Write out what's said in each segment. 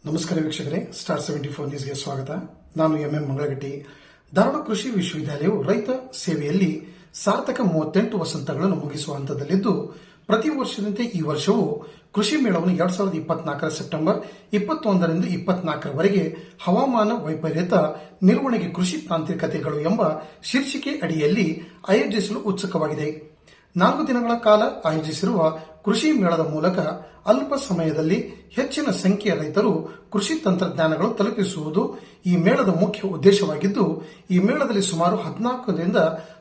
ನಮಸ್ಕಾರ ವೀಕ್ಷಕರೇ, ಸ್ಟಾರ್ 74 ನ್ಯೂಸ್ಗೆ ಸ್ವಾಗತ. ನಾನು ಎಂಎಂ ಮಂಗಳಗಟ್ಟಿ. ಧಾರವಾಡ ಕೃಷಿ ವಿಶ್ವವಿದ್ಯಾಲಯವು ರೈತ ಸೇವೆಯಲ್ಲಿ ಸಾರ್ಥಕ 38 ವಸಂತಗಳನ್ನು ಮುಗಿಸುವ ಹಂತದಲ್ಲಿದ್ದು, ಪ್ರತಿ ವರ್ಷದಂತೆ ಈ ವರ್ಷವೂ ಕೃಷಿ ಮೇಳವನ್ನು 2024 ಸೆಪ್ಟೆಂಬರ್ 21ರಿಂದ 24ರವರೆಗೆ ಹವಾಮಾನ ವೈಪರೀತ್ಯ ನಿರ್ವಹಣೆಗೆ ಕೃಷಿ ತಾಂತ್ರಿಕತೆಗಳು ಎಂಬ ಶೀರ್ಷಿಕೆ ಅಡಿಯಲ್ಲಿ ಆಯೋಜಿಸಲು ಉತ್ಸುಕವಾಗಿದೆ. 4 ದಿನಗಳ ಕಾಲ ಆಯೋಜಿಸಿರುವ ಕೃಷಿ ಮೇಳದ ಮೂಲಕ ಅಲ್ಪ ಸಮಯದಲ್ಲಿ ಹೆಚ್ಚಿನ ಸಂಖ್ಯೆಯ ರೈತರು ಕೃಷಿ ತಂತ್ರಜ್ಞಾನಗಳು ತಲುಪಿಸುವುದು ಈ ಮೇಳದ ಮುಖ್ಯ ಉದ್ದೇಶವಾಗಿದ್ದು, ಈ ಮೇಳದಲ್ಲಿ ಸುಮಾರು 14ರಿಂದ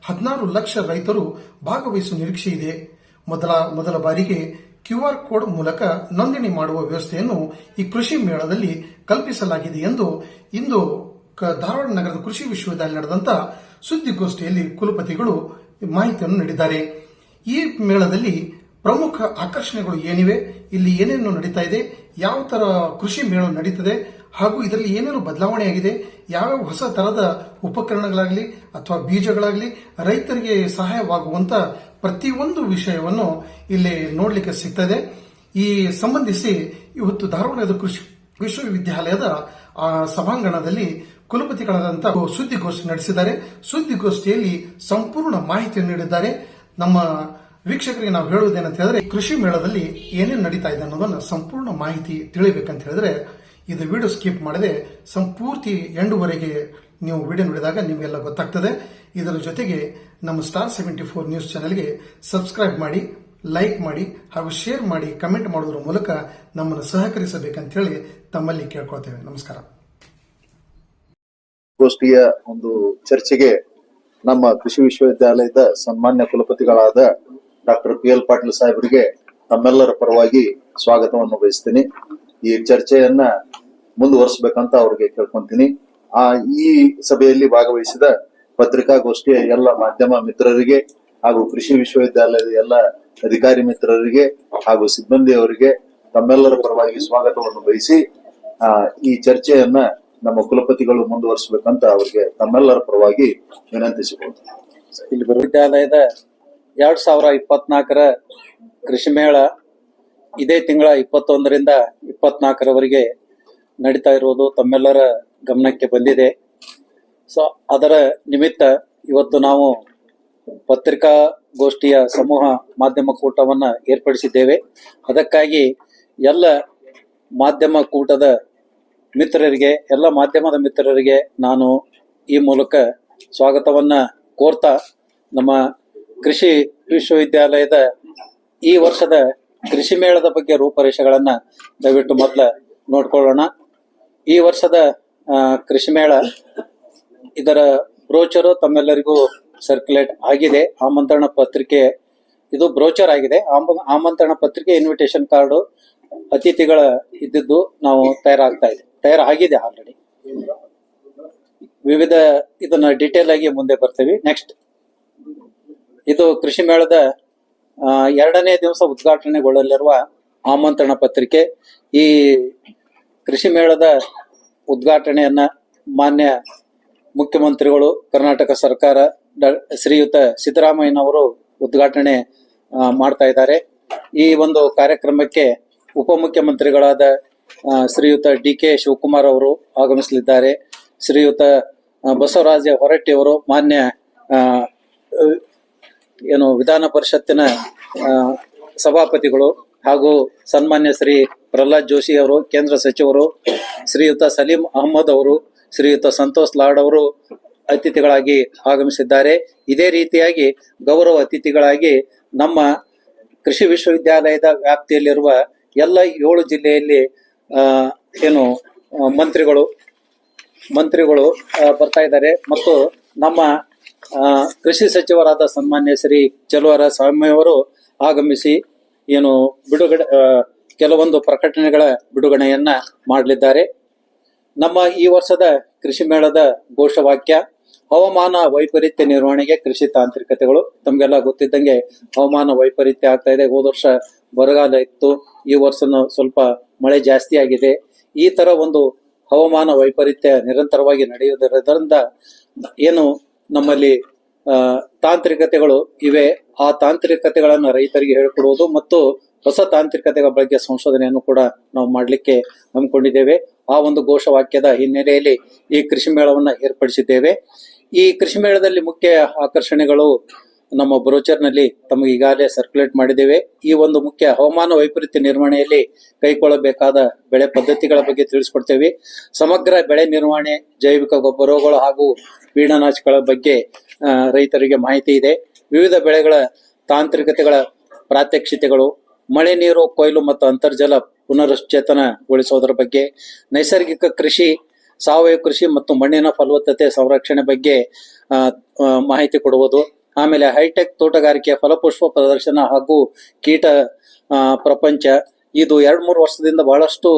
16 ಲಕ್ಷ ರೈತರು ಭಾಗವಹಿಸುವ ನಿರೀಕ್ಷೆ ಇದೆ. ಮೊದಲ ಬಾರಿಗೆ ಕ್ಯೂಆರ್ ಕೋಡ್ ಮೂಲಕ ನೋಂದಣಿ ಮಾಡುವ ವ್ಯವಸ್ಥೆಯನ್ನು ಈ ಕೃಷಿ ಮೇಳದಲ್ಲಿ ಕಲ್ಪಿಸಲಾಗಿದೆ ಎಂದು ಇಂದು ಧಾರವಾಡ ನಗರದ ಕೃಷಿ ವಿಶ್ವವಿದ್ಯಾಲಯ ನಡೆದಂತಹ ಸುದ್ದಿಗೋಷ್ಠಿಯಲ್ಲಿ ಕುಲಪತಿಗಳು ಮಾಹಿತಿಯನ್ನು ನೀಡಿದ್ದಾರೆ. ಈ ಮೇಳದಲ್ಲಿ ಪ್ರಮುಖ ಆಕರ್ಷಣೆಗಳು ಏನಿವೆ, ಇಲ್ಲಿ ಏನೇನು ನಡೀತಾ ಇದೆ, ಯಾವ ತರ ಕೃಷಿ ಮೇಳ ನಡೀತದೆ ಹಾಗೂ ಇದರಲ್ಲಿ ಏನೇನು ಬದಲಾವಣೆ ಆಗಿದೆ, ಯಾವ್ಯಾವ ಹೊಸ ತರದ ಉಪಕರಣಗಳಾಗಲಿ ಅಥವಾ ಬೀಜಗಳಾಗಲಿ ರೈತರಿಗೆ ಸಹಾಯವಾಗುವಂತ ಪ್ರತಿಯೊಂದು ವಿಷಯವನ್ನು ಇಲ್ಲಿ ನೋಡಲಿಕ್ಕೆ ಸಿಗ್ತದೆ. ಈ ಸಂಬಂಧಿಸಿ ಇವತ್ತು ಧಾರವಾಡದ ಕೃಷಿ ವಿಶ್ವವಿದ್ಯಾಲಯದ ಸಭಾಂಗಣದಲ್ಲಿ ಕುಲಪತಿಗಳಾದಂತಹ ಸುದ್ದಿಗೋಷ್ಠಿ ನಡೆಸಿದ್ದಾರೆ. ಸುದ್ದಿಗೋಷ್ಠಿಯಲ್ಲಿ ಸಂಪೂರ್ಣ ಮಾಹಿತಿಯನ್ನು ನೀಡಿದ್ದಾರೆ. ನಮ್ಮ ವೀಕ್ಷಕರಿಗೆ ನಾವು ಹೇಳುವುದೇನಂತ ಹೇಳಿದ್ರೆ, ಕೃಷಿ ಮೇಳದಲ್ಲಿ ಏನೇನು ನಡೀತಾ ಇದೆ ಅನ್ನೋದನ್ನ ಸಂಪೂರ್ಣ ಮಾಹಿತಿ ತಿಳಿಬೇಕಂತ ಹೇಳಿದ್ರೆ ಇದು ವಿಡಿಯೋ ಸ್ಕಿಪ್ ಮಾಡದೆ ಸಂಪೂರ್ತಿ ಎಂಡುವರೆಗೆ ನೀವು ವಿಡಿಯೋ ನೋಡಿದಾಗ ನಿಮಗೆಲ್ಲ ಗೊತ್ತಾಗ್ತದೆ. ಇದರ ಜೊತೆಗೆ ನಮ್ಮ ಸ್ಟಾರ್ 74 ನ್ಯೂಸ್ ಚಾನೆಲ್ಗೆ ಸಬ್ಸ್ಕ್ರೈಬ್ ಮಾಡಿ, ಲೈಕ್ ಮಾಡಿ ಹಾಗೂ ಶೇರ್ ಮಾಡಿ, ಕಮೆಂಟ್ ಮಾಡೋದ್ರ ಮೂಲಕ ನಮ್ಮನ್ನು ಸಹಕರಿಸಬೇಕಂತ ಹೇಳಿ ತಮ್ಮಲ್ಲಿ ಕೇಳ್ಕೊಳ್ತೇವೆ. ನಮಸ್ಕಾರ. ಗೋಷ್ಠಿಯ ಒಂದು ಚರ್ಚೆಗೆ ನಮ್ಮ ಕೃಷಿ ವಿಶ್ವವಿದ್ಯಾಲಯದ ಸನ್ಮಾನ್ಯ ಕುಲಪತಿಗಳಾದ ಡಾಕ್ಟರ್ PL ಪಾಟೀಲ್ ಸಾಹೇಬರಿಗೆ ತಮ್ಮೆಲ್ಲರ ಪರವಾಗಿ ಸ್ವಾಗತವನ್ನು ಬಯಸ್ತೀನಿ. ಈ ಚರ್ಚೆಯನ್ನ ಮುಂದುವರಿಸಬೇಕಂತ ಅವ್ರಿಗೆ ಕೇಳ್ಕೊಂತೀನಿ. ಈ ಸಭೆಯಲ್ಲಿ ಭಾಗವಹಿಸಿದ ಪತ್ರಿಕಾಗೋಷ್ಠಿಯ ಎಲ್ಲ ಮಾಧ್ಯಮ ಮಿತ್ರರಿಗೆ ಹಾಗೂ ಕೃಷಿ ವಿಶ್ವವಿದ್ಯಾಲಯದ ಎಲ್ಲ ಅಧಿಕಾರಿ ಮಿತ್ರರಿಗೆ ಹಾಗೂ ಸಿಬ್ಬಂದಿಯವರಿಗೆ ತಮ್ಮೆಲ್ಲರ ಪರವಾಗಿ ಸ್ವಾಗತವನ್ನು ಬಯಸಿ ಈ ಚರ್ಚೆಯನ್ನ ನಮ್ಮ ಕುಲಪತಿಗಳು ಮುಂದುವರಿಸಬೇಕಂತ ಅವರಿಗೆ ತಮ್ಮೆಲ್ಲರ ಪರವಾಗಿ ವಿನಂತಿಸಿಕೊಂಡು, ಇಲ್ಲಿ ವಿಶ್ವವಿದ್ಯಾಲಯದ 2024ರ ಕೃಷಿ ಮೇಳ ಇದೇ ತಿಂಗಳ 21ರಿಂದ 24ರವರೆಗೆ ನಡೀತಾ ಇರುವುದು ತಮ್ಮೆಲ್ಲರ ಗಮನಕ್ಕೆ ಬಂದಿದೆ. ಸೊ ಅದರ ನಿಮಿತ್ತ ಇವತ್ತು ನಾವು ಪತ್ರಿಕಾಗೋಷ್ಠಿಯ ಸಮೂಹ ಮಾಧ್ಯಮ ಕೂಟವನ್ನ ಏರ್ಪಡಿಸಿದ್ದೇವೆ. ಅದಕ್ಕಾಗಿ ಎಲ್ಲ ಮಾಧ್ಯಮ ಕೂಟದ ಮಿತ್ರರಿಗೆ, ಎಲ್ಲ ಮಾಧ್ಯಮದ ಮಿತ್ರರಿಗೆ ನಾನು ಈ ಮೂಲಕ ಸ್ವಾಗತವನ್ನ ಕೋರ್ತಾ, ನಮ್ಮ ಕೃಷಿ ವಿಶ್ವವಿದ್ಯಾಲಯದ ಈ ವರ್ಷದ ಕೃಷಿ ಮೇಳದ ಬಗ್ಗೆ ರೂಪರೇಷೆಗಳನ್ನ ದಯವಿಟ್ಟು ಮೊದಲ ನೋಡ್ಕೊಳ್ಳೋಣ. ಈ ವರ್ಷದ ಕೃಷಿ ಮೇಳ ಇದರ ಬ್ರೋಚರು ತಮ್ಮೆಲ್ಲರಿಗೂ ಸರ್ಕ್ಯುಲೇಟ್ ಆಗಿದೆ. ಆಮಂತ್ರಣ ಪತ್ರಿಕೆ ಇದು ಬ್ರೋಚರ್ ಆಗಿದೆ. ಆಮಂತ್ರಣ ಪತ್ರಿಕೆ, ಇನ್ವಿಟೇಷನ್ ಕಾರ್ಡು, ಅತಿಥಿಗಳ ಇದ್ದಿದ್ದು ನಾವು ತಯಾರಾಗಿದೆ ಆಲ್ರೆಡಿ. ವಿವಿಧ ಇದನ್ನ ಡಿಟೇಲ್ ಆಗಿ ಮುಂದೆ ಬರ್ತೀವಿ. ನೆಕ್ಸ್ಟ್, ಇದು ಕೃಷಿ ಮೇಳದ 2ನೇ ದಿವಸ ಉದ್ಘಾಟನೆಗೊಳ್ಳಲಿರುವ ಆಮಂತ್ರಣ ಪತ್ರಿಕೆ. ಈ ಕೃಷಿ ಮೇಳದ ಉದ್ಘಾಟನೆಯನ್ನ ಮಾನ್ಯ ಮುಖ್ಯಮಂತ್ರಿಗಳು, ಕರ್ನಾಟಕ ಸರ್ಕಾರ, ಶ್ರೀಯುತ ಸಿದ್ದರಾಮಯ್ಯನವರು ಉದ್ಘಾಟನೆ ಮಾಡ್ತಾ ಇದ್ದಾರೆ. ಈ ಒಂದು ಕಾರ್ಯಕ್ರಮಕ್ಕೆ ಉಪಮುಖ್ಯಮಂತ್ರಿಗಳಾದ ಶ್ರೀಯುತ DK ಶಿವಕುಮಾರ್ ಅವರು ಆಗಮಿಸಲಿದ್ದಾರೆ. ಶ್ರೀಯುತ ಬಸವರಾಜ ಹೊರಟ್ಟಿ ಅವರು, ಮಾನ್ಯ ವಿಧಾನ ಪರಿಷತ್ತಿನ ಸಭಾಪತಿಗಳು, ಹಾಗೂ ಸನ್ಮಾನ್ಯ ಶ್ರೀ ಪ್ರಹ್ಲಾದ್ ಜೋಶಿ ಅವರು, ಕೇಂದ್ರ ಸಚಿವರು, ಶ್ರೀಯುತ ಸಲೀಂ ಅಹಮದ್ ಅವರು, ಶ್ರೀಯುತ ಸಂತೋಷ್ ಲಾಡ್ ಅವರು ಅತಿಥಿಗಳಾಗಿ ಆಗಮಿಸಿದ್ದಾರೆ. ಇದೇ ರೀತಿಯಾಗಿ ಗೌರವ ಅತಿಥಿಗಳಾಗಿ ನಮ್ಮ ಕೃಷಿ ವಿಶ್ವವಿದ್ಯಾಲಯದ ವ್ಯಾಪ್ತಿಯಲ್ಲಿರುವ ಎಲ್ಲ 7 ಜಿಲ್ಲೆಯಲ್ಲಿ ಮಂತ್ರಿಗಳು ಬರ್ತಾ ಇದ್ದಾರೆ. ಮತ್ತು ನಮ್ಮ ಕೃಷಿ ಸಚಿವರಾದ ಸನ್ಮಾನ್ಯ ಶ್ರೀ ಚಲುವರಾಯಸ್ವಾಮಿ ಅವರು ಆಗಮಿಸಿ ಕೆಲವೊಂದು ಪ್ರಕಟಣೆಗಳ ಬಿಡುಗಡೆಯನ್ನ ಮಾಡಲಿದ್ದಾರೆ. ನಮ್ಮ ಈ ವರ್ಷದ ಕೃಷಿ ಮೇಳದ ಘೋಷವಾಕ್ಯ ಹವಾಮಾನ ವೈಪರೀತ್ಯ ನಿರ್ವಹಣೆಗೆ ಕೃಷಿ ತಾಂತ್ರಿಕತೆಗಳು. ತಮಗೆಲ್ಲ ಗೊತ್ತಿದ್ದಂಗೆ ಹವಾಮಾನ ವೈಪರೀತ್ಯ ಆಗ್ತಾ ಇದೆ. ಹೋದ ವರ್ಷ ಬರಗಾಲ ಇತ್ತು, ಈ ವರ್ಷನೂ ಸ್ವಲ್ಪ ಮಳೆ ಜಾಸ್ತಿ ಆಗಿದೆ. ಈ ತರ ಒಂದು ಹವಾಮಾನ ವೈಪರೀತ್ಯ ನಿರಂತರವಾಗಿ ನಡೆಯುವುದರಿಂದ ನಮ್ಮಲ್ಲಿ ತಾಂತ್ರಿಕತೆಗಳು ಇವೆ. ಆ ತಾಂತ್ರಿಕತೆಗಳನ್ನು ರೈತರಿಗೆ ಹೇಳಿಕೊಡುವುದು ಮತ್ತು ಹೊಸ ತಾಂತ್ರಿಕತೆಗಳ ಬಗ್ಗೆ ಸಂಶೋಧನೆಯನ್ನು ಕೂಡ ನಾವು ಮಾಡಲಿಕ್ಕೆ ಹಮ್ಮಿಕೊಂಡಿದ್ದೇವೆ. ಆ ಒಂದು ಘೋಷವಾಕ್ಯದ ಹಿನ್ನೆಲೆಯಲ್ಲಿ ಈ ಕೃಷಿ ಮೇಳವನ್ನ ಏರ್ಪಡಿಸಿದ್ದೇವೆ. ಈ ಕೃಷಿ ಮೇಳದಲ್ಲಿ ಮುಖ್ಯ ಆಕರ್ಷಣೆಗಳು ನಮ್ಮ ಬ್ರೋಚರ್ನಲ್ಲಿ ತಮಗೆ ಈಗಾಗಲೇ ಸರ್ಕ್ಯುಲೇಟ್ ಮಾಡಿದ್ದೇವೆ. ಈ ಒಂದು ಮುಖ್ಯ ಹವಾಮಾನ ವೈಪರೀತ್ಯ ನಿರ್ವಹಣೆಯಲ್ಲಿ ಕೈಗೊಳ್ಳಬೇಕಾದ ಬೆಳೆ ಪದ್ಧತಿಗಳ ಬಗ್ಗೆ ತಿಳಿಸ್ಕೊಡ್ತೇವೆ. ಸಮಗ್ರ ಬೆಳೆ ನಿರ್ವಹಣೆ, ಜೈವಿಕ ಗೊಬ್ಬರಗಳು ಹಾಗೂ ಕೀಟನಾಶಕಗಳ ಬಗ್ಗೆ ರೈತರಿಗೆ ಮಾಹಿತಿ ಇದೆ. ವಿವಿಧ ಬೆಳೆಗಳ ತಾಂತ್ರಿಕತೆಗಳ ಪ್ರಾತ್ಯಕ್ಷಿತೆಗಳು, ಮಳೆ ನೀರು ಕೊಯ್ಲು ಮತ್ತು ಅಂತರ್ಜಲ ಪುನರುಚ್ಚೇತನಗೊಳಿಸುವುದರ ಬಗ್ಗೆ, ನೈಸರ್ಗಿಕ ಕೃಷಿ, ಸಾವಯವ ಕೃಷಿ ಮತ್ತು ಮಣ್ಣಿನ ಫಲವತ್ತತೆ ಸಂರಕ್ಷಣೆ ಬಗ್ಗೆ ಮಾಹಿತಿ ಕೊಡುವುದು. ಆಮೇಲೆ ಹೈಟೆಕ್ ತೋಟಗಾರಿಕೆ, ಫಲಪುಷ್ಪ ಪ್ರದರ್ಶನ ಹಾಗೂ ಕೀಟ ಪ್ರಪಂಚ ಇದು 2-3 ವರ್ಷದಿಂದ ಬಹಳಷ್ಟು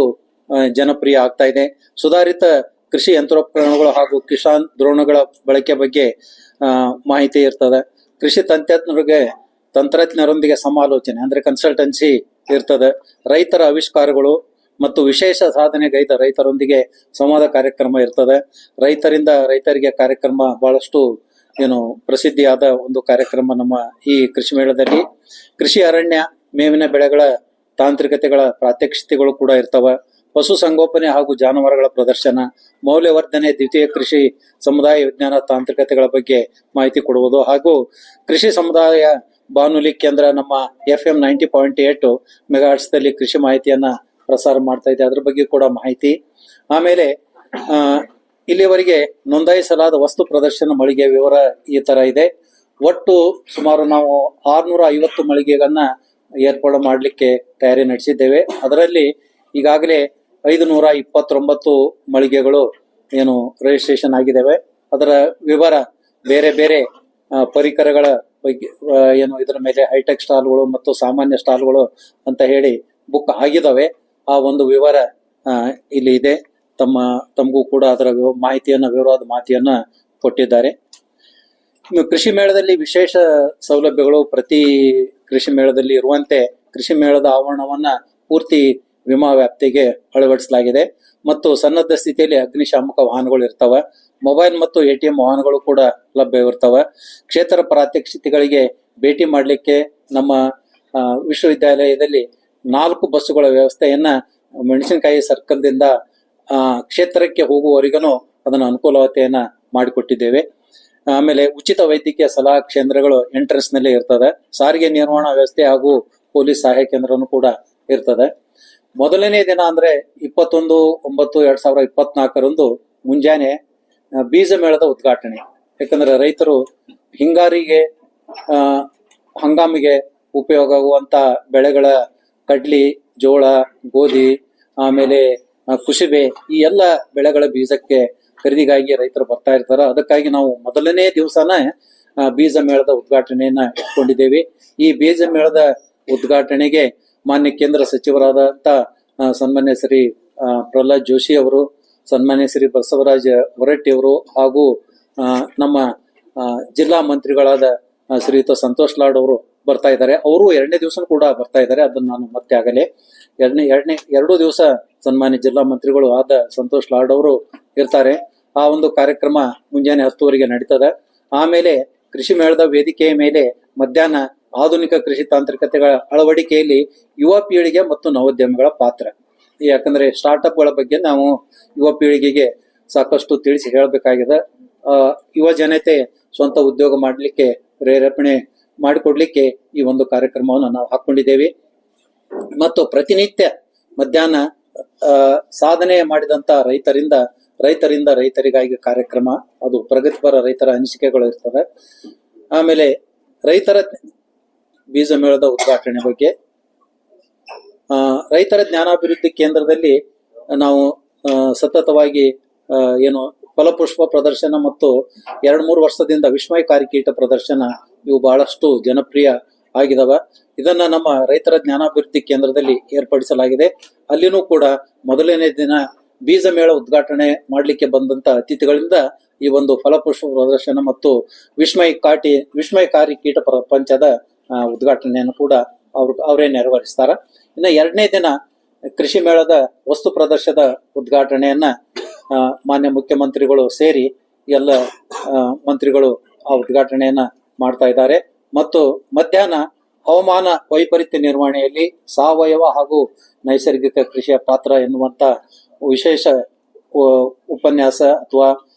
ಜನಪ್ರಿಯ ಆಗ್ತಾ ಇದೆ. ಸುಧಾರಿತ ಕೃಷಿ ಯಂತ್ರೋಪಕರಣಗಳು ಹಾಗೂ ಕಿಸಾನ್ ದ್ರೋಣಗಳ ಬಳಕೆ ಬಗ್ಗೆ ಮಾಹಿತಿ ಇರ್ತದೆ. ಕೃಷಿ ತಂತ್ರಜ್ಞರೊಂದಿಗೆ ಸಮಾಲೋಚನೆ ಅಂದ್ರೆ ಕನ್ಸಲ್ಟೆನ್ಸಿ ಇರ್ತದೆ. ರೈತರ ಆವಿಷ್ಕಾರಗಳು ಮತ್ತು ವಿಶೇಷ ಸಾಧನೆಗೈದ ರೈತರೊಂದಿಗೆ ಸಂವಾದ ಕಾರ್ಯಕ್ರಮ ಇರ್ತದೆ. ರೈತರಿಂದ ರೈತರಿಗೆ ಕಾರ್ಯಕ್ರಮ ಬಹಳಷ್ಟು ಪ್ರಸಿದ್ಧಿಯಾದ ಒಂದು ಕಾರ್ಯಕ್ರಮ ನಮ್ಮ ಈ ಕೃಷಿ ಮೇಳದಲ್ಲಿ. ಕೃಷಿ ಅರಣ್ಯ, ಮೇವಿನ ಬೆಳೆಗಳ ತಾಂತ್ರಿಕತೆಗಳ ಪ್ರಾತ್ಯಕ್ಷಿತೆಗಳು ಕೂಡ ಇರ್ತವ. ಪಶು ಸಂಗೋಪನೆ ಹಾಗೂ ಜಾನುವಾರುಗಳ ಪ್ರದರ್ಶನ, ಮೌಲ್ಯವರ್ಧನೆ, ದ್ವಿತೀಯ ಕೃಷಿ ಸಮುದಾಯ ವಿಜ್ಞಾನ ತಾಂತ್ರಿಕತೆಗಳ ಬಗ್ಗೆ ಮಾಹಿತಿ ಕೊಡುವುದು ಹಾಗೂ ಕೃಷಿ ಸಮುದಾಯ ಬಾನುಲಿ ಕೇಂದ್ರ ನಮ್ಮ FM 90.8 ಮೆಗಾಹರ್ಟ್ಸ್ದಲ್ಲಿ ಕೃಷಿ ಮಾಹಿತಿಯನ್ನ ಪ್ರಸಾರ ಮಾಡ್ತಾ ಇದೆ, ಅದ್ರ ಬಗ್ಗೆ ಕೂಡ ಮಾಹಿತಿ. ಆಮೇಲೆ ಇಲ್ಲಿವರೆಗೆ ನೋಂದಾಯಿಸಲಾದ ವಸ್ತು ಪ್ರದರ್ಶನ ಮಳಿಗೆ ವಿವರ ಈ ತರ ಇದೆ. ಒಟ್ಟು ಸುಮಾರು ನಾವು 650 ಮಳಿಗೆಗಳನ್ನ ಏರ್ಪಾಡು ಮಾಡಲಿಕ್ಕೆ ತಯಾರಿ ನಡೆಸಿದ್ದೇವೆ. ಅದರಲ್ಲಿ ಈಗಾಗಲೇ 529 ಮಳಿಗೆಗಳು ರಿಜಿಸ್ಟ್ರೇಷನ್ ಆಗಿದ್ದಾವೆ. ಅದರ ವಿವರ ಬೇರೆ ಬೇರೆ ಪರಿಕರಗಳ ಬಗ್ಗೆ ಇದರ ಮೇಲೆ ಹೈಟೆಕ್ ಸ್ಟಾಲ್ಗಳು ಮತ್ತು ಸಾಮಾನ್ಯ ಸ್ಟಾಲ್ಗಳು ಅಂತ ಹೇಳಿ ಬುಕ್ ಆಗಿದ್ದಾವೆ. ಆ ಒಂದು ವಿವರ ಇಲ್ಲಿ ಇದೆ. ತಮಗೂ ಕೂಡ ಅದರ ವಿವರವಾದ ಮಾಹಿತಿಯನ್ನ ಕೊಟ್ಟಿದ್ದಾರೆ. ಇನ್ನು ಕೃಷಿ ಮೇಳದಲ್ಲಿ ವಿಶೇಷ ಸೌಲಭ್ಯಗಳು ಪ್ರತಿ ಕೃಷಿ ಮೇಳದಲ್ಲಿ ಇರುವಂತೆ ಕೃಷಿ ಮೇಳದ ಆವರಣವನ್ನ ಪೂರ್ತಿ ವಿಮಾ ವ್ಯಾಪ್ತಿಗೆ ಅಳವಡಿಸಲಾಗಿದೆ ಮತ್ತು ಸನ್ನದ್ಧ ಸ್ಥಿತಿಯಲ್ಲಿ ಅಗ್ನಿಶಾಮಕ ವಾಹನಗಳು ಇರ್ತವ. ಮೊಬೈಲ್ ಮತ್ತು ATM ವಾಹನಗಳು ಕೂಡ ಲಭ್ಯವಿರ್ತವ. ಕ್ಷೇತ್ರ ಪ್ರಾತ್ಯಕ್ಷಿತೆಗಳಿಗೆ ಭೇಟಿ ಮಾಡಲಿಕ್ಕೆ ನಮ್ಮ ವಿಶ್ವವಿದ್ಯಾಲಯದಲ್ಲಿ 4 ಬಸ್ಸುಗಳ ವ್ಯವಸ್ಥೆಯನ್ನ ಮೆಣಸಿನಕಾಯಿ ಸರ್ಕಲ್ ದಿಂದ ಕ್ಷೇತ್ರಕ್ಕೆ ಹೋಗುವವರೆಗೂ ಅದನ್ನ ಅನುಕೂಲತೆಯನ್ನ ಮಾಡಿಕೊಟ್ಟಿದ್ದೇವೆ. ಆಮೇಲೆ ಉಚಿತ ವೈದ್ಯಕೀಯ ಸಲಹಾ ಕೇಂದ್ರಗಳು ಎಂಟ್ರೆನ್ಸ್ ನಲ್ಲಿ ಇರ್ತದೆ. ಸಾರಿಗೆ ನಿರ್ವಹಣಾ ವ್ಯವಸ್ಥೆ ಹಾಗೂ ಪೊಲೀಸ್ ಸಹಾಯ ಕೇಂದ್ರನು ಕೂಡ ಇರ್ತದೆ. ಮೊದಲನೇ ದಿನ ಅಂದ್ರೆ 21/9/2024 ಮುಂಜಾನೆ ಬೀಜ ಮೇಳದ ಉದ್ಘಾಟನೆ. ಯಾಕಂದ್ರೆ ರೈತರು ಹಿಂಗಾರಿಗೆ ಹಂಗಾಮಿಗೆ ಉಪಯೋಗ ಆಗುವಂತ ಬೆಳೆಗಳ ಕಡ್ಲಿ, ಜೋಳ, ಗೋಧಿ, ಆಮೇಲೆ ಕುಸುಬೆ ಈ ಎಲ್ಲ ಬೆಳೆಗಳ ಬೀಜಕ್ಕೆ ಖರೀದಿಗಾಗಿ ರೈತರು ಬರ್ತಾ ಇರ್ತಾರ. ಅದಕ್ಕಾಗಿ ನಾವು ಮೊದಲನೇ ದಿವಸನ ಬೀಜ ಮೇಳದ ಉದ್ಘಾಟನೆಯನ್ನ ಇಟ್ಕೊಂಡಿದ್ದೇವೆ. ಈ ಬೀಜ ಮೇಳದ ಉದ್ಘಾಟನೆಗೆ ಮಾನ್ಯ ಕೇಂದ್ರ ಸಚಿವರಾದಂತ ಸನ್ಮಾನ್ಯ ಶ್ರೀ ಪ್ರಹ್ಲಾದ್ ಜೋಶಿ ಅವರು, ಸನ್ಮಾನ್ಯ ಶ್ರೀ ಬಸವರಾಜ ಹೊರಟ್ಟಿ ಅವರು ಹಾಗೂ ನಮ್ಮ ಜಿಲ್ಲಾ ಮಂತ್ರಿಗಳಾದ ಶ್ರೀಯುತ ಸಂತೋಷ್ ಲಾಡ್ ಅವರು ಬರ್ತಾ ಇದ್ದಾರೆ. ಅವರು 2ನೇ ದಿವಸ ಕೂಡ ಬರ್ತಾ ಇದ್ದಾರೆ. ಅದನ್ನ ನಾನು ಮತ್ತೆ ಆಗಲೇ 2 ದಿವಸ ಸನ್ಮಾನ್ಯ ಜಿಲ್ಲಾ ಮಂತ್ರಿಗಳು ಆದ ಸಂತೋಷ್ ಲಾಡ್ ಅವರು ಇರ್ತಾರೆ. ಆ ಒಂದು ಕಾರ್ಯಕ್ರಮ ಮುಂಜಾನೆ 10 ನಡೀತದೆ. ಆಮೇಲೆ ಕೃಷಿ ಮೇಳದ ವೇದಿಕೆಯ ಮೇಲೆ ಮಧ್ಯಾಹ್ನ ಆಧುನಿಕ ಕೃಷಿ ತಾಂತ್ರಿಕತೆಗಳ ಅಳವಡಿಕೆಯಲ್ಲಿ ಯುವ ಪೀಳಿಗೆ ಮತ್ತು ನವೋದ್ಯಮಿಗಳ ಪಾತ್ರ. ಯಾಕಂದ್ರೆ ಸ್ಟಾರ್ಟ್ಅಪ್ಗಳ ಬಗ್ಗೆ ನಾವು ಯುವ ಪೀಳಿಗೆಗೆ ಸಾಕಷ್ಟು ತಿಳಿಸಿ ಹೇಳಬೇಕಾಗಿದೆ. ಯುವ ಜನತೆ ಸ್ವಂತ ಉದ್ಯೋಗ ಮಾಡಲಿಕ್ಕೆ ಪ್ರೇರೇಪಣೆ ಮಾಡಿಕೊಡ್ಲಿಕ್ಕೆ ಈ ಒಂದು ಕಾರ್ಯಕ್ರಮವನ್ನು ನಾವು ಹಾಕೊಂಡಿದ್ದೇವೆ. ಮತ್ತು ಪ್ರತಿನಿತ್ಯ ಮಧ್ಯಾಹ್ನ ಸಾಧನೆ ಮಾಡಿದಂತ ರೈತರಿಂದ ರೈತರಿಗಾಗಿ ಕಾರ್ಯಕ್ರಮ, ಅದು ಪ್ರಗತಿಪರ ರೈತರ ಅನಿಸಿಕೆಗಳು ಇರ್ತದೆ. ಆಮೇಲೆ ರೈತರ ಬೀಜ ಮೇಳದ ಉದ್ಘಾಟನೆ ಬಗ್ಗೆ ರೈತರ ಜ್ಞಾನಾಭಿವೃದ್ಧಿ ಕೇಂದ್ರದಲ್ಲಿ ನಾವು ಸತತವಾಗಿ ಫಲಪುಷ್ಪ ಪ್ರದರ್ಶನ ಮತ್ತು 2-3 ವರ್ಷದಿಂದ ವಿಸ್ಮಯಕಾರಿ ಕೀಟ ಪ್ರದರ್ಶನ ಇವು ಬಹಳಷ್ಟು ಜನಪ್ರಿಯ ಆಗಿದಾವ. ಇದನ್ನ ನಮ್ಮ ರೈತರ ಜ್ಞಾನಾಭಿವೃದ್ಧಿ ಕೇಂದ್ರದಲ್ಲಿ ಏರ್ಪಡಿಸಲಾಗಿದೆ. ಅಲ್ಲಿನೂ ಕೂಡ ಮೊದಲನೇ ದಿನ ಬೀಜ ಮೇಳ ಉದ್ಘಾಟನೆ ಮಾಡಲಿಕ್ಕೆ ಬಂದಂತ ಅತಿಥಿಗಳಿಂದ ಈ ಒಂದು ಫಲಪುಷ್ಪ ಪ್ರದರ್ಶನ ಮತ್ತು ವಿಸ್ಮಯಕಾರಿ ಕೀಟ ಪ್ರಪಂಚದ ಉದ್ಘಾಟನೆಯನ್ನು ಕೂಡ ಅವರೇ ನೆರವೇರಿಸ್ತಾರ. ಇನ್ನು 2ನೇ ದಿನ ಕೃಷಿ ಮೇಳದ ವಸ್ತು ಪ್ರದರ್ಶನದ ಉದ್ಘಾಟನೆಯನ್ನ ಮಾನ್ಯ ಮುಖ್ಯಮಂತ್ರಿಗಳು ಸೇರಿ ಎಲ್ಲ ಮಂತ್ರಿಗಳು ಆ ಉದ್ಘಾಟನೆಯನ್ನ ಮಾಡ್ತಾ ಇದ್ದಾರೆ. ಮತ್ತು ಮಧ್ಯಾಹ್ನ ಹವಾಮಾನ ವೈಪರೀತ್ಯ ನಿರ್ವಹಣೆಯಲ್ಲಿ ಸಾವಯವ ಹಾಗೂ ನೈಸರ್ಗಿಕ ಕೃಷಿಯ ಪಾತ್ರ ಎನ್ನುವಂತ ವಿಶೇಷ ಉಪನ್ಯಾಸ ಅಥವಾ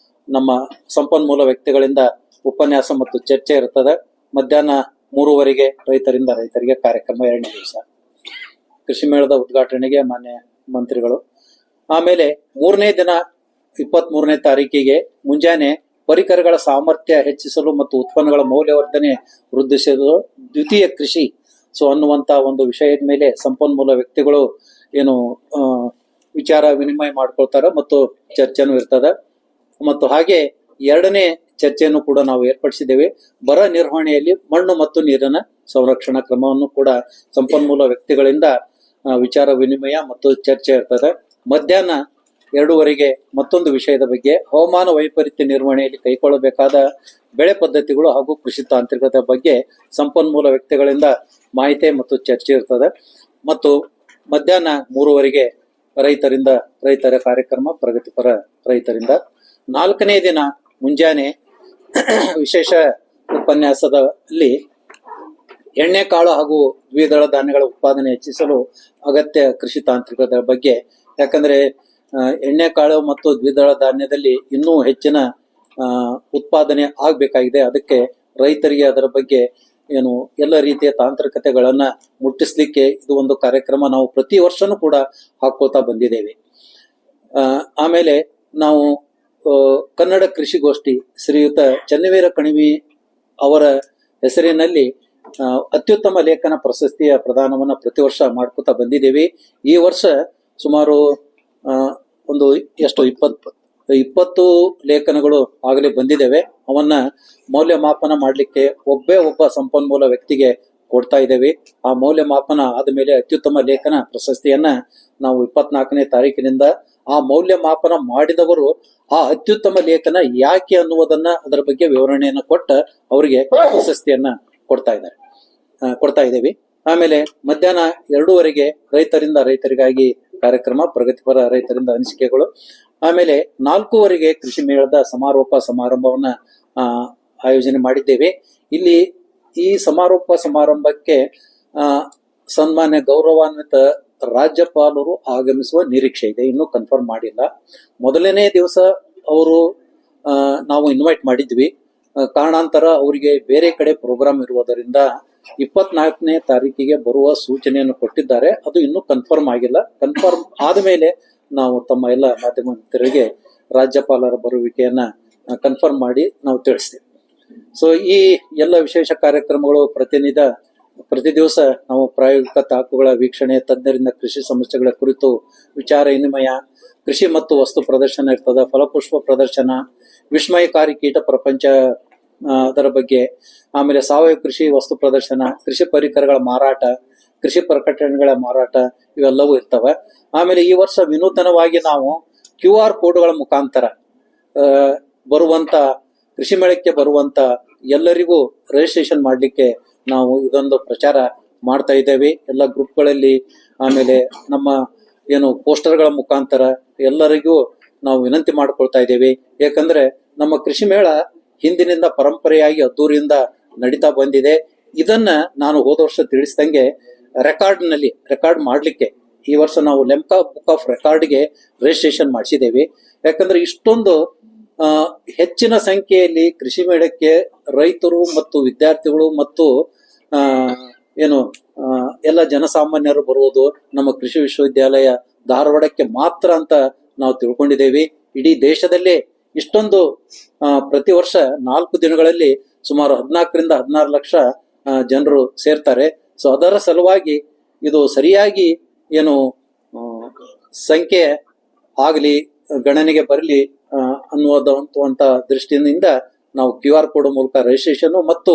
ನಮ್ಮ ಸಂಪನ್ಮೂಲ ವ್ಯಕ್ತಿಗಳಿಂದ ಉಪನ್ಯಾಸ ಮತ್ತು ಚರ್ಚೆ ಇರ್ತದೆ. ಮಧ್ಯಾಹ್ನ 3:30 ರೈತರಿಂದ ರೈತರಿಗೆ ಕಾರ್ಯಕ್ರಮ 2ನೇ ದಿವಸ. ಕೃಷಿ ಮೇಳದ ಉದ್ಘಾಟನೆಗೆ ಮಾನ್ಯ ಮಂತ್ರಿಗಳು. ಆಮೇಲೆ 3ನೇ ದಿನ 23ನೇ ತಾರೀಕಿಗೆ ಮುಂಜಾನೆ ಪರಿಕರಗಳ ಸಾಮರ್ಥ್ಯ ಹೆಚ್ಚಿಸಲು ಮತ್ತು ಉತ್ಪನ್ನಗಳ ಮೌಲ್ಯವರ್ಧನೆ ವೃದ್ಧಿಸಲು ದ್ವಿತೀಯ ಕೃಷಿ ಅನ್ನುವಂತ ಒಂದು ವಿಷಯದ ಮೇಲೆ ಸಂಪನ್ಮೂಲ ವ್ಯಕ್ತಿಗಳು ಏನು ವಿಚಾರ ವಿನಿಮಯ ಮಾಡ್ಕೊಳ್ತಾರ ಮತ್ತು ಚರ್ಚೆನೂ ಇರ್ತದ. ಮತ್ತು ಹಾಗೆ 2ನೇ ಚರ್ಚೆಯನ್ನು ಕೂಡ ನಾವು ಏರ್ಪಡಿಸಿದ್ದೇವೆ. ಬರ ನಿರ್ವಹಣೆಯಲ್ಲಿ ಮಣ್ಣು ಮತ್ತು ನೀರಿನ ಸಂರಕ್ಷಣಾ ಕ್ರಮವನ್ನು ಕೂಡ ಸಂಪನ್ಮೂಲ ವ್ಯಕ್ತಿಗಳಿಂದ ವಿಚಾರ ವಿನಿಮಯ ಮತ್ತು ಚರ್ಚೆ ಇರ್ತದೆ. ಮಧ್ಯಾಹ್ನ 2:30 ಮತ್ತೊಂದು ವಿಷಯದ ಬಗ್ಗೆ ಹವಾಮಾನ ವೈಪರೀತ್ಯ ನಿರ್ವಹಣೆಯಲ್ಲಿ ಕೈಗೊಳ್ಳಬೇಕಾದ ಬೆಳೆ ಪದ್ಧತಿಗಳು ಹಾಗೂ ಕೃಷಿ ತಾಂತ್ರಿಕತೆ ಬಗ್ಗೆ ಸಂಪನ್ಮೂಲ ವ್ಯಕ್ತಿಗಳಿಂದ ಮಾಹಿತಿ ಮತ್ತು ಚರ್ಚೆ ಇರ್ತದೆ. ಮತ್ತು ಮಧ್ಯಾಹ್ನ 3:30 ರೈತರ ಕಾರ್ಯಕ್ರಮ ಪ್ರಗತಿಪರ ರೈತರಿಂದ. 4ನೇ ದಿನ ಮುಂಜಾನೆ ವಿಶೇಷ ಉಪನ್ಯಾಸದಲ್ಲಿ ಎಣ್ಣೆಕಾಳು ಹಾಗೂ ದ್ವಿದಳ ಧಾನ್ಯಗಳ ಉತ್ಪಾದನೆ ಹೆಚ್ಚಿಸಲು ಅಗತ್ಯ ಕೃಷಿ ತಾಂತ್ರಿಕತೆ ಬಗ್ಗೆ. ಯಾಕಂದ್ರೆ ಎಣ್ಣೆಕಾಳು ಮತ್ತು ದ್ವಿದಳ ಧಾನ್ಯದಲ್ಲಿ ಇನ್ನೂ ಹೆಚ್ಚಿನ ಉತ್ಪಾದನೆ ಆಗ್ಬೇಕಾಗಿದೆ. ಅದಕ್ಕೆ ರೈತರಿಗೆ ಅದರ ಬಗ್ಗೆ ಎಲ್ಲ ರೀತಿಯ ತಾಂತ್ರಿಕತೆಗಳನ್ನ ಮುಟ್ಟಿಸ್ಲಿಕ್ಕೆ ಇದು ಒಂದು ಕಾರ್ಯಕ್ರಮ ನಾವು ಪ್ರತಿ ವರ್ಷನೂ ಕೂಡ ಹಾಕೋತಾ ಬಂದಿದ್ದೇವೆ. ಆಮೇಲೆ ನಾವು ಕನ್ನಡ ಕೃಷಿಗೋಷ್ಠಿ ಶ್ರೀಯುತ ಚನ್ನವೀರ ಕಣಿವಿ ಅವರ ಹೆಸರಿನಲ್ಲಿ ಅತ್ಯುತ್ತಮ ಲೇಖನ ಪ್ರಶಸ್ತಿಯ ಪ್ರದಾನವನ್ನ ಪ್ರತಿ ವರ್ಷ ಮಾಡ್ಕೋತಾ ಬಂದಿದ್ದೇವೆ. ಈ ವರ್ಷ ಸುಮಾರು ಒಂದು 20 ಲೇಖನಗಳು ಆಗಲೇ ಬಂದಿದ್ದೇವೆ. ಅವನ್ನ ಮೌಲ್ಯಮಾಪನ ಮಾಡಲಿಕ್ಕೆ ಒಬ್ಬ ಸಂಪನ್ಮೂಲ ವ್ಯಕ್ತಿಗೆ ಕೊಡ್ತಾ ಇದ್ದೇವೆ. ಆ ಮೌಲ್ಯಮಾಪನ ಆದಮೇಲೆ ಅತ್ಯುತ್ತಮ ಲೇಖನ ಪ್ರಶಸ್ತಿಯನ್ನ ನಾವು 24ನೇ ತಾರೀಕಿನಿಂದ ಆ ಮೌಲ್ಯಮಾಪನ ಮಾಡಿದವರು ಆ ಅತ್ಯುತ್ತಮ ಲೇಖನ ಯಾಕೆ ಅನ್ನುವುದನ್ನ ಅದರ ಬಗ್ಗೆ ವಿವರಣೆಯನ್ನ ಕೊಟ್ಟ ಅವರಿಗೆ ಪ್ರಶಸ್ತಿಯನ್ನ ಕೊಡ್ತಾ ಇದ್ದೇವೆ. ಆಮೇಲೆ ಮಧ್ಯಾಹ್ನ 2:30 ರೈತರಿಂದ ರೈತರಿಗಾಗಿ ಕಾರ್ಯಕ್ರಮ ಪ್ರಗತಿಪರ ರೈತರಿಂದ ಅನಿಸಿಕೆಗಳು. ಆಮೇಲೆ 4:15 ಕೃಷಿ ಮೇಳದ ಸಮಾರೋಪ ಸಮಾರಂಭವನ್ನ ಆಯೋಜನೆ ಮಾಡಿದ್ದೇವೆ. ಇಲ್ಲಿ ಈ ಸಮಾರಂಭಕ್ಕೆ ಸನ್ಮಾನ್ಯ ಗೌರವಾನ್ವಿತ ರಾಜ್ಯಪಾಲರು ಆಗಮಿಸುವ ನಿರೀಕ್ಷೆ ಇದೆ. ಇನ್ನೂ ಕನ್ಫರ್ಮ್ ಮಾಡಿಲ್ಲ. ಮೊದಲನೇ ದಿವಸ ಅವರು ನಾವು ಇನ್ವೈಟ್ ಮಾಡಿದ್ವಿ. ಕಾರಣಾಂತರ ಅವರಿಗೆ ಬೇರೆ ಕಡೆ ಪ್ರೋಗ್ರಾಮ್ ಇರುವುದರಿಂದ 24ನೇ ತಾರೀಕಿಗೆ ಬರುವ ಸೂಚನೆಯನ್ನು ಕೊಟ್ಟಿದ್ದಾರೆ. ಅದು ಇನ್ನೂ ಕನ್ಫರ್ಮ್ ಆಗಿಲ್ಲ. ಕನ್ಫರ್ಮ್ ಆದಮೇಲೆ ನಾವು ತಮ್ಮ ಎಲ್ಲ ಮಾಧ್ಯಮ ಮಿತ್ರರಿಗೆ ರಾಜ್ಯಪಾಲರ ಬರುವಿಕೆಯನ್ನ ಕನ್ಫರ್ಮ್ ಮಾಡಿ ನಾವು ತಿಳಿಸ್ತೇವೆ. ಈ ಎಲ್ಲ ವಿಶೇಷ ಕಾರ್ಯಕ್ರಮಗಳು ಪ್ರತಿ ದಿವಸ ನಾವು ಪ್ರಾಯೋಗಿಕ ತಾಕುಗಳ ವೀಕ್ಷಣೆ, ತಜ್ಞರಿಂದ ಕೃಷಿ ಸಮಸ್ಯೆಗಳ ಕುರಿತು ವಿಚಾರ ವಿನಿಮಯ, ಕೃಷಿ ಮತ್ತು ವಸ್ತು ಪ್ರದರ್ಶನ ಇರ್ತದ, ಫಲಪುಷ್ಪ ಪ್ರದರ್ಶನ, ವಿಸ್ಮಯಕಾರಿ ಕೀಟ ಪ್ರಪಂಚ ಅದರ ಬಗ್ಗೆ, ಆಮೇಲೆ ಸಾವಯವ ಕೃಷಿ ವಸ್ತು ಪ್ರದರ್ಶನ, ಕೃಷಿ ಪರಿಕರಗಳ ಮಾರಾಟ, ಕೃಷಿ ಪ್ರಕಟಣೆಗಳ ಮಾರಾಟ ಇವೆಲ್ಲವೂ ಇರ್ತವೆ. ಆಮೇಲೆ ಈ ವರ್ಷ ವಿನೂತನವಾಗಿ ನಾವು QR ಕೋಡ್ಗಳ ಮುಖಾಂತರ ಬರುವಂತ ಕೃಷಿ ಮೇಳಕ್ಕೆ ಬರುವಂತ ಎಲ್ಲರಿಗೂ ರಿಜಿಸ್ಟ್ರೇಷನ್ ಮಾಡ್ಲಿಕ್ಕೆ ನಾವು ಇದೊಂದು ಪ್ರಚಾರ ಮಾಡ್ತಾ ಇದ್ದೇವೆ ಎಲ್ಲ ಗ್ರೂಪ್ಗಳಲ್ಲಿ. ಆಮೇಲೆ ನಮ್ಮ ಪೋಸ್ಟರ್ಗಳ ಮುಖಾಂತರ ಎಲ್ಲರಿಗೂ ನಾವು ವಿನಂತಿ ಮಾಡ್ಕೊಳ್ತಾ ಇದ್ದೇವೆ. ಯಾಕಂದ್ರೆ ನಮ್ಮ ಕೃಷಿ ಮೇಳ ಹಿಂದಿನಿಂದ ಪರಂಪರೆಯಾಗಿ ಅದ್ದೂರಿಯಿಂದ ನಡೀತಾ ಬಂದಿದೆ. ಇದನ್ನ ನಾನು ಹೋದ ವರ್ಷ ತಿಳಿಸಿದಂಗೆ ರೆಕಾರ್ಡ್ ಮಾಡ್ಲಿಕ್ಕೆ ಈ ವರ್ಷ ನಾವು ಲೆಮ್ಕಾ ಬುಕ್ ಆಫ್ ರೆಕಾರ್ಡ್ಗೆ ರಿಜಿಸ್ಟ್ರೇಷನ್ ಮಾಡಿಸಿದ್ದೇವೆ. ಯಾಕಂದ್ರೆ ಇಷ್ಟೊಂದು ಹೆಚ್ಚಿನ ಸಂಖ್ಯೆಯಲ್ಲಿ ಕೃಷಿ ಮೇಳಕ್ಕೆ ರೈತರು ಮತ್ತು ವಿದ್ಯಾರ್ಥಿಗಳು ಮತ್ತು ಎಲ್ಲ ಜನಸಾಮಾನ್ಯರು ಬರುವುದು ನಮ್ಮ ಕೃಷಿ ವಿಶ್ವವಿದ್ಯಾಲಯ ಧಾರವಾಡಕ್ಕೆ ಮಾತ್ರ ಅಂತ ನಾವು ತಿಳ್ಕೊಂಡಿದ್ದೇವೆ. ಇಡೀ ದೇಶದಲ್ಲೇ ಇಷ್ಟೊಂದು ಪ್ರತಿ ವರ್ಷ 4 ದಿನಗಳಲ್ಲಿ ಸುಮಾರು 14ರಿಂದ 16 ಲಕ್ಷ ಜನರು ಸೇರ್ತಾರೆ. ಅದರ ಸಲುವಾಗಿ ಇದು ಸರಿಯಾಗಿ ಸಂಖ್ಯೆ ಆಗಲಿ ಗಣನೆಗೆ ಬರಲಿ ಅನ್ನುವಂತ ದೃಷ್ಟಿಯಿಂದ ನಾವು QR ಕೋಡ್ ಮೂಲಕ ರಿಜಿಸ್ಟ್ರೇಷನ್ ಮತ್ತು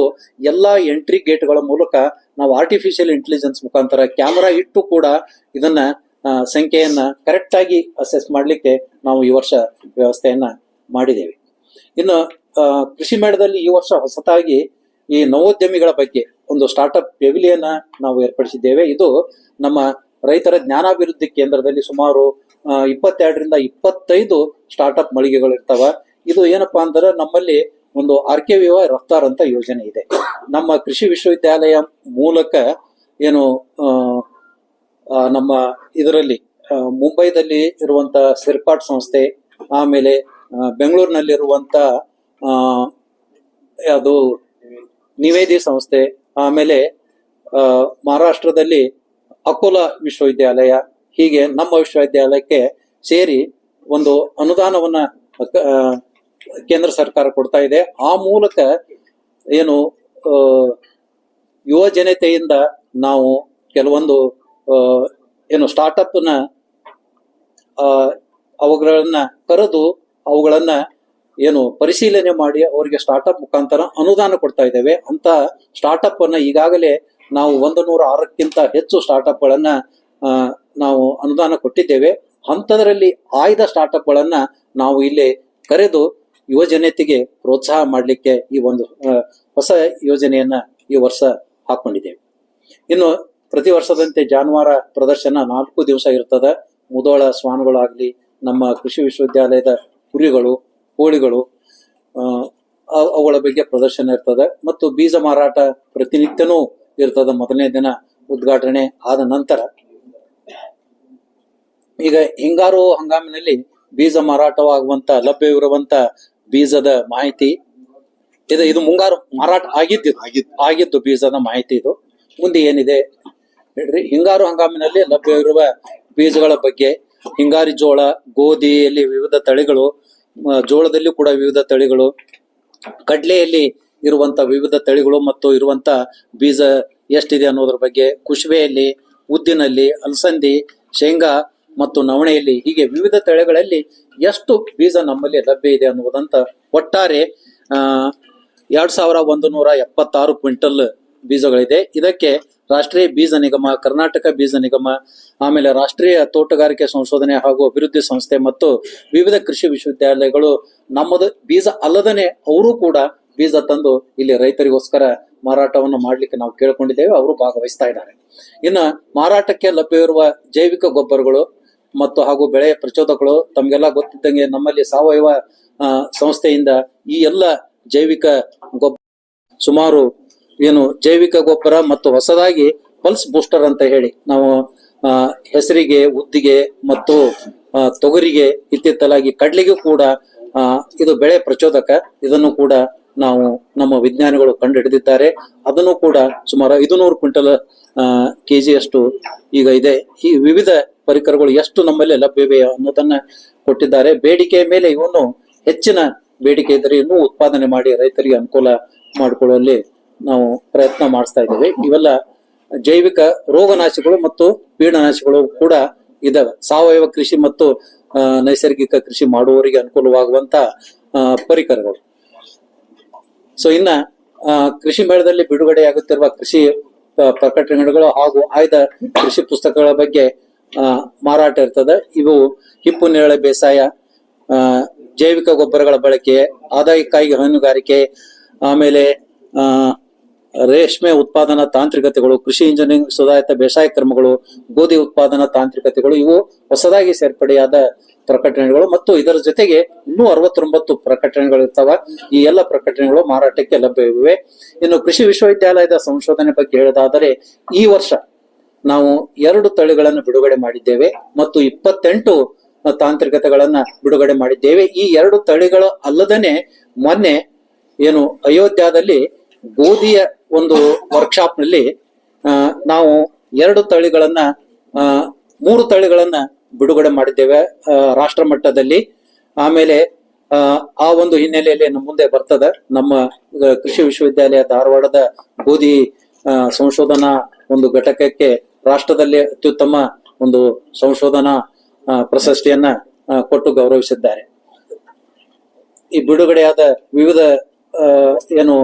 ಎಲ್ಲಾ ಎಂಟ್ರಿ ಗೇಟ್ಗಳ ಮೂಲಕ ನಾವು ಆರ್ಟಿಫಿಷಿಯಲ್ ಇಂಟೆಲಿಜೆನ್ಸ್ ಮುಖಾಂತರ ಕ್ಯಾಮೆರಾ ಇಟ್ಟು ಕೂಡ ಇದನ್ನ ಸಂಖ್ಯೆಯನ್ನ ಕರೆಕ್ಟ್ ಆಗಿ ಅಸೆಸ್ ಮಾಡ್ಲಿಕ್ಕೆ ನಾವು ಈ ವರ್ಷ ವ್ಯವಸ್ಥೆಯನ್ನ ಮಾಡಿದ್ದೇವೆ. ಇನ್ನು ಕೃಷಿ ಮೇಳದಲ್ಲಿ ಈ ವರ್ಷ ಹೊಸತಾಗಿ ಈ ನವೋದ್ಯಮಿಗಳ ಬಗ್ಗೆ ಒಂದು ಸ್ಟಾರ್ಟ್ಅಪ್ ಪೆವಿಲಿಯನ್ ನಾವು ಏರ್ಪಡಿಸಿದ್ದೇವೆ. ಇದು ನಮ್ಮ ರೈತರ ಜ್ಞಾನಾಭಿವೃದ್ಧಿ ಕೇಂದ್ರದಲ್ಲಿ ಸುಮಾರು 22ರಿಂದ 25 ಸ್ಟಾರ್ಟ್ಅಪ್ ಮಳಿಗೆಗಳು ಇರ್ತಾವ. ಇದು ಏನಪ್ಪಾ ಅಂದ್ರೆ ನಮ್ಮಲ್ಲಿ ಒಂದು RKVY ರಫ್ತಾರ್ ಅಂತ ಯೋಜನೆ ಇದೆ. ನಮ್ಮ ಕೃಷಿ ವಿಶ್ವವಿದ್ಯಾಲಯ ಮೂಲಕ ಏನು ನಮ್ಮ ಇದರಲ್ಲಿ ಮುಂಬೈದಲ್ಲಿ ಇರುವಂತ ಸಿರ್ಕಾಟ್ ಸಂಸ್ಥೆ, ಆಮೇಲೆ ಬೆಂಗಳೂರಿನಲ್ಲಿರುವಂತ ಅದು ನಿವೇದಿ ಸಂಸ್ಥೆ, ಆಮೇಲೆ ಮಹಾರಾಷ್ಟ್ರದಲ್ಲಿ ಅಕೋಲಾ ವಿಶ್ವವಿದ್ಯಾಲಯ, ಹೀಗೆ ನಮ್ಮ ವಿಶ್ವವಿದ್ಯಾಲಯಕ್ಕೆ ಸೇರಿ ಒಂದು ಅನುದಾನವನ್ನ ಕೇಂದ್ರ ಸರ್ಕಾರ ಕೊಡ್ತಾ ಇದೆ. ಆ ಮೂಲಕ ಏನು ಯುವ ಜನತೆಯಿಂದ ನಾವು ಕೆಲವೊಂದು ಏನು ಸ್ಟಾರ್ಟ್ಅಪ್ ನ ಅವುಗಳನ್ನ ಕರೆದು ಅವುಗಳನ್ನ ಏನು ಪರಿಶೀಲನೆ ಮಾಡಿ ಅವರಿಗೆ ಸ್ಟಾರ್ಟ್ಅಪ್ ಮುಖಾಂತರ ಅನುದಾನ ಕೊಡ್ತಾ ಇದ್ದೇವೆ. ಅಂತ ಸ್ಟಾರ್ಟ್ಅಪ್ ಅನ್ನ ಈಗಾಗಲೇ ನಾವು 106ಕ್ಕಿಂತ ಹೆಚ್ಚು ಸ್ಟಾರ್ಟ್ಅಪ್ ಗಳನ್ನ ನಾವು ಅನುದಾನ ಕೊಟ್ಟಿದ್ದೇವೆ. ಅಂಥದ್ರಲ್ಲಿ ಆಯ್ದ ಸ್ಟಾರ್ಟ್ಅಪ್ ಗಳನ್ನ ನಾವು ಇಲ್ಲಿ ಕರೆದು ಯುವ ಜನತೆಗೆ ಪ್ರೋತ್ಸಾಹ ಮಾಡಲಿಕ್ಕೆ ಈ ಒಂದು ಹೊಸ ಯೋಜನೆಯನ್ನ ಈ ವರ್ಷ ಹಾಕೊಂಡಿದ್ದೇವೆ. ಇನ್ನು ಪ್ರತಿ ವರ್ಷದಂತೆ ಜಾನುವಾರು ಪ್ರದರ್ಶನ 4 ದಿವಸ ಇರ್ತದೆ. ಮುದೋಳ ಶ್ವಾನಗಳಾಗ್ಲಿ, ನಮ್ಮ ಕೃಷಿ ವಿಶ್ವವಿದ್ಯಾಲಯದ ಕುರಿಗಳು, ಕೋಳಿಗಳು, ಅವುಗಳ ಬಗ್ಗೆ ಪ್ರದರ್ಶನ ಇರ್ತದೆ. ಮತ್ತು ಬೀಜ ಮಾರಾಟ ಪ್ರತಿನಿತ್ಯನೂ ಇರ್ತದೆ. ಮೊದಲನೇ ದಿನ ಉದ್ಘಾಟನೆ ಆದ ನಂತರ ಈಗ ಹಿಂಗಾರು ಹಂಗಾಮಿನಲ್ಲಿ ಬೀಜ ಮಾರಾಟವಾಗುವಂತ ಲಭ್ಯವಿರುವಂತ ಬೀಜದ ಮಾಹಿತಿ ಇದು ಮುಂಗಾರು ಮಾರಾಟ ಆಗಿದ್ದು ಬೀಜದ ಮಾಹಿತಿ. ಇದು ಮುಂದೆ ಏನಿದೆ ಹೇಳ್ರಿ. ಹಿಂಗಾರು ಹಂಗಾಮಿನಲ್ಲಿ ಲಭ್ಯವಿರುವ ಬೀಜಗಳ ಬಗ್ಗೆ ಹಿಂಗಾರಿ ಜೋಳ, ಗೋಧಿಯಲ್ಲಿ ವಿವಿಧ ತಳಿಗಳು, ಜೋಳದಲ್ಲಿ ಕೂಡ ವಿವಿಧ ತಳಿಗಳು, ಕಡ್ಲೆಯಲ್ಲಿ ಇರುವಂತ ವಿವಿಧ ತಳಿಗಳು ಮತ್ತು ಇರುವಂತ ಬೀಜ ಎಷ್ಟಿದೆ ಅನ್ನೋದ್ರ ಬಗ್ಗೆ, ಕುಶುಬೆಯಲ್ಲಿ, ಉದ್ದಿನಲ್ಲಿ, ಅಲಸಂದಿ, ಶೇಂಗಾ ಮತ್ತು ನವಣೆಯಲ್ಲಿ, ಹೀಗೆ ವಿವಿಧ ತಳಿಗಳಲ್ಲಿ ಎಷ್ಟು ಬೀಜ ನಮ್ಮಲ್ಲಿ ಲಭ್ಯ ಇದೆ ಅನ್ನುವುದಂತ ಒಟ್ಟಾರೆ 2176 ಕ್ವಿಂಟಲ್ ಬೀಜಗಳಿದೆ. ಇದಕ್ಕೆ ರಾಷ್ಟ್ರೀಯ ಬೀಜ ನಿಗಮ, ಕರ್ನಾಟಕ ಬೀಜ ನಿಗಮ, ಆಮೇಲೆ ರಾಷ್ಟ್ರೀಯ ತೋಟಗಾರಿಕೆ ಸಂಶೋಧನೆ ಹಾಗೂ ಅಭಿವೃದ್ಧಿ ಸಂಸ್ಥೆ ಮತ್ತು ವಿವಿಧ ಕೃಷಿ ವಿಶ್ವವಿದ್ಯಾಲಯಗಳು ನಮ್ಮದು ಬೀಜ ಅಲ್ಲದನೆ ಅವರು ಕೂಡ ಬೀಜ ತಂದು ಇಲ್ಲಿ ರೈತರಿಗೋಸ್ಕರ ಮಾರಾಟವನ್ನು ಮಾಡ್ಲಿಕ್ಕೆ ನಾವು ಕೇಳ್ಕೊಂಡಿದ್ದೇವೆ. ಅವರು ಭಾಗವಹಿಸ್ತಾ ಇದ್ದಾರೆ. ಇನ್ನು ಮಾರಾಟಕ್ಕೆ ಲಭ್ಯವಿರುವ ಜೈವಿಕ ಗೊಬ್ಬರಗಳು ಮತ್ತು ಹಾಗೂ ಬೆಳೆ ಪ್ರಚೋದಕಗಳು ತಮಗೆಲ್ಲ ಗೊತ್ತಿದ್ದಂಗೆ ನಮ್ಮಲ್ಲಿ ಸಾವಯವ ಸಂಸ್ಥೆಯಿಂದ ಈ ಎಲ್ಲ ಜೈವಿಕ ಗೊಬ್ಬರ ಸುಮಾರು ಏನು ಜೈವಿಕ ಗೊಬ್ಬರ ಮತ್ತು ಹೊಸದಾಗಿ ಪಲ್ಸ್ ಬೂಸ್ಟರ್ ಅಂತ ಹೇಳಿ ನಾವು ಹೆಸರಿಗೆ, ಉದ್ದಿಗೆ ಮತ್ತು ತೊಗರಿಗೆ, ಇತ್ತಿತ್ತಲಾಗಿ ಕಡ್ಲಿಗೂ ಕೂಡ ಇದು ಬೆಳೆ ಪ್ರಚೋದಕ. ಇದನ್ನು ಕೂಡ ನಾವು ನಮ್ಮ ವಿಜ್ಞಾನಿಗಳು ಕಂಡು ಹಿಡಿದಿದ್ದಾರೆ. ಅದನ್ನು ಕೂಡ ಸುಮಾರು 500 ಕ್ವಿಂಟಲ್ ಕೆಜಿಯಷ್ಟು ಈಗ ಇದೆ. ಈ ವಿವಿಧ ಪರಿಕರಗಳು ಎಷ್ಟು ನಮ್ಮಲ್ಲಿ ಲಭ್ಯವಿವೆ ಅನ್ನೋದನ್ನ ಕೊಟ್ಟಿದ್ದಾರೆ. ಬೇಡಿಕೆಯ ಮೇಲೆ ಇವನ್ನು ಹೆಚ್ಚಿನ ಬೇಡಿಕೆ ಇದ್ದರೆ ಇನ್ನೂ ಉತ್ಪಾದನೆ ಮಾಡಿ ರೈತರಿಗೆ ಅನುಕೂಲ ಮಾಡಿಕೊಳ್ಳುವಲ್ಲಿ ನಾವು ಪ್ರಯತ್ನ ಮಾಡಿಸ್ತಾ ಇದ್ದೇವೆ. ಇವೆಲ್ಲ ಜೈವಿಕ ರೋಗನಾಶಿಗಳು ಮತ್ತು ಕೀಟನಾಶಿಗಳು ಕೂಡ ಇದಾವೆ. ಸಾವಯವ ಕೃಷಿ ಮತ್ತು ನೈಸರ್ಗಿಕ ಕೃಷಿ ಮಾಡುವವರಿಗೆ ಅನುಕೂಲವಾಗುವಂತ ಪರಿಕರಗಳು. ಸೊ ಇನ್ನ ಕೃಷಿ ಮೇಳದಲ್ಲಿ ಬಿಡುಗಡೆಯಾಗುತ್ತಿರುವ ಕೃಷಿ ಪ್ರಕಟಣೆಗಳು ಹಾಗೂ ಆಯ್ದ ಕೃಷಿ ಪುಸ್ತಕಗಳ ಬಗ್ಗೆ ಮಾರಾಟ ಇರ್ತದೆ. ಇವು ಹಿಪ್ಪು ನೇರಳೆ ಬೇಸಾಯ, ಜೈವಿಕ ಗೊಬ್ಬರಗಳ ಬಳಕೆ, ಆದಾಯಕ್ಕಾಗಿ ಹೈನುಗಾರಿಕೆ, ಆಮೇಲೆ ರೇಷ್ಮೆ ಉತ್ಪಾದನಾ ತಾಂತ್ರಿಕತೆಗಳು, ಕೃಷಿ ಇಂಜಿನಿಯರಿಂಗ್ ಸುಧಾರಿತ ಬೇಸಾಯ ಕ್ರಮಗಳು, ಗೋಧಿ ಉತ್ಪಾದನಾ ತಾಂತ್ರಿಕತೆಗಳು, ಇವು ಹೊಸದಾಗಿ ಸೇರ್ಪಡೆಯಾದ ಪ್ರಕಟಣೆಗಳು. ಮತ್ತು ಇದರ ಜೊತೆಗೆ ಇನ್ನೂ 69 ಪ್ರಕಟಣೆಗಳು ಇರ್ತಾವ. ಈ ಎಲ್ಲ ಪ್ರಕಟಣೆಗಳು ಮಾರಾಟಕ್ಕೆ ಲಭ್ಯವಿವೆ. ಇನ್ನು ಕೃಷಿ ವಿಶ್ವವಿದ್ಯಾಲಯದ ಸಂಶೋಧನೆ ಬಗ್ಗೆ ಹೇಳೋದಾದರೆ ಈ ವರ್ಷ ನಾವು 2 ತಳಿಗಳನ್ನು ಬಿಡುಗಡೆ ಮಾಡಿದ್ದೇವೆ ಮತ್ತು 28 ತಾಂತ್ರಿಕತೆಗಳನ್ನ ಬಿಡುಗಡೆ ಮಾಡಿದ್ದೇವೆ. ಈ 2 ತಳಿಗಳು ಅಲ್ಲದನೆ ಮೊನ್ನೆ ಏನು ಅಯೋಧ್ಯದಲ್ಲಿ ಗೋಧಿಯ ಒಂದು ವರ್ಕ್ಶಾಪ್ ನಲ್ಲಿ ನಾವು 2 ತಳಿಗಳನ್ನ 3 ತಳಿಗಳನ್ನ ಬಿಡುಗಡೆ ಮಾಡಿದ್ದೇವೆ ರಾಷ್ಟ್ರ ಮಟ್ಟದಲ್ಲಿ. ಆಮೇಲೆ ಆ ಒಂದು ಹಿನ್ನೆಲೆಯಲ್ಲಿ ನಮ್ಮ ಮುಂದೆ ಬರ್ತದೆ ನಮ್ಮ ಕೃಷಿ ವಿಶ್ವವಿದ್ಯಾಲಯ ಧಾರವಾಡದ ಗೋಧಿ ಸಂಶೋಧನಾ ಒಂದು ಘಟಕಕ್ಕೆ ರಾಷ್ಟ್ರದಲ್ಲಿ ಅತ್ಯುತ್ತಮ ಒಂದು ಸಂಶೋಧನಾ ಪ್ರಶಸ್ತಿಯನ್ನ ಕೊಟ್ಟು ಗೌರವಿಸಿದ್ದಾರೆ. ಈ ಬಿಡುಗಡೆಯಾದ ವಿವಿಧ ಏನು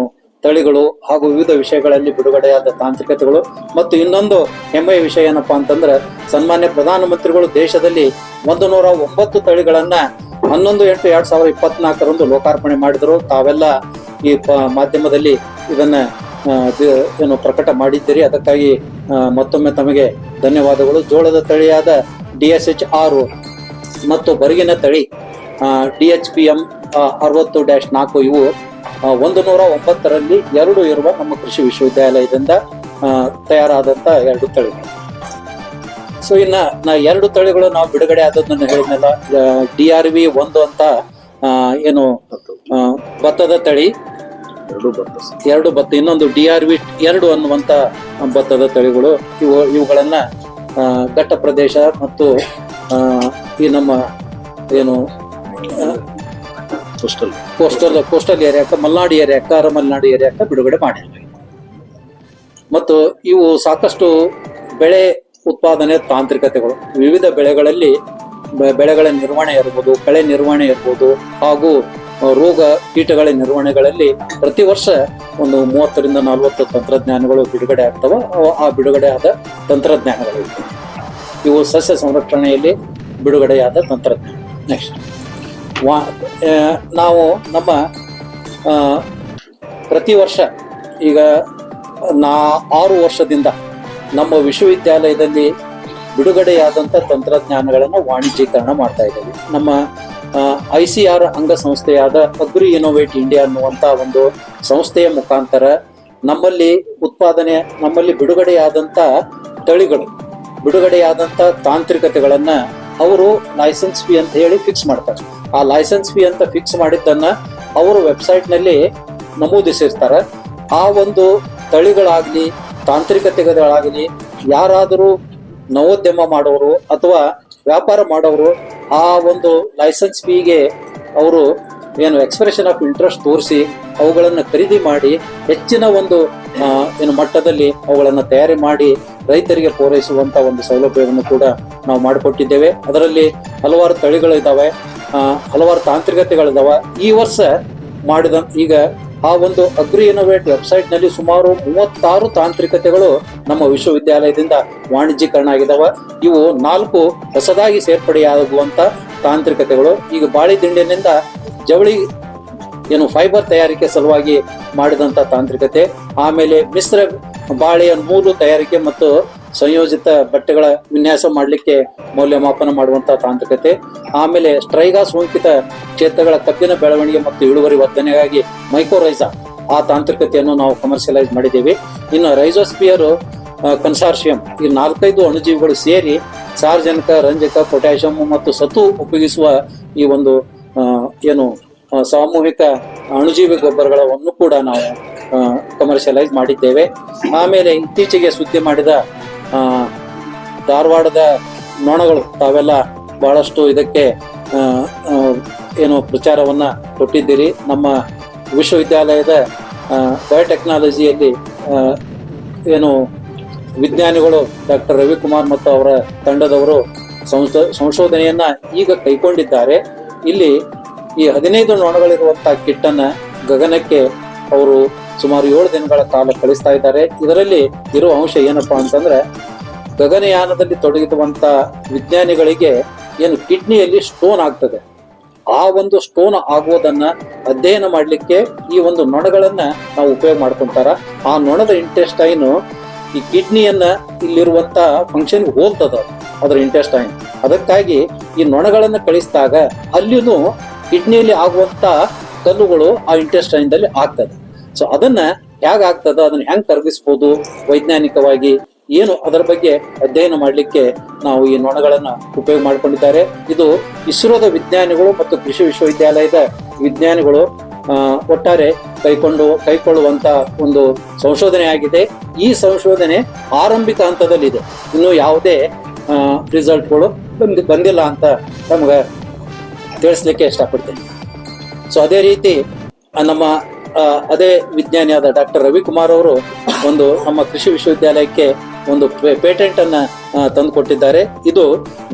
ತಳಿಗಳು ಹಾಗೂ ವಿವಿಧ ವಿಷಯಗಳಲ್ಲಿ ಬಿಡುಗಡೆಯಾದ ತಾಂತ್ರಿಕತೆಗಳು ಮತ್ತು ಇನ್ನೊಂದು ಹೆಮ್ಮೆಯ ವಿಷಯ ಏನಪ್ಪಾ ಅಂತಂದ್ರೆ ಸನ್ಮಾನ್ಯ ಪ್ರಧಾನಮಂತ್ರಿಗಳು ದೇಶದಲ್ಲಿ 109 ತಳಿಗಳನ್ನ 11/8/2024 ಲೋಕಾರ್ಪಣೆ ಮಾಡಿದರು. ತಾವೆಲ್ಲ ಈ ಮಾಧ್ಯಮದಲ್ಲಿ ಇದನ್ನ ಏನು ಪ್ರಕಟ ಮಾಡಿದ್ದೀರಿ, ಅದಕ್ಕಾಗಿ ಮತ್ತೊಮ್ಮೆ ತಮಗೆ ಧನ್ಯವಾದಗಳು. ಜೋಳದ ತಳಿಯಾದ DSH 6 ಮತ್ತು ಬರಗಿನ ತಳಿ DHPM 60-4 ಇವು 109ರಲ್ಲಿ 2 ಇರುವ ನಮ್ಮ ಕೃಷಿ ವಿಶ್ವವಿದ್ಯಾಲಯದಿಂದ ತಯಾರಾದಂತ 2 ತಳಿಗಳು. ಸೊ ಇನ್ನ 2 ತಳಿಗಳು ನಾವು ಬಿಡುಗಡೆ ಆದದನ್ನ ಹೇಳಿದ್ನಲ್ಲ, DRV 1 ಅಂತ ಏನು ಭತ್ತದ ತಳಿ, 2 ಭತ್ತ, ಇನ್ನೊಂದು DRV 2 ಅನ್ನುವಂತ ಭತ್ತದ ತಳಿಗಳು. ಇವುಗಳನ್ನ ಘಟ್ಟ ಪ್ರದೇಶ ಮತ್ತು ಈ ನಮ್ಮ ಏನು ಕೋಸ್ಟಲ್ ಏರಿಯಾಕ್ಕ, ಮಲೆನಾಡು ಏರಿಯಾಕ್ಕ, ಅರಮಲೆನಾಡು ಏರಿಯಾಕ್ಕ ಬಿಡುಗಡೆ ಮಾಡಿದ್ವಿ. ಮತ್ತು ಇವು ಸಾಕಷ್ಟು ಬೆಳೆ ಉತ್ಪಾದನೆ ತಾಂತ್ರಿಕತೆಗಳು, ವಿವಿಧ ಬೆಳೆಗಳಲ್ಲಿ ಬೆಳೆಗಳ ನಿರ್ವಹಣೆ ಇರ್ಬೋದು, ಕಳೆ ನಿರ್ವಹಣೆ ಇರ್ಬೋದು, ಹಾಗೂ ರೋಗ ಕೀಟಗಳ ನಿರ್ವಹಣೆಗಳಲ್ಲಿ ಪ್ರತಿ ವರ್ಷ ಒಂದು 30ರಿಂದ 40 ತಂತ್ರಜ್ಞಾನಗಳು ಬಿಡುಗಡೆ ಆಗ್ತವೆ. ಆ ಬಿಡುಗಡೆ ಆದ ತಂತ್ರಜ್ಞಾನಗಳು ಇವು ಸಸ್ಯ ಸಂರಕ್ಷಣೆಯಲ್ಲಿ ಬಿಡುಗಡೆಯಾದ ತಂತ್ರಜ್ಞಾನ. ನೆಕ್ಸ್ಟ್ ನಾವು ನಮ್ಮ ಪ್ರತಿ ವರ್ಷ ಈಗ 6 ವರ್ಷದಿಂದ ನಮ್ಮ ವಿಶ್ವವಿದ್ಯಾಲಯದಲ್ಲಿ ಬಿಡುಗಡೆಯಾದಂಥ ತಂತ್ರಜ್ಞಾನಗಳನ್ನು ವಾಣಿಜ್ಯೀಕರಣ ಮಾಡ್ತಾ ಇದ್ದೇವೆ. ನಮ್ಮ ICR ಅಂಗಸಂಸ್ಥೆಯಾದ ಅಗ್ರಿ ಇನೋವೇಟ್ ಇಂಡಿಯಾ ಅನ್ನುವಂಥ ಒಂದು ಸಂಸ್ಥೆಯ ಮುಖಾಂತರ ನಮ್ಮಲ್ಲಿ ಬಿಡುಗಡೆಯಾದಂಥ ತಳಿಗಳು, ಬಿಡುಗಡೆಯಾದಂಥ ತಾಂತ್ರಿಕತೆಗಳನ್ನ ಅವರು ಲೈಸೆನ್ಸ್ ಫೀ ಅಂತ ಹೇಳಿ ಫಿಕ್ಸ್ ಮಾಡ್ತಾರೆ. ಆ ಲೈಸೆನ್ಸ್ ಫೀ ಅಂತ ಫಿಕ್ಸ್ ಮಾಡಿದ್ದನ್ನ ಅವರು ವೆಬ್ಸೈಟ್ನಲ್ಲಿ ನಮೂದಿಸಿರ್ತಾರೆ. ಆ ಒಂದು ತಳಿಗಳಾಗ್ಲಿ ತಾಂತ್ರಿಕತೆಗಳಾಗಲಿ ಯಾರಾದರೂ ನವೋದ್ಯಮ ಮಾಡೋರು ಅಥವಾ ವ್ಯಾಪಾರ ಮಾಡೋರು ಆ ಒಂದು ಲೈಸೆನ್ಸ್ ಫೀಗೆ ಅವರು ಏನು ಎಕ್ಸ್ಪ್ರೆಷನ್ ಆಫ್ ಇಂಟ್ರೆಸ್ಟ್ ತೋರಿಸಿ ಅವುಗಳನ್ನು ಖರೀದಿ ಮಾಡಿ ಹೆಚ್ಚಿನ ಒಂದು ಮಟ್ಟದಲ್ಲಿ ಅವುಗಳನ್ನು ತಯಾರಿ ಮಾಡಿ ರೈತರಿಗೆ ಪೂರೈಸುವಂತ ಒಂದು ಸೌಲಭ್ಯವನ್ನು ಕೂಡ ನಾವು ಮಾಡಿಕೊಟ್ಟಿದ್ದೇವೆ. ಅದರಲ್ಲಿ ಹಲವಾರು ತಳಿಗಳು ಇದ್ದಾವೆ, ಹಲವಾರು ತಾಂತ್ರಿಕತೆಗಳಿದಾವೆ. ಈ ವರ್ಷ ಈಗ ಆ ಒಂದು ಅಗ್ರಿ ಇನೋವೇಟ್ ವೆಬ್ಸೈಟ್ ನಲ್ಲಿ ಸುಮಾರು 36 ತಾಂತ್ರಿಕತೆಗಳು ನಮ್ಮ ವಿಶ್ವವಿದ್ಯಾಲಯದಿಂದ ವಾಣಿಜ್ಯೀಕರಣ ಆಗಿದಾವೆ. ಇವು 4 ಹೊಸದಾಗಿ ಸೇರ್ಪಡೆಯಾಗುವಂತ ತಾಂತ್ರಿಕತೆಗಳು. ಈಗ ಬಾಳಿ ದಿಂಡಿನಿಂದ ಜವಳಿ ಫೈಬರ್ ತಯಾರಿಕೆ ಸಲುವಾಗಿ ಮಾಡಿದಂತ ತಾಂತ್ರಿಕತೆ, ಆಮೇಲೆ ಮಿಶ್ರ ಬಾಳೆಯ ನೂಲು ತಯಾರಿಕೆ ಮತ್ತು ಸಂಯೋಜಿತ ಬಟ್ಟೆಗಳ ವಿನ್ಯಾಸ ಮಾಡಲಿಕ್ಕೆ ಮೌಲ್ಯಮಾಪನ ಮಾಡುವಂತ ತಾಂತ್ರಿಕತೆ, ಆಮೇಲೆ ಸ್ಟ್ರೈಗಾ ಸೋಂಕಿತ ಕ್ಷೇತ್ರಗಳ ಕಬ್ಬಿನ ಬೆಳವಣಿಗೆ ಮತ್ತು ಇಳುವರಿ ವರ್ಧನೆಗಾಗಿ ಮೈಕ್ರೋರೈಸಾ ಆ ತಾಂತ್ರಿಕತೆಯನ್ನು ನಾವು ಕಮರ್ಷಿಯಲೈಸ್ ಮಾಡಿದ್ದೇವೆ. ಇನ್ನು ರೈಸೋಸ್ಪಿಯರ್ ಕನ್ಸಾರ್ಷಿಯಂ ಈ 4-5 ಅಣುಜೀವಿಗಳು ಸೇರಿ ಸಾರ್ವಜನಿಕ, ರಂಜಕ, ಪೊಟ್ಯಾಷಿಯಂ ಮತ್ತು ಸತು ಉಪಯೋಗಿಸುವ ಈ ಒಂದು ಸಾಮೂಹಿಕ ಅಣುಜೀವಿ ಗೊಬ್ಬರಗಳನ್ನು ಕೂಡ ನಾವು ಕಮರ್ಷಿಯಲೈಸ್ ಮಾಡಿದ್ದೇವೆ. ಆಮೇಲೆ ಇತ್ತೀಚೆಗೆ ಸುದ್ದಿ ಮಾಡಿದ ಧಾರವಾಡದ ನೊಣಗಳು, ತಾವೆಲ್ಲ ಬಹಳಷ್ಟು ಇದಕ್ಕೆ ಪ್ರಚಾರವನ್ನ ಕೊಟ್ಟಿದ್ದೀರಿ. ನಮ್ಮ ವಿಶ್ವವಿದ್ಯಾಲಯದ ಬಯೋಟೆಕ್ನಾಲಜಿಯಲ್ಲಿ ವಿಜ್ಞಾನಿಗಳು ಡಾಕ್ಟರ್ ರವಿಕುಮಾರ್ ಮತ್ತು ಅವರ ತಂಡದವರು ಸಂಶೋಧನೆಯನ್ನ ಈಗ ಕೈಗೊಂಡಿದ್ದಾರೆ. ಇಲ್ಲಿ ಈ 15 ನೊಣಗಳಿರುವಂತಹ ಕಿಟ್ಟನ್ನ ಗಗನಕ್ಕೆ ಅವರು ಸುಮಾರು 7 ದಿನಗಳ ಕಾಲ ಕಳಿಸ್ತಾ ಇದ್ದಾರೆ. ಇದರಲ್ಲಿ ಇರುವ ಅಂಶ ಏನಪ್ಪಾ ಅಂತಂದ್ರೆ, ಗಗನಯಾನದಲ್ಲಿ ತೊಡಗಿರುವಂತ ವಿಜ್ಞಾನಿಗಳಿಗೆ ಕಿಡ್ನಿಯಲ್ಲಿ ಸ್ಟೋನ್ ಆಗ್ತದೆ. ಆ ಒಂದು ಸ್ಟೋನ್ ಆಗುವುದನ್ನ ಅಧ್ಯಯನ ಮಾಡ್ಲಿಕ್ಕೆ ಈ ಒಂದು ನೊಣಗಳನ್ನ ನಾವು ಉಪಯೋಗ ಮಾಡ್ಕೊಂತಾರ. ಆ ನೊಣದ ಇಂಟೆಸ್ಟೈನ್ ಈ ಕಿಡ್ನಿಯನ್ನ ಇಲ್ಲಿರುವಂತ ಫಂಕ್ಷನ್ ಹೋಲ್ತದ ಅದರ ಇಂಟೆಸ್ಟೈನ್. ಅದಕ್ಕಾಗಿ ಈ ನೊಣಗಳನ್ನ ಕಳಿಸಿದಾಗ ಅಲ್ಲಿನೂ ಕಿಡ್ನಿಯಲ್ಲಿ ಆಗುವಂತ ಕಲ್ಲುಗಳು ಆ ಇಂಟೆಸ್ಟೈನ್ ದಲ್ಲಿ ಆಗ್ತದೆ. ಸೊ ಅದನ್ನ ಹೇಗಾಗ್ತದ, ಅದನ್ನ ಹೆಂಗ್ ಕರಗಿಸ್ಬೋದು ವೈಜ್ಞಾನಿಕವಾಗಿ ಅದರ ಬಗ್ಗೆ ಅಧ್ಯಯನ ಮಾಡ್ಲಿಕ್ಕೆ ನಾವು ಈ ನೊಣಗಳನ್ನ ಉಪಯೋಗ ಮಾಡ್ಕೊಂಡಿದ್ದಾರೆ. ಇದು ಇಸ್ರೋದ ವಿಜ್ಞಾನಿಗಳು ಮತ್ತು ಕೃಷಿ ವಿಶ್ವವಿದ್ಯಾಲಯದ ವಿಜ್ಞಾನಿಗಳು ಒಟ್ಟಾರೆ ಕೈಗೊಳ್ಳುವಂತ ಒಂದು ಸಂಶೋಧನೆ ಆಗಿದೆ. ಈ ಸಂಶೋಧನೆ ಆರಂಭಿಕ ಹಂತದಲ್ಲಿದೆ, ಇನ್ನು ಯಾವುದೇ ರಿಸಲ್ಟ್ಗಳು ಬಂದಿಲ್ಲ ಅಂತ ನಮ್ಗೆ ತಿಳಿಸ್ಲಿಕ್ಕೆ ಇಷ್ಟಪಡ್ತೇನೆ. ಸೊ ಅದೇ ರೀತಿ ನಮ್ಮ ಅದೇ ವಿಜ್ಞಾನಿಯಾದ ಡಾಕ್ಟರ್ ರವಿಕುಮಾರ್ ಅವರು ನಮ್ಮ ಕೃಷಿ ವಿಶ್ವವಿದ್ಯಾಲಯಕ್ಕೆ ಒಂದು ಪೇಟೆಂಟ್ ಅನ್ನ ತಂದುಕೊಟ್ಟಿದ್ದಾರೆ. ಇದು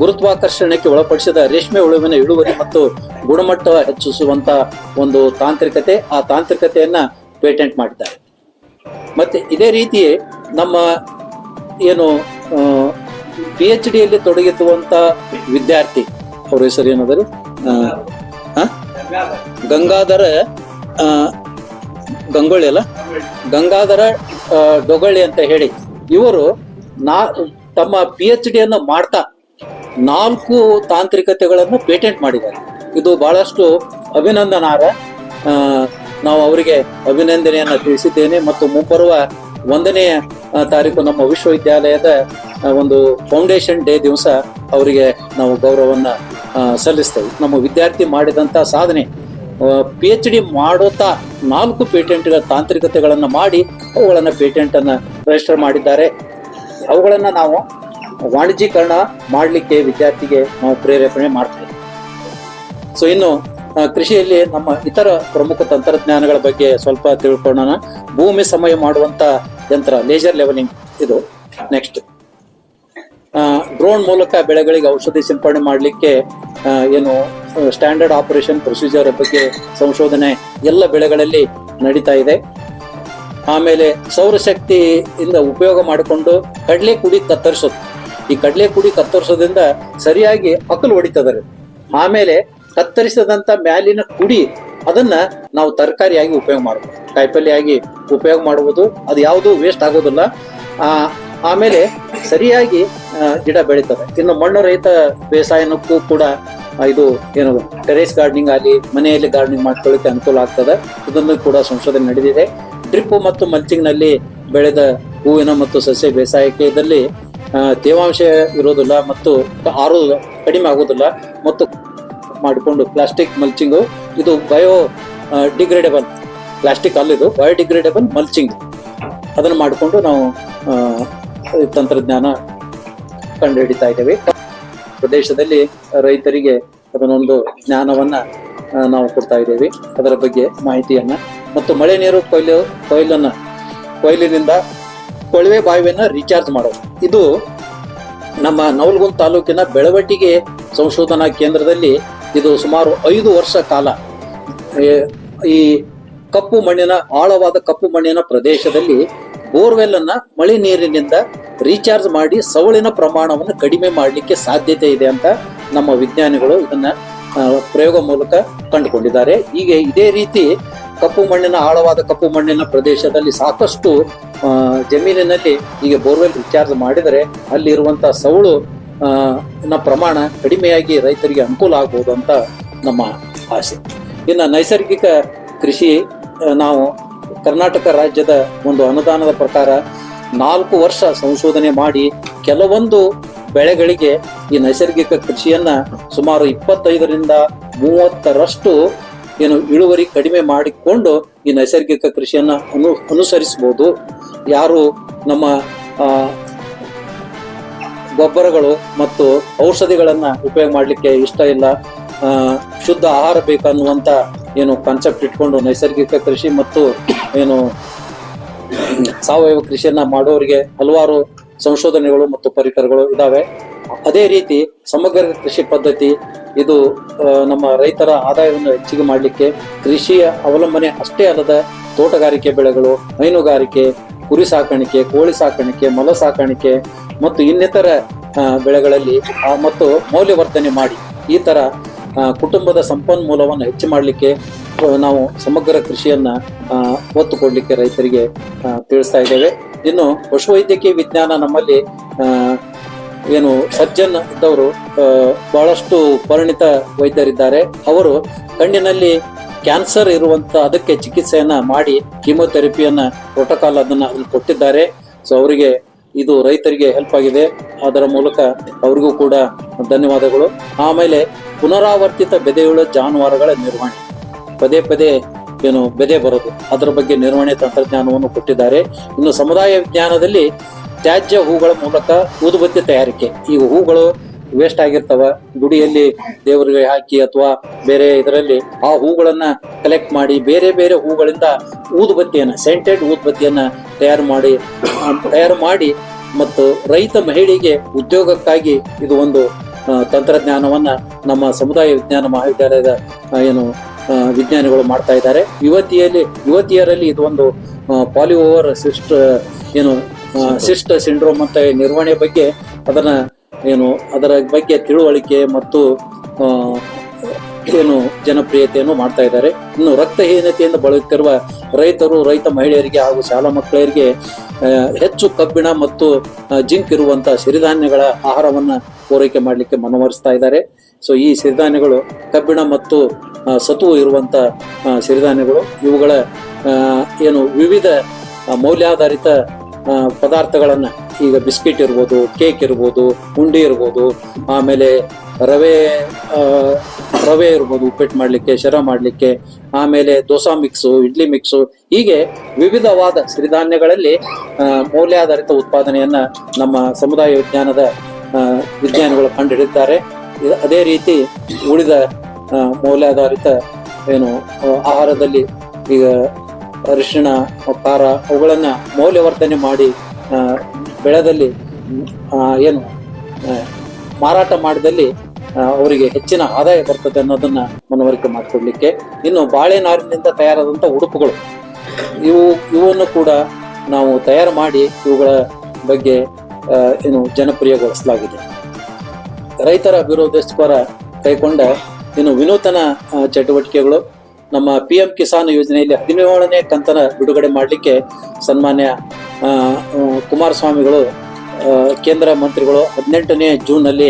ಗುರುತ್ವಾಕರ್ಷಣೆಗೆ ಒಳಪಡಿಸಿದ ರೇಷ್ಮೆ ಹುಳುವಿನ ಇಳುವರಿ ಮತ್ತು ಗುಣಮಟ್ಟ ಹೆಚ್ಚಿಸುವಂತ ಒಂದು ತಾಂತ್ರಿಕತೆ. ಆ ತಾಂತ್ರಿಕತೆಯನ್ನ ಪೇಟೆಂಟ್ ಮಾಡಿದ್ದಾರೆ. ಮತ್ತೆ ಇದೇ ರೀತಿ ನಮ್ಮ PhD ಯಲ್ಲಿ ತೊಡಗಿರುವಂತ ವಿದ್ಯಾರ್ಥಿ, ಅವ್ರ ಹೆಸರು ಏನಾದರೂ ಗಂಗಾಧರ ಗಂಗೊಳ್ಳಿ ಅಲ್ಲ, ಗಂಗಾಧರ ಡೊಗಳಿ ಅಂತ ಹೇಳಿ ಇವರು ತಮ್ಮ PhD ಅನ್ನ ಮಾಡ್ತಾ 4 ತಾಂತ್ರಿಕತೆಗಳನ್ನು ಪೇಟೆಂಟ್ ಮಾಡಿದ್ದಾರೆ. ಇದು ಬಹಳಷ್ಟು ಅಭಿನಂದನಾರ್ಹ. ನಾವು ಅವರಿಗೆ ಅಭಿನಂದನೆಯನ್ನ ತಿಳಿಸಿದ್ದೇನೆ ಮತ್ತು ಮುಂಬರುವ 1ನೇ ತಾರೀಕು ನಮ್ಮ ವಿಶ್ವವಿದ್ಯಾಲಯದ ಒಂದು ಫೌಂಡೇಶನ್ ಡೇ ದಿವಸ ಅವರಿಗೆ ನಾವು ಗೌರವವನ್ನ ಸಲ್ಲಿಸ್ತೇವೆ. ನಮ್ಮ ವಿದ್ಯಾರ್ಥಿ ಮಾಡಿದಂತ ಸಾಧನೆ, PhD ಮಾಡುತ್ತಾ 4 ಪೇಟೆಂಟ್ಗಳ ತಾಂತ್ರಿಕತೆಗಳನ್ನ ಮಾಡಿ ಅವುಗಳನ್ನ ಪೇಟೆಂಟ್ ಅನ್ನ ರಿಜಿಸ್ಟರ್ ಮಾಡಿದ್ದಾರೆ. ಅವುಗಳನ್ನ ನಾವು ವಾಣಿಜ್ಯೀಕರಣ ಮಾಡಲಿಕ್ಕೆ ವಿದ್ಯಾರ್ಥಿಗೆ ನಾವು ಪ್ರೇರೇಪಣೆ ಮಾಡ್ತೇವೆ. ಸೊ ಇನ್ನು ಕೃಷಿಯಲ್ಲಿ ನಮ್ಮ ಇತರ ಪ್ರಮುಖ ತಂತ್ರಜ್ಞಾನಗಳ ಬಗ್ಗೆ ಸ್ವಲ್ಪ ತಿಳ್ಕೊಳ್ಳೋಣ. ಭೂಮಿ ಸಮಯ ಮಾಡುವಂತ ಯಂತ್ರ ಲೇಸರ್ ಲೆವೆಲಿಂಗ್ ಇದು. ನೆಕ್ಸ್ಟ್, ಡ್ರೋನ್ ಮೂಲಕ ಬೆಳೆಗಳಿಗೆ ಔಷಧಿ ಸಿಂಪಡಣೆ ಮಾಡಲಿಕ್ಕೆ ಏನು ಸ್ಟ್ಯಾಂಡರ್ಡ್ ಆಪರೇಷನ್ ಪ್ರೊಸೀಜರ್ ಬಗ್ಗೆ ಸಂಶೋಧನೆ ಎಲ್ಲ ಬೆಳೆಗಳಲ್ಲಿ ನಡೀತಾ ಇದೆ. ಆಮೇಲೆ ಸೌರಶಕ್ತಿಯಿಂದ ಉಪಯೋಗ ಮಾಡಿಕೊಂಡು ಕಡಲೆ ಕುಡಿ ಕತ್ತರಿಸೋದು. ಈ ಕಡಲೆ ಕುಡಿ ಕತ್ತರಿಸೋದ್ರಿಂದ ಸರಿಯಾಗಿ ಅಕಲು ಹೊಡಿತದೆ. ಆಮೇಲೆ ಕತ್ತರಿಸದಂತ ಮ್ಯಾಲಿನ ಕುಡಿ ಅದನ್ನ ನಾವು ತರಕಾರಿಯಾಗಿ ಉಪಯೋಗ ಮಾಡಬಹುದು, ಕಾಯಿಪಲ್ಯಾಗಿ ಉಪಯೋಗ ಮಾಡುವುದು. ಅದು ಯಾವುದು ವೇಸ್ಟ್ ಆಗೋದಿಲ್ಲ. ಆಮೇಲೆ ಸರಿಯಾಗಿ ಗಿಡ ಬೆಳೀತದೆ. ಇನ್ನು ಮಣ್ಣು ರಹಿತ ಬೇಸಾಯನಕ್ಕೂ ಕೂಡ ಇದು ಏನು ಟೆರೇಸ್ ಗಾರ್ಡನಿಂಗ್ ಆಗಲಿ, ಮನೆಯಲ್ಲಿ ಗಾರ್ಡನಿಂಗ್ ಮಾಡ್ಕೊಳ್ಳಿಕ್ಕೆ ಅನುಕೂಲ ಆಗ್ತದೆ. ಇದನ್ನು ಕೂಡ ಸಂಶೋಧನೆ ನಡೆದಿದೆ. ಡ್ರಿಪ್ ಮತ್ತು ಮಲ್ಚಿಂಗ್ ನಲ್ಲಿ ಬೆಳೆದ ಹೂವಿನ ಮತ್ತು ಸಸ್ಯ ಬೇಸಾಯದಲ್ಲಿ ತೇವಾಂಶ ಇರೋದಿಲ್ಲ ಮತ್ತು ಆರೋದು ಕಡಿಮೆ ಆಗೋದಿಲ್ಲ. ಮತ್ತು ಮಾಡಿಕೊಂಡು ಪ್ಲಾಸ್ಟಿಕ್ ಮಲ್ಚಿಂಗು, ಇದು ಬಯೋ ಡಿಗ್ರೇಡೇಬಲ್ ಪ್ಲಾಸ್ಟಿಕ್ ಅಲ್ಲಿದು ಬಯೋಡಿಗ್ರೇಡೇಬಲ್ ಮಲ್ಚಿಂಗ್, ಅದನ್ನು ಮಾಡಿಕೊಂಡು ನಾವು ತಂತ್ರಜ್ಞಾನ ಕಂಡುಹಿಡಿತಾ ಇದ್ದೇವೆ. ಪ್ರದೇಶದಲ್ಲಿ ರೈತರಿಗೆ ಅದನ್ನೊಂದು ಜ್ಞಾನವನ್ನ ನಾವು ಕೊಡ್ತಾ ಇದ್ದೇವೆ, ಅದರ ಬಗ್ಗೆ ಮಾಹಿತಿಯನ್ನ. ಮತ್ತು ಮಳೆ ನೀರು ಕೊಯ್ಲಿನಿಂದ ಕೊಳವೆ ಬಾವಿಯನ್ನ ರೀಚಾರ್ಜ್ ಮಾಡೋದು. ಇದು ನಮ್ಮ ನವಲಗುಂದ ತಾಲೂಕಿನ ಬೆಳವಟಿಗೆ ಸಂಶೋಧನಾ ಕೇಂದ್ರದಲ್ಲಿ ಇದು ಸುಮಾರು 5 ವರ್ಷ ಕಾಲ ಈ ಕಪ್ಪು ಮಣ್ಣಿನ ಆಳವಾದ ಕಪ್ಪು ಮಣ್ಣಿನ ಪ್ರದೇಶದಲ್ಲಿ ಬೋರ್ವೆಲ್ ಅನ್ನ ಮಳೆ ನೀರಿನಿಂದ ರೀಚಾರ್ಜ್ ಮಾಡಿ ಸವಳಿನ ಪ್ರಮಾಣವನ್ನು ಕಡಿಮೆ ಮಾಡಲಿಕ್ಕೆ ಸಾಧ್ಯತೆ ಇದೆ ಅಂತ ನಮ್ಮ ವಿಜ್ಞಾನಿಗಳು ಇದನ್ನ ಪ್ರಯೋಗ ಮೂಲಕ ಕಂಡುಕೊಂಡಿದ್ದಾರೆ. ಹೀಗೆ ಇದೇ ರೀತಿ ಆಳವಾದ ಕಪ್ಪು ಮಣ್ಣಿನ ಪ್ರದೇಶದಲ್ಲಿ ಸಾಕಷ್ಟು ಜಮೀನಿನಲ್ಲಿ ಈಗ ಬೋರ್ವೆಲ್ ರೀಚಾರ್ಜ್ ಮಾಡಿದರೆ ಅಲ್ಲಿರುವಂತಹ ಸವಳು ಪ್ರಮಾಣ ಕಡಿಮೆಯಾಗಿ ರೈತರಿಗೆ ಅನುಕೂಲ ಆಗಬಹುದು ಅಂತ ನಮ್ಮ ಆಸೆ. ಇನ್ನು ನೈಸರ್ಗಿಕ ಕೃಷಿ, ನಾವು ಕರ್ನಾಟಕ ರಾಜ್ಯದ ಒಂದು ಅನುದಾನದ ಪ್ರಕಾರ 4 ವರ್ಷ ಸಂಶೋಧನೆ ಮಾಡಿ ಕೆಲವೊಂದು ಬೆಳೆಗಳಿಗೆ ಈ ನೈಸರ್ಗಿಕ ಕೃಷಿಯನ್ನ ಸುಮಾರು 25ರಿಂದ 30ರಷ್ಟು ಏನು ಇಳುವರಿ ಕಡಿಮೆ ಮಾಡಿಕೊಂಡು ಈ ನೈಸರ್ಗಿಕ ಕೃಷಿಯನ್ನ ಅನುಸರಿಸಬಹುದು. ಯಾರು ನಮ್ಮ ಗೊಬ್ಬರಗಳು ಮತ್ತು ಔಷಧಿಗಳನ್ನ ಉಪಯೋಗ ಮಾಡಲಿಕ್ಕೆ ಇಷ್ಟ ಇಲ್ಲ, ಶುದ್ಧ ಆಹಾರ ಬೇಕನ್ನುವಂತ ಏನು ಕಾನ್ಸೆಪ್ಟ್ ಇಟ್ಕೊಂಡು ನೈಸರ್ಗಿಕ ಕೃಷಿ ಮತ್ತು ಏನು ಸಾವಯವ ಕೃಷಿಯನ್ನ ಮಾಡೋರಿಗೆ ಹಲವಾರು ಸಂಶೋಧನೆಗಳು ಮತ್ತು ಪರಿಕರಗಳು ಇದಾವೆ. ಅದೇ ರೀತಿ ಸಮಗ್ರ ಕೃಷಿ ಪದ್ಧತಿ, ಇದು ನಮ್ಮ ರೈತರ ಆದಾಯವನ್ನು ಹೆಚ್ಚಿಗೆ ಮಾಡಲಿಕ್ಕೆ ಕೃಷಿಯ ಅವಲಂಬನೆ ಅಷ್ಟೇ ಅಲ್ಲದ ತೋಟಗಾರಿಕೆ ಬೆಳೆಗಳು, ಹೈನುಗಾರಿಕೆ, ಕುರಿ ಸಾಕಾಣಿಕೆ, ಕೋಳಿ ಸಾಕಾಣಿಕೆ, ಮೊಲ ಸಾಕಾಣಿಕೆ ಮತ್ತು ಇನ್ನಿತರ ಬೆಳೆಗಳಲ್ಲಿ ಮತ್ತು ಮೌಲ್ಯವರ್ಧನೆ ಮಾಡಿ ಈ ತರ ಕುಟುಂಬದ ಸಂಪನ್ಮೂಲವನ್ನು ಹೆಚ್ಚು ಮಾಡಲಿಕ್ಕೆ ನಾವು ಸಮಗ್ರ ಕೃಷಿಯನ್ನ ಒತ್ತು ಕೊಡ್ಲಿಕ್ಕೆ ರೈತರಿಗೆ ತಿಳಿಸ್ತಾ ಇದ್ದೇವೆ. ಇನ್ನು ಪಶುವೈದ್ಯಕೀಯ ವಿಜ್ಞಾನ ನಮ್ಮಲ್ಲಿ ಏನು ಸರ್ಜನ್ ಇದ್ದವರು ಬಹಳಷ್ಟು ಪರಿಣಿತ ವೈದ್ಯರಿದ್ದಾರೆ. ಅವರು ಕಣ್ಣಿನಲ್ಲಿ ಕ್ಯಾನ್ಸರ್ ಇರುವಂತ ಅದಕ್ಕೆ ಚಿಕಿತ್ಸೆಯನ್ನ ಮಾಡಿ ಕೀಮೋಥೆರಪಿಯನ್ನ ಪ್ರೋಟೋಕಾಲ್ ಅದನ್ನ ಕೊಟ್ಟಿದ್ದಾರೆ. ಸೊ ಅವರಿಗೆ ಇದು ರೈತರಿಗೆ ಹೆಲ್ಪ್ ಆಗಿದೆ. ಅದರ ಮೂಲಕ ಅವರಿಗೂ ಕೂಡ ಧನ್ಯವಾದಗಳು. ಆಮೇಲೆ ಪುನರಾವರ್ತಿತ ಬೆದೆಯುಳ್ಳ ಜಾನುವಾರುಗಳ ನಿರ್ವಹಣೆ, ಪದೇ ಪದೇ ಏನು ಬೆದೆ ಬರೋದು, ಅದರ ಬಗ್ಗೆ ನಿರ್ವಹಣೆ ತಂತ್ರಜ್ಞಾನವನ್ನು ಕೊಟ್ಟಿದ್ದಾರೆ. ಇನ್ನು ಸಮುದಾಯ ವಿಜ್ಞಾನದಲ್ಲಿ ತ್ಯಾಜ್ಯ ಹೂಗಳ ಮೂಲಕ ಊದುಬತ್ತಿ ತಯಾರಿಕೆ. ಈಗ ಹೂಗಳು ವೇಸ್ಟ್ ಆಗಿರ್ತಾವ, ಗುಡಿಯಲ್ಲಿ ದೇವರಿಗೆ ಹಾಕಿ ಅಥವಾ ಬೇರೆ ಇದರಲ್ಲಿ ಆ ಹೂಗಳನ್ನ ಕಲೆಕ್ಟ್ ಮಾಡಿ ಬೇರೆ ಬೇರೆ ಹೂಗಳಿಂದ ಊದುಬತ್ತಿಯನ್ನ, ಸೆಂಟೆಡ್ ಊದುಬತ್ತಿಯನ್ನ ತಯಾರು ಮಾಡಿ ಮತ್ತು ರೈತ ಮಹಿಳೆಗೆ ಉದ್ಯೋಗಕ್ಕಾಗಿ ಇದು ಒಂದು ತಂತ್ರಜ್ಞಾನವನ್ನ ನಮ್ಮ ಸಮುದಾಯ ವಿಜ್ಞಾನ ಮಹಾವಿದ್ಯಾಲಯದ ಏನು ವಿಜ್ಞಾನಿಗಳು ಮಾಡ್ತಾ ಇದ್ದಾರೆ. ಯುವತಿಯರಲ್ಲಿ ಇದು ಒಂದು ಪಾಲಿಓವರ್ ಸಿಸ್ಟ್ ಸಿಂಡ್ರೋಮ್ ಅಂತ ನಿರ್ವಹಣೆ ಬಗ್ಗೆ ಅದರ ಬಗ್ಗೆ ತಿಳುವಳಿಕೆ ಮತ್ತು ಜನಪ್ರಿಯತೆಯನ್ನು ಮಾಡ್ತಾ ಇದ್ದಾರೆ. ಇನ್ನು ರಕ್ತಹೀನತೆಯಿಂದ ಬಳಲುತ್ತಿರುವ ರೈತ ಮಹಿಳೆಯರಿಗೆ ಹಾಗೂ ಶಾಲಾ ಮಕ್ಕಳಿಗೆ ಹೆಚ್ಚು ಕಬ್ಬಿಣ ಮತ್ತು ಜಿಂಕ್ ಇರುವಂತಹ ಸಿರಿಧಾನ್ಯಗಳ ಆಹಾರವನ್ನ ಪೂರೈಕೆ ಮಾಡಲಿಕ್ಕೆ ಮನವರಿಸ್ತಾ ಇದ್ದಾರೆ. ಸೊ ಈ ಸಿರಿಧಾನ್ಯಗಳು ಕಬ್ಬಿಣ ಮತ್ತು ಸತ್ವ ಇರುವಂತ ಸಿರಿಧಾನ್ಯಗಳು. ಇವುಗಳ ಏನು ವಿವಿಧ ಮೌಲ್ಯಾಧಾರಿತ ಪದಾರ್ಥಗಳನ್ನ, ಈಗ ಬಿಸ್ಕಿಟ್ ಇರ್ಬೋದು, ಕೇಕ್ ಇರ್ಬೋದು, ಉಂಡೆ ಇರ್ಬೋದು, ಆಮೇಲೆ ರವೆ ಇರ್ಬೋದು ಉಪ್ಪಿಟ್ಟು ಮಾಡಲಿಕ್ಕೆ, ಶರ ಮಾಡಲಿಕ್ಕೆ, ಆಮೇಲೆ ದೋಸಾ ಮಿಕ್ಸು, ಇಡ್ಲಿ ಮಿಕ್ಸು, ಹೀಗೆ ವಿವಿಧವಾದ ಸಿರಿಧಾನ್ಯಗಳಲ್ಲಿ ಮೌಲ್ಯಾಧಾರಿತ ಉತ್ಪಾದನೆಯನ್ನ ನಮ್ಮ ಸಮುದಾಯ ವಿಜ್ಞಾನದ ವಿಜ್ಞಾನಿಗಳು ಕಂಡುಹಿಡಿದಿದ್ದಾರೆ. ಅದೇ ರೀತಿ ಉಳಿದ ಮೌಲ್ಯಾಧಾರಿತ ಏನು ಆಹಾರದಲ್ಲಿ ಈಗ ಅರಿಶಿಣ, ಖಾರ ಅವುಗಳನ್ನ ಮೌಲ್ಯವರ್ಧನೆ ಮಾಡಿ ಬೆಳೆದಲ್ಲಿ ಏನು ಮಾರಾಟ ಮಾಡಿದಲ್ಲಿ ಅವರಿಗೆ ಹೆಚ್ಚಿನ ಆದಾಯ ಬರ್ತದೆ ಅನ್ನೋದನ್ನ ಮನವರಿಕೆ ಮಾಡಿಕೊಡ್ಲಿಕ್ಕೆ. ಇನ್ನು ಬಾಳೆ ನಾರಿನಿಂದ ತಯಾರಾದಂಥ ಉಡುಪುಗಳು, ಇವನ್ನು ಕೂಡ ನಾವು ತಯಾರು ಮಾಡಿ ಇವುಗಳ ಬಗ್ಗೆ ಏನು ಜನಪ್ರಿಯಗೊಳಿಸಲಾಗಿದೆ. ರೈತರ ಅಭಿವೃದ್ಧಿಗೋಸ್ಕರ ಕೈಗೊಂಡ ಇನ್ನು ವಿನೂತನ ಚಟುವಟಿಕೆಗಳು, ನಮ್ಮ PM ಕಿಸಾನ್ ಯೋಜನೆಯಲ್ಲಿ 17ನೇ ಕಂತನ ಬಿಡುಗಡೆ ಮಾಡಲಿಕ್ಕೆ ಸನ್ಮಾನ್ಯ ಕುಮಾರಸ್ವಾಮಿಗಳು ಕೇಂದ್ರ ಮಂತ್ರಿಗಳು 18ನೇ ಜೂನ್ನಲ್ಲಿ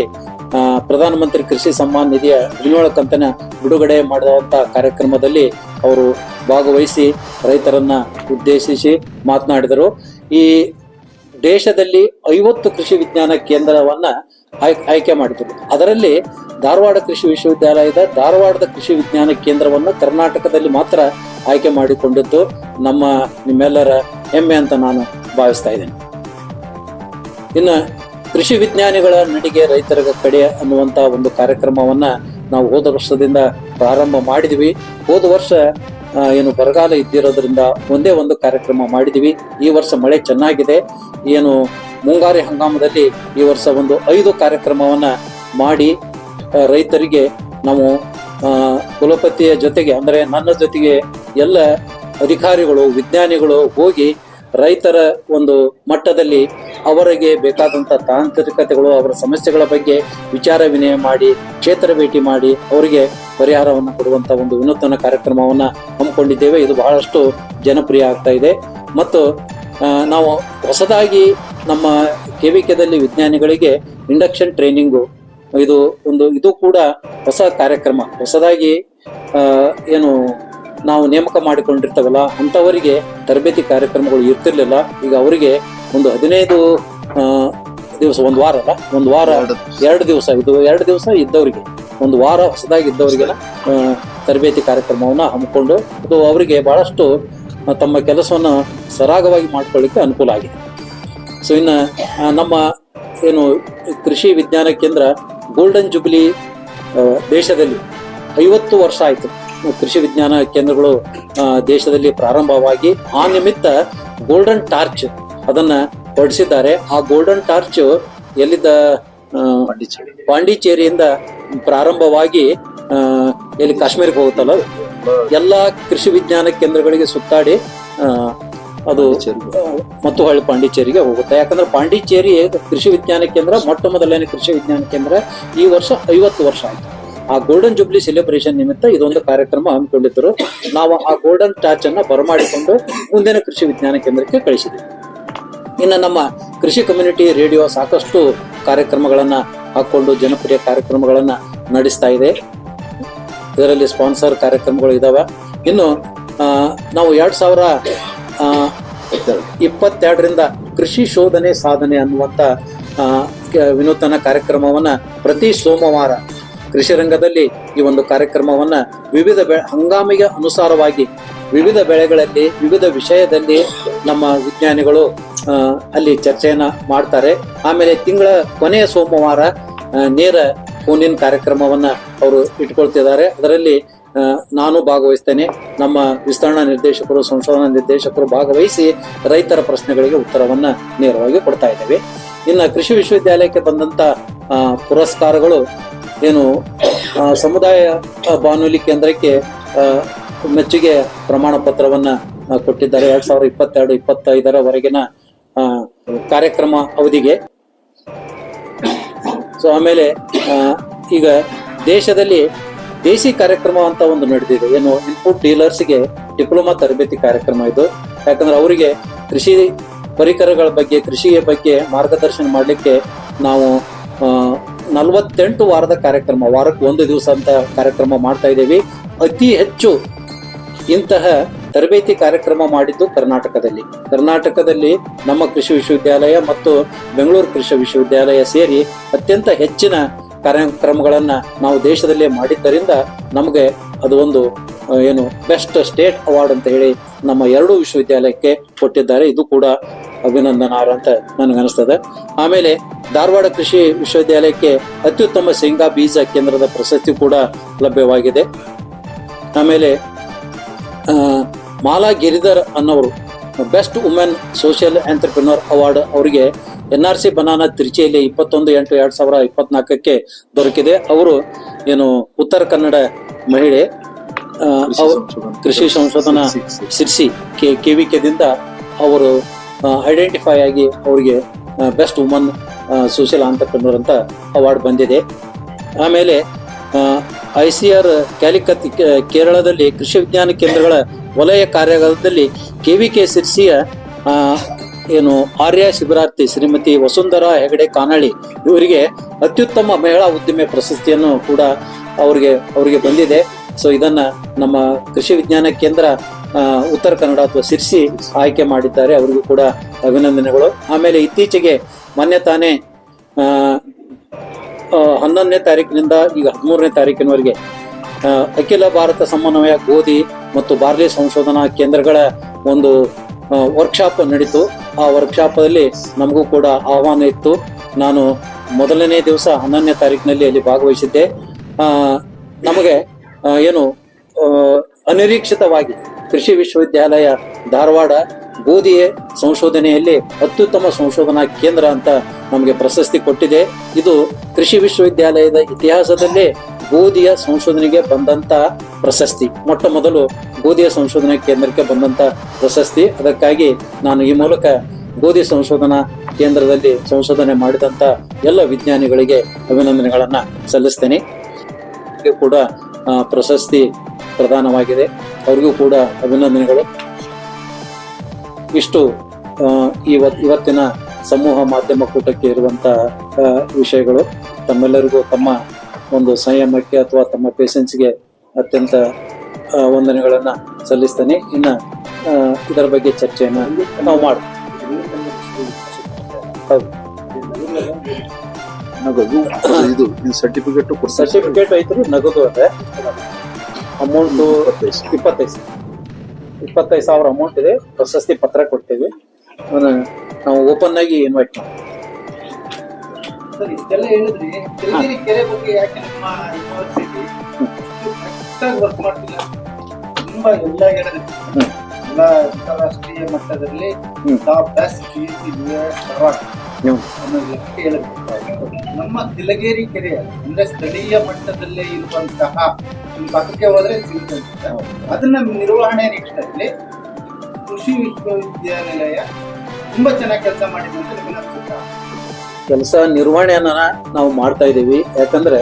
ಪ್ರಧಾನಮಂತ್ರಿ ಕೃಷಿ ಸಮ್ಮಾನ್ ನಿಧಿಯ 17 ಕಂತನ ಬಿಡುಗಡೆ ಮಾಡುವಂತ ಕಾರ್ಯಕ್ರಮದಲ್ಲಿ ಅವರು ಭಾಗವಹಿಸಿ ರೈತರನ್ನ ಉದ್ದೇಶಿಸಿ ಮಾತನಾಡಿದರು. ಈ ದೇಶದಲ್ಲಿ 50 ಕೃಷಿ ವಿಜ್ಞಾನ ಕೇಂದ್ರವನ್ನ ಆಯ್ಕೆ ಮಾಡಿದರು. ಅದರಲ್ಲಿ ಧಾರವಾಡ ಕೃಷಿ ವಿಶ್ವವಿದ್ಯಾಲಯದ ಧಾರವಾಡದ ಕೃಷಿ ವಿಜ್ಞಾನ ಕೇಂದ್ರವನ್ನು ಕರ್ನಾಟಕದಲ್ಲಿ ಮಾತ್ರ ಆಯ್ಕೆ ಮಾಡಿಕೊಂಡಿದ್ದು ನಿಮ್ಮೆಲ್ಲರ ಹೆಮ್ಮೆ ಅಂತ ನಾನು ಭಾವಿಸ್ತಾ ಇದ್ದೇನೆ. ಇನ್ನು ಕೃಷಿ ವಿಜ್ಞಾನಿಗಳ ನಡಿಗೆ ರೈತರ ಕಡೆ ಅನ್ನುವಂತ ಒಂದು ಕಾರ್ಯಕ್ರಮವನ್ನ ನಾವು ಹೋದ ವರ್ಷದಿಂದ ಪ್ರಾರಂಭ ಮಾಡಿದ್ವಿ. ಹೋದ ವರ್ಷ ಏನು ಬರಗಾಲ ಇದ್ದಿರೋದ್ರಿಂದ ಒಂದೇ ಒಂದು ಕಾರ್ಯಕ್ರಮ ಮಾಡಿದ್ವಿ. ಈ ವರ್ಷ ಮಳೆ ಚೆನ್ನಾಗಿದೆ. ಏನು ಮುಂಗಾರಿ ಹಂಗಾಮದಲ್ಲಿ ಈ ವರ್ಷ ಒಂದು 5 ಕಾರ್ಯಕ್ರಮವನ್ನ ಮಾಡಿ ರೈತರಿಗೆ ನಾವು ಕುಲಪತಿಯ ಜೊತೆಗೆ, ಅಂದ್ರೆ ನನ್ನ ಜೊತೆಗೆ ಎಲ್ಲ ಅಧಿಕಾರಿಗಳು, ವಿಜ್ಞಾನಿಗಳು ಹೋಗಿ ರೈತರ ಒಂದು ಮಟ್ಟದಲ್ಲಿ ಅವರಿಗೆ ಬೇಕಾದಂತ ತಾಂತ್ರಿಕತೆಗಳು, ಅವರ ಸಮಸ್ಯೆಗಳ ಬಗ್ಗೆ ವಿಚಾರ ವಿನಿಮಯ ಮಾಡಿ, ಕ್ಷೇತ್ರ ಭೇಟಿ ಮಾಡಿ ಅವರಿಗೆ ಪರಿಹಾರವನ್ನು ಕೊಡುವಂತ ಒಂದು ವಿನೂತನ ಕಾರ್ಯಕ್ರಮವನ್ನ ಹಮ್ಮಿಕೊಂಡಿದ್ದೇವೆ. ಇದು ಬಹಳಷ್ಟು ಜನಪ್ರಿಯ ಆಗ್ತಾ ಇದೆ. ಮತ್ತು ನಾವು ಹೊಸದಾಗಿ ನಮ್ಮ KVKದಲ್ಲಿ ವಿಜ್ಞಾನಿಗಳಿಗೆ ಇಂಡಕ್ಷನ್ ಟ್ರೈನಿಂಗು, ಇದು ಕೂಡ ಹೊಸ ಕಾರ್ಯಕ್ರಮ. ಹೊಸದಾಗಿ ಏನು ನಾವು ನೇಮಕ ಮಾಡಿಕೊಂಡಿರ್ತವಲ್ಲ ಅಂತವರಿಗೆ ತರಬೇತಿ ಕಾರ್ಯಕ್ರಮಗಳು ಇರ್ತಿರ್ಲಿಲ್ಲ. ಈಗ ಅವರಿಗೆ ಒಂದು 15 ದಿವಸ, ಒಂದು ವಾರ ಅಲ್ಲ, ಒಂದು ವಾರ 2 ದಿವಸ, ಇದು 2 ದಿವಸ ಇದ್ದವರಿಗೆ, ಒಂದು ವಾರ ಹೊಸದಾಗಿ ಇದ್ದವರಿಗೆಲ್ಲ ತರಬೇತಿ ಕಾರ್ಯಕ್ರಮವನ್ನ ಹಮ್ಮಿಕೊಂಡು ಅದು ಅವರಿಗೆ ಬಹಳಷ್ಟು ತಮ್ಮ ಕೆಲಸವನ್ನು ಸರಾಗವಾಗಿ ಮಾಡ್ಕೊಳ್ಳಿಕ್ಕೆ ಅನುಕೂಲ ಆಗಿದೆ. ಸೊ ಇನ್ನು ನಮ್ಮ ಏನು ಕೃಷಿ ವಿಜ್ಞಾನ ಕೇಂದ್ರ ಗೋಲ್ಡನ್ ಜುಬ್ಲಿ ದೇಶದಲ್ಲಿ 50 ವರ್ಷ ಆಯಿತು ಕೃಷಿ ವಿಜ್ಞಾನ ಕೇಂದ್ರಗಳು ದೇಶದಲ್ಲಿ ಪ್ರಾರಂಭವಾಗಿ. ಆ ನಿಮಿತ್ತ ಗೋಲ್ಡನ್ ಟಾರ್ಚ್ ಅದನ್ನ ಹೊರಡಿಸಿದ್ದಾರೆ. ಆ ಗೋಲ್ಡನ್ ಟಾರ್ಚ್ ಎಲ್ಲಿದ್ದ ಪಾಂಡಿಚೇರಿಯಿಂದ ಪ್ರಾರಂಭವಾಗಿ ಎಲ್ಲಿ ಕಾಶ್ಮೀರಕ್ಕೆ ಹೋಗುತ್ತಲ್ಲ, ಎಲ್ಲಾ ಕೃಷಿ ವಿಜ್ಞಾನ ಕೇಂದ್ರಗಳಿಗೆ ಸುತ್ತಾಡಿ ಅದು ಮತ್ತು ಹೊಳ್ಳಿ ಪಾಂಡಿಚೇರಿಗೆ ಹೋಗುತ್ತೆ. ಯಾಕಂದ್ರೆ ಪಾಂಡಿಚೇರಿ ಕೃಷಿ ವಿಜ್ಞಾನ ಕೇಂದ್ರ ಮೊಟ್ಟ ಮೊದಲನೇ ಕೃಷಿ ವಿಜ್ಞಾನ ಕೇಂದ್ರ ಈ ವರ್ಷ 50 ವರ್ಷ ಆಯ್ತು. ಆ ಗೋಲ್ಡನ್ ಜುಬ್ಲಿ ಸೆಲೆಬ್ರೇಷನ್ ನಿಮಿತ್ತ ಇದೊಂದು ಕಾರ್ಯಕ್ರಮ ಹಮ್ಮಿಕೊಂಡಿದ್ದರು. ನಾವು ಆ ಗೋಲ್ಡನ್ ಟಾರ್ಚ್ ಅನ್ನ ಬರಮಾಡಿಕೊಂಡು ಮುಂದಿನ ಕೃಷಿ ವಿಜ್ಞಾನ ಕೇಂದ್ರಕ್ಕೆ ಕಳಿಸಿದ್ವಿ. ಇನ್ನು ನಮ್ಮ ಕೃಷಿ ಕಮ್ಯುನಿಟಿ ರೇಡಿಯೋ ಸಾಕಷ್ಟು ಕಾರ್ಯಕ್ರಮಗಳನ್ನ ಹಾಕೊಂಡು ಜನಪ್ರಿಯ ಕಾರ್ಯಕ್ರಮಗಳನ್ನ ನಡೆಸ್ತಾ ಇದೆ. ಇದರಲ್ಲಿ ಸ್ಪಾನ್ಸರ್ ಕಾರ್ಯಕ್ರಮಗಳು ಇದಾವೆ. ಇನ್ನು ನಾವು 2022ರಿಂದ ಕೃಷಿ ಶೋಧನೆ ಸಾಧನೆ ಅನ್ನುವಂತ ವಿನೂತನ ಕಾರ್ಯಕ್ರಮವನ್ನ ಪ್ರತಿ ಸೋಮವಾರ ಕೃಷಿ ರಂಗದಲ್ಲಿ ಈ ಒಂದು ಕಾರ್ಯಕ್ರಮವನ್ನ ವಿವಿಧ ಹಂಗಾಮಿಗೆ ಅನುಸಾರವಾಗಿ ವಿವಿಧ ಬೆಳೆಗಳಲ್ಲಿ ವಿವಿಧ ವಿಷಯದಲ್ಲಿ ನಮ್ಮ ವಿಜ್ಞಾನಿಗಳು ಅಲ್ಲಿ ಚರ್ಚೆಯನ್ನ ಮಾಡ್ತಾರೆ. ಆಮೇಲೆ ತಿಂಗಳ ಕೊನೆಯ ಸೋಮವಾರ ನೇರ ಫೋನ್-ಇನ್ ಕಾರ್ಯಕ್ರಮವನ್ನ ಅವರು ಇಟ್ಕೊಳ್ತಿದ್ದಾರೆ. ಅದರಲ್ಲಿ ನಾನು ಭಾಗವಹಿಸ್ತೇನೆ. ನಮ್ಮ ವಿಸ್ತರಣಾ ನಿರ್ದೇಶಕರು, ಸಂಶೋಧನಾ ನಿರ್ದೇಶಕರು ಭಾಗವಹಿಸಿ ರೈತರ ಪ್ರಶ್ನೆಗಳಿಗೆ ಉತ್ತರವನ್ನ ನೇರವಾಗಿ ಕೊಡ್ತಾ ಇದ್ದೇವೆ. ಇನ್ನು ಕೃಷಿ ವಿಶ್ವವಿದ್ಯಾಲಯಕ್ಕೆ ಬಂದಂತ ಪುರಸ್ಕಾರಗಳು ಏನು ಸಮುದಾಯ ಬಾನುಲಿ ಕೇಂದ್ರಕ್ಕೆ ಮೆಚ್ಚುಗೆ ಪ್ರಮಾಣ ಪತ್ರವನ್ನ ಕೊಟ್ಟಿದ್ದಾರೆ 2022-25 ಕಾರ್ಯಕ್ರಮ ಅವಧಿಗೆ. ಸೊ ಆಮೇಲೆ ಈಗ ದೇಶದಲ್ಲಿ ದೇಸಿ ಕಾರ್ಯಕ್ರಮ ಅಂತ ಒಂದು ನಡೆದಿದೆ. ಏನು ಇನ್ಪುಟ್ ಡೀಲರ್ಸ್ಗೆ ಡಿಪ್ಲೊಮಾ ತರಬೇತಿ ಕಾರ್ಯಕ್ರಮ ಇದು. ಯಾಕಂದ್ರೆ ಅವರಿಗೆ ಕೃಷಿ ಪರಿಕರಗಳ ಬಗ್ಗೆ, ಕೃಷಿಯ ಬಗ್ಗೆ ಮಾರ್ಗದರ್ಶನ ಮಾಡಲಿಕ್ಕೆ ನಾವು 48 ವಾರದ ಕಾರ್ಯಕ್ರಮ, ವಾರಕ್ಕೆ 1 ದಿವಸ ಅಂತ ಕಾರ್ಯಕ್ರಮ ಮಾಡ್ತಾ ಇದ್ದೀವಿ. ಅತಿ ಹೆಚ್ಚು ಇಂತಹ ತರಬೇತಿ ಕಾರ್ಯಕ್ರಮ ಮಾಡಿದ್ದು ಕರ್ನಾಟಕದಲ್ಲಿ ನಮ್ಮ ಕೃಷಿ ವಿಶ್ವವಿದ್ಯಾಲಯ ಮತ್ತು ಬೆಂಗಳೂರು ಕೃಷಿ ವಿಶ್ವವಿದ್ಯಾಲಯ ಸೇರಿ ಅತ್ಯಂತ ಹೆಚ್ಚಿನ ಕಾರ್ಯಕ್ರಮಗಳನ್ನ ನಾವು ದೇಶದಲ್ಲೇ ಮಾಡಿದ್ದರಿಂದ ನಮಗೆ ಅದು ಒಂದು ಏನು ಬೆಸ್ಟ್ ಸ್ಟೇಟ್ ಅವಾರ್ಡ್ ಅಂತ ಹೇಳಿ ನಮ್ಮ ಎರಡೂ ವಿಶ್ವವಿದ್ಯಾಲಯಕ್ಕೆ ಕೊಟ್ಟಿದ್ದಾರೆ. ಇದು ಕೂಡ ಅಭಿನಂದನಾರ್ಹ ಅಂತ ನನಗನ್ನಿಸ್ತದೆ. ಆಮೇಲೆ ಧಾರವಾಡ ಕೃಷಿ ವಿಶ್ವವಿದ್ಯಾಲಯಕ್ಕೆ ಅತ್ಯುತ್ತಮ ಶೇಂಗಾ ಬೀಜ ಕೇಂದ್ರದ ಪ್ರಶಸ್ತಿ ಕೂಡ ಲಭ್ಯವಾಗಿದೆ. ಆಮೇಲೆ ಮಾಲಾ ಗಿರಿಧರ್ ಅನ್ನೋರು best women social entrepreneur award ಅವರಿಗೆ NRC ಬನಾನಾ ತಿರುಚಿಯಲ್ಲಿ 21/8/2024 ದೊರಕಿದೆ. ಅವರು ಏನು ಉತ್ತರ ಕನ್ನಡ ಮಹಿಳೆ, ಕೃಷಿ ಸಂಶೋಧನಾ ಸಿರ್ಸಿ KVKದಿಂದ ಅವರು ಐಡೆಂಟಿಫೈ ಆಗಿ ಅವರಿಗೆ ಬೆಸ್ಟ್ ವುಮನ್ ಸೋಷಿಯಲ್ ಎಂಟರ್ಪ್ರಿನರ್ ಅಂತ ಅವಾರ್ಡ್ ಬಂದಿದೆ. ಆಮೇಲೆ ICR ಕ್ಯಾಲಿಕತ್ ಕೇರಳದಲ್ಲಿ ಕೃಷಿ ವಿಜ್ಞಾನ ಕೇಂದ್ರಗಳ ವಲಯ ಕಾರ್ಯಾಗಾರದಲ್ಲಿ KVK ಸಿರ್ಸಿಯ ಏನು ಆರ್ಯ ಶಿಬಿರಾರ್ಥಿ ಶ್ರೀಮತಿ ವಸುಂಧರಾ ಹೆಗಡೆ ಕಾನಾಳಿ ಇವರಿಗೆ ಅತ್ಯುತ್ತಮ ಮಹಿಳಾ ಉದ್ದಿಮೆ ಪ್ರಶಸ್ತಿಯನ್ನು ಕೂಡ ಅವರಿಗೆ ಬಂದಿದೆ. ಸೊ ಇದನ್ನ ನಮ್ಮ ಕೃಷಿ ವಿಜ್ಞಾನ ಕೇಂದ್ರ ಉತ್ತರ ಕನ್ನಡ ಅಥವಾ ಸಿರ್ಸಿ ಆಯ್ಕೆ ಮಾಡಿದ್ದಾರೆ, ಅವರಿಗೂ ಕೂಡ ಅಭಿನಂದನೆಗಳು. ಆಮೇಲೆ ಇತ್ತೀಚೆಗೆ ಮೊನ್ನೆ ತಾನೇ 11ನೇ ತಾರೀಕಿನಿಂದ ಈಗ 13ನೇ ತಾರೀಕಿನವರೆಗೆ ಅಖಿಲ ಭಾರತ ಸಮನ್ವಯ ಗೋಧಿ ಮತ್ತು ಬಾರ್ಲಿ ಸಂಶೋಧನಾ ಕೇಂದ್ರಗಳ ಒಂದು ವರ್ಕ್ಶಾಪ್ ನಡೀತು. ಆ ವರ್ಕ್ಶಾಪಲ್ಲಿ ನಮಗೂ ಕೂಡ ಆಹ್ವಾನ ಇತ್ತು. ನಾನು ಮೊದಲನೇ ದಿವಸ 11ನೇ ತಾರೀಕಿನಲ್ಲಿ ಅಲ್ಲಿ ಭಾಗವಹಿಸಿದ್ದೆ. ನಮಗೆ ಏನು ಅನಿರೀಕ್ಷಿತವಾಗಿ ಕೃಷಿ ವಿಶ್ವವಿದ್ಯಾಲಯ ಧಾರವಾಡ ಗೋಧಿ ಸಂಶೋಧನೆಯಲ್ಲಿ ಅತ್ಯುತ್ತಮ ಸಂಶೋಧನಾ ಕೇಂದ್ರ ಅಂತ ನಮಗೆ ಪ್ರಶಸ್ತಿ ಕೊಟ್ಟಿದೆ. ಇದು ಕೃಷಿ ವಿಶ್ವವಿದ್ಯಾಲಯದ ಇತಿಹಾಸದಲ್ಲೇ ಗೋಧಿಯ ಸಂಶೋಧನೆಗೆ ಬಂದಂತ ಪ್ರಶಸ್ತಿ, ಮೊಟ್ಟ ಮೊದಲು ಗೋಧಿಯ ಸಂಶೋಧನಾ ಕೇಂದ್ರಕ್ಕೆ ಬಂದಂತ ಪ್ರಶಸ್ತಿ. ಅದಕ್ಕಾಗಿ ನಾನು ಈ ಮೂಲಕ ಗೋಧಿ ಸಂಶೋಧನಾ ಕೇಂದ್ರದಲ್ಲಿ ಸಂಶೋಧನೆ ಮಾಡಿದಂತ ಎಲ್ಲ ವಿಜ್ಞಾನಿಗಳಿಗೆ ಅಭಿನಂದನೆಗಳನ್ನ ಸಲ್ಲಿಸ್ತೇನೆ. ಕೂಡ ಪ್ರಶಸ್ತಿ ಪ್ರದಾನವಾಗಿದೆ, ಅವರಿಗೂ ಕೂಡ ಅಭಿನಂದನೆಗಳು. ಇಷ್ಟು ಇವತ್ತಿನ ಸಮೂಹ ಮಾಧ್ಯಮ ಕೂಟಕ್ಕೆ ಇರುವಂತಹ ವಿಷಯಗಳು. ತಮ್ಮೆಲ್ಲರಿಗೂ ತಮ್ಮ ಒಂದು ಸಂಯಮಕ್ಕೆ ಅಥವಾ ತಮ್ಮ ಪೇಷನ್ಸ್ಗೆ ಅತ್ಯಂತ ವಂದನೆಗಳನ್ನ ಸಲ್ಲಿಸ್ತೇನೆ. ಇನ್ನ ಇದರ ಬಗ್ಗೆ ಚರ್ಚೆಯನ್ನ ನಾವು ಮಾಡಿ ಇದು ಸರ್ಟಿಫಿಕೇಟ್ ಐತ್ರಿ. ನಗದು ಅದೇ ಅಮೌಂಟ್ 25,000 ಅಮೌಂಟ್ ಇದೆ. ಪ್ರಶಸ್ತಿ ಪತ್ರ ಕೊಡ್ತೇವೆ. ನಾವು ಓಪನ್ ಆಗಿ ಇನ್ವೈಟ್ ಸರ್, ಇಷ್ಟೆಲ್ಲ ಹೇಳಿದ್ರಿ. ತೆಲಗಿರಿ ಕೆರೆ ಬಗ್ಗೆ ಯಾಕೆ ನಮ್ಮ ಯೂನಿವರ್ಸಿಟಿ ಕರೆಕ್ಟಾಗಿ ವರ್ಕ್ ಮಾಡ್ತಿಲ್ಲ? ತುಂಬಾ ಎಲ್ಲ ಹೇಳಿದ್ರಿ, ಎಲ್ಲ ಅಂತಾರಾಷ್ಟ್ರೀಯ ಮಟ್ಟದಲ್ಲಿ ಬೆಸ್ಟ್ ನಮ್ಮ ತಿಲಗೇರಿ ಕೆರೆ ಅಂದ್ರೆ ಸ್ಥಳೀಯ ಮಟ್ಟದಲ್ಲೇ ಇರುವಂತಹ ಪಕ್ಕಕ್ಕೆ ಹೋದ್ರೆ ಅದನ್ನ ನಿರ್ವಹಣೆ ನಿಟ್ಟಿನಲ್ಲಿ ಕೃಷಿ ವಿಶ್ವವಿದ್ಯಾನಿಲಯ ತುಂಬಾ ಚೆನ್ನಾಗಿ ಕೆಲಸ ಮಾಡಿದೆ ಅಂತ ನಿಮಗೆ ಅನ್ಸುತ್ತಾ? ಕೆಲಸ ನಿರ್ವಹಣೆಯನ್ನ ನಾವು ಮಾಡ್ತಾ ಇದೀವಿ. ಯಾಕಂದ್ರೆ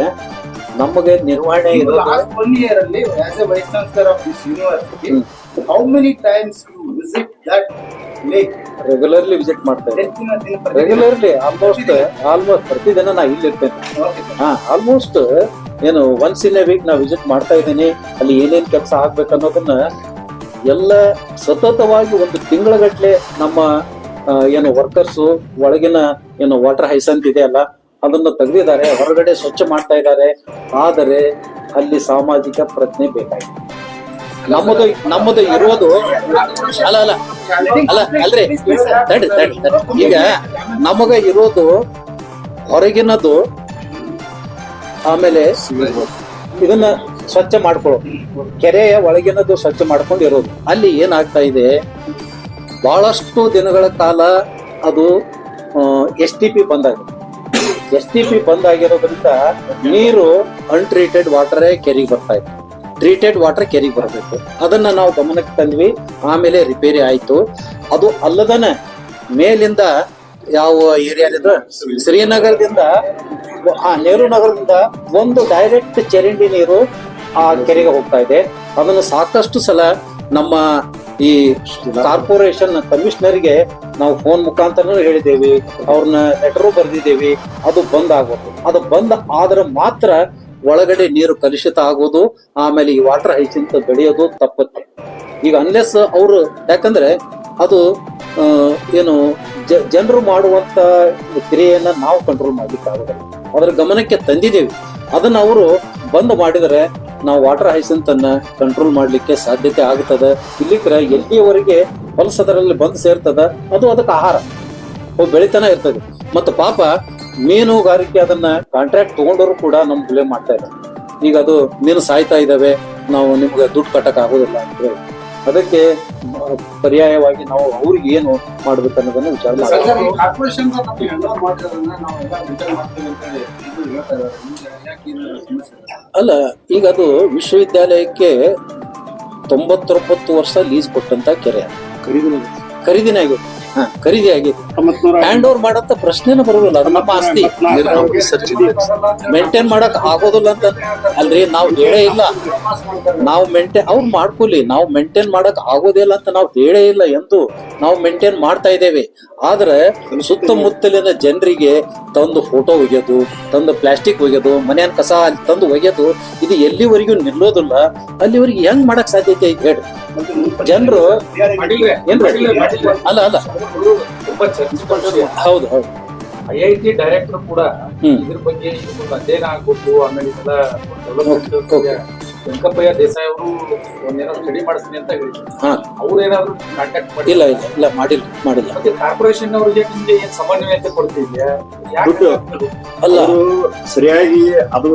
ನಮಗೆ ನಿರ್ವಹಣೆ ಲಾಸ್ಟ್ 1 year ಅಲ್ಲಿ as a vice chancellor of this university how many times you visit that lake? Regularly visit ಮಾಡ್ತಾ ಇದ್ದೀವಿ. ರೆಗ್ಯುಲರ್ಲಿ ಆಲ್ಮೋಸ್ಟ್ ಪ್ರತಿದಿನ ನಾ ಇಲ್ಲಿ ಇರ್ತೇನೆ. ಆಲ್ಮೋಸ್ಟ್ ಏನು ಒನ್ಸ್ ಇನ್ ಎ ವೀಕ್ ನಾ ವಿಸಿಟ್ ಮಾಡ್ತಾ ಇದ್ದೀನಿ. ಅಲ್ಲಿ ಏನೇನ್ ಕೆಲಸ ಆಗ್ಬೇಕು ಅನ್ನೋದನ್ನ ಎಲ್ಲ ಸತತವಾಗಿ 1 ತಿಂಗಳಗಟ್ಲೆ ನಮ್ಮ ಏನು ವರ್ಕರ್ಸು ಒಳಗಿನ ಏನು ವಾಟರ್ ಹೈಸಂತ್ ಇದೆ ಅಲ್ಲ ಅದನ್ನು ತೆಗೆದಿದ್ದಾರೆ, ಹೊರಗಡೆ ಸ್ವಚ್ಛ ಮಾಡ್ತಾ ಇದ್ದಾರೆ. ಆದರೆ ಅಲ್ಲಿ ಸಾಮಾಜಿಕ ಪ್ರಜ್ಞೆ ಬೇಕಾಗಿದೆ. ನಮ್ಮದು ಇರೋದು ಅಲ್ರಿ ಈಗ ನಮಗ ಇರೋದು ಹೊರಗಿನದು, ಆಮೇಲೆ ಇದನ್ನ ಸ್ವಚ್ಛ ಮಾಡ್ಕೊಳ್ಳೋ, ಕೆರೆಯ ಒಳಗಿನದು ಸ್ವಚ್ಛ ಮಾಡ್ಕೊಂಡು ಇರೋದು. ಅಲ್ಲಿ ಏನಾಗ್ತಾ ಇದೆ, ಬಹಳಷ್ಟು ದಿನಗಳ ಕಾಲ ಅದು STP ಬಂದಾಗಿದೆ. STP ಬಂದಾಗಿರೋದ್ರಿಂದ ನೀರು ಅನ್ಟ್ರೀಟೆಡ್ ವಾಟರ್ ಕೆರೆಗೆ ಬರ್ತಾ ಇದೆ. ಟ್ರೀಟೆಡ್ ವಾಟರ್ ಕೆರೆಗೆ ಬರಬೇಕು. ಅದನ್ನ ನಾವು ಗಮನಕ್ಕೆ ತಂದ್ವಿ. ಆಮೇಲೆ ರಿಪೇರಿ ಆಯ್ತು. ಅದು ಅಲ್ಲದನ ಮೇಲಿಂದ ಯಾವ ಏರಿಯಾದಿಂದ ಶ್ರೀನಗರದಿಂದ ನೆಹರು ನಗರದಿಂದ ಒಂದು ಡೈರೆಕ್ಟ್ ಚರಂಡಿ ನೀರು ಆ ಕೆರೆಗೆ ಹೋಗ್ತಾ ಇದೆ. ಅದನ್ನು ಸಾಕಷ್ಟು ಸಲ ನಮ್ಮ ಈ ಕಾರ್ಪೊರೇಷನ್ ಕಮಿಷನರ್ಗೆ ನಾವು ಫೋನ್ ಮುಖಾಂತರ ಹೇಳಿದ್ದೇವೆ, ಅವ್ರನ್ನ ಲೆಟರು ಬರೆದಿದ್ದೇವೆ. ಅದು ಬಂದ್ ಆಗ್ಬೇಕು. ಅದು ಬಂದ್ ಆದ್ರೆ ಮಾತ್ರ ಒಳಗಡೆ ನೀರು ಕಲುಷಿತ ಆಗೋದು, ಆಮೇಲೆ ಈ ವಾಟರ್ ಹೈಸಿಂತ್ ಬೆಳೆಯೋದು ತಪ್ಪತ್ತೆ. ಈಗ ಅನ್ಲೆಸ್ ಅವರು, ಯಾಕಂದ್ರೆ ಅದು ಏನು ಜನರು ಮಾಡುವಂತ ಕ್ರಿಯೆಯನ್ನ ನಾವು ಕಂಟ್ರೋಲ್ ಮಾಡ್ಲಿಕ್ಕೆ ಆಗೋದಿಲ್ಲ. ಅದರ ಗಮನಕ್ಕೆ ತಂದಿದ್ದೇವೆ. ಅದನ್ನ ಅವರು ಬಂದ್ ಮಾಡಿದರೆ ನಾವು ವಾಟರ್ ಹೈಸಿಂತ್ ಅನ್ನ ಕಂಟ್ರೋಲ್ ಮಾಡ್ಲಿಕ್ಕೆ ಸಾಧ್ಯತೆ ಆಗ್ತದೆ. ಇಲ್ಲಿಕ್ರ ಎಲ್ಲಿಯವರೆಗೆ ಹೊಲಸದರಲ್ಲಿ ಬಂದು ಸೇರ್ತದ ಅದು ಅದಕ್ಕೆ ಆಹಾರ ಬೆಳಿತಾನೆ ಇರ್ತದೆ. ಮತ್ತು ಪಾಪ ಮೀನುಗಾರಿಕೆ ಅದನ್ನ ಕಾಂಟ್ರಾಕ್ಟ್ ತಗೊಂಡವರು ಕೂಡ ನಮ್ ಬ್ಲೇಮ್ ಮಾಡ್ತಾ ಇದ್ದಾರೆ. ಈಗ ಅದು ಮೀನು ಸಾಯ್ತಾ ಇದಾವೆ, ನಾವು ನಿಮ್ಗೆ ದುಡ್ಡು ಕಟ್ಟಕ್ ಆಗೋದಿಲ್ಲ ಅಂತ ಹೇಳಿ. ಅದಕ್ಕೆ ಪರ್ಯಾಯವಾಗಿ ನಾವು ಅವ್ರಿಗೆ ಏನು ಮಾಡ್ಬೇಕು ಅನ್ನೋದನ್ನ ವಿಚಾರ ಮಾಡ್ತೀವಿ. ಕಾರ್ಪೊರೇಷನ್ ಮಾಡಿರೋದನ್ನ ನಾವೆಲ್ಲ ಮೇಂಟೈನ್ ಮಾಡ್ತೀವಿ ಅಂತ ಹೇಳಿ ಇದು ಹೇಳ್ತಾ ಇದ್ದಾರೆ. ಯಾಕೆ ಇದು ಸಮಸ್ಯೆ? ಅಲ್ಲ, ಈಗ ಅದು ವಿಶ್ವವಿದ್ಯಾಲಯಕ್ಕೆ 99 ವರ್ಷ ಲೀಸ್ ಕೊಟ್ಟಂತ ಕೆರೆ ಖರೀದಿನೇ ಆಗೈತಿ. ಖರೀದಿ ಆಗೈತಿ. ಹ್ಯಾಂಡ್ ಓವರ್ ಮಾಡಂತ ಪ್ರಶ್ನೆನ ಬರೋದಿಲ್ಲ. ಅದು ನಮ್ಮ ಆಸ್ತಿ, ಮೇಂಟೈನ್ ಮಾಡಕ್ ಆಗೋದಿಲ್ಲ ಅಂತ ಅಲ್ರಿ ನಾವು ಹೇಳೇ ಇಲ್ಲ. ನಾವು ಅವ್ರು ಮಾಡ್ಕೊಲಿ, ನಾವು ಮೇಂಟೈನ್ ಮಾಡಕ್ ಆಗೋದಿಲ್ಲ ಅಂತ ನಾವು ಹೇಳೇ ಇಲ್ಲ ಎಂದು. ನಾವು ಮೇಂಟೈನ್ ಮಾಡ್ತಾ ಇದ್ದೇವೆ. ಆದ್ರೆ ಸುತ್ತಮುತ್ತಲಿನ ಜನರಿಗೆ ತಂದು ಫೋಟೋ ಒಗೆಯೋದು, ತಂದು ಪ್ಲಾಸ್ಟಿಕ್ ಒಗೆಯೋದು, ಮನೆಯನ್ ಕಸ ಅಲ್ಲಿ ತಂದು ಒಗೆಯೋದು, ಇದು ಎಲ್ಲಿವರೆಗೂ ನಿಲ್ಲೋದಿಲ್ಲ. ಅಲ್ಲಿವರೆಗೆ ಹೆಂಗ್ ಮಾಡಕ್ ಸಾಧ್ಯತೆ ಐತಿ ಹೇಳ್ರಿ? ಜನರು ಅಲ್ಲ ಅಲ್ಲ ತುಂಬಾ ಚರ್ಚಿಸಿಕೊಂಡು ಹೌದು ಹೌದು IIT ಡೈರೆಕ್ಟರ್ ಕೂಡ ಇದ್ರ ಬಗ್ಗೆ ಅಧ್ಯಯನ ಆಗ್ಬೇಕು. ಆಮೇಲೆ ಇದೆಲ್ಲ ವೆಂಕಪ್ಪಯ್ಯ ದೇಸಾಯಿ ಅವರು ಒಂದೇನೋ ಸ್ಟಡಿ ಮಾಡಿಸ್ತೀನಿ ಅಂತ ಹೇಳಿದ್ರು. ಅವ್ರು ಏನಾದ್ರು ಕಾಂಟ್ಯಾಕ್ಟ್ ಮಾಡಿ? ಇಲ್ಲ ಇಲ್ಲ ಇಲ್ಲ ಮಾಡಿಲ್ಲ. ಮತ್ತೆ ಕಾರ್ಪೊರೇಷನ್ ಅವರಿಗೆ ನಿಮ್ಗೆ ಏನ್ ಸಮನ್ವಯತೆ ಕೊಡ್ತಿದ್ಯಾ? ಅಲ್ಲ, ಸರಿಯಾಗಿ ಅದು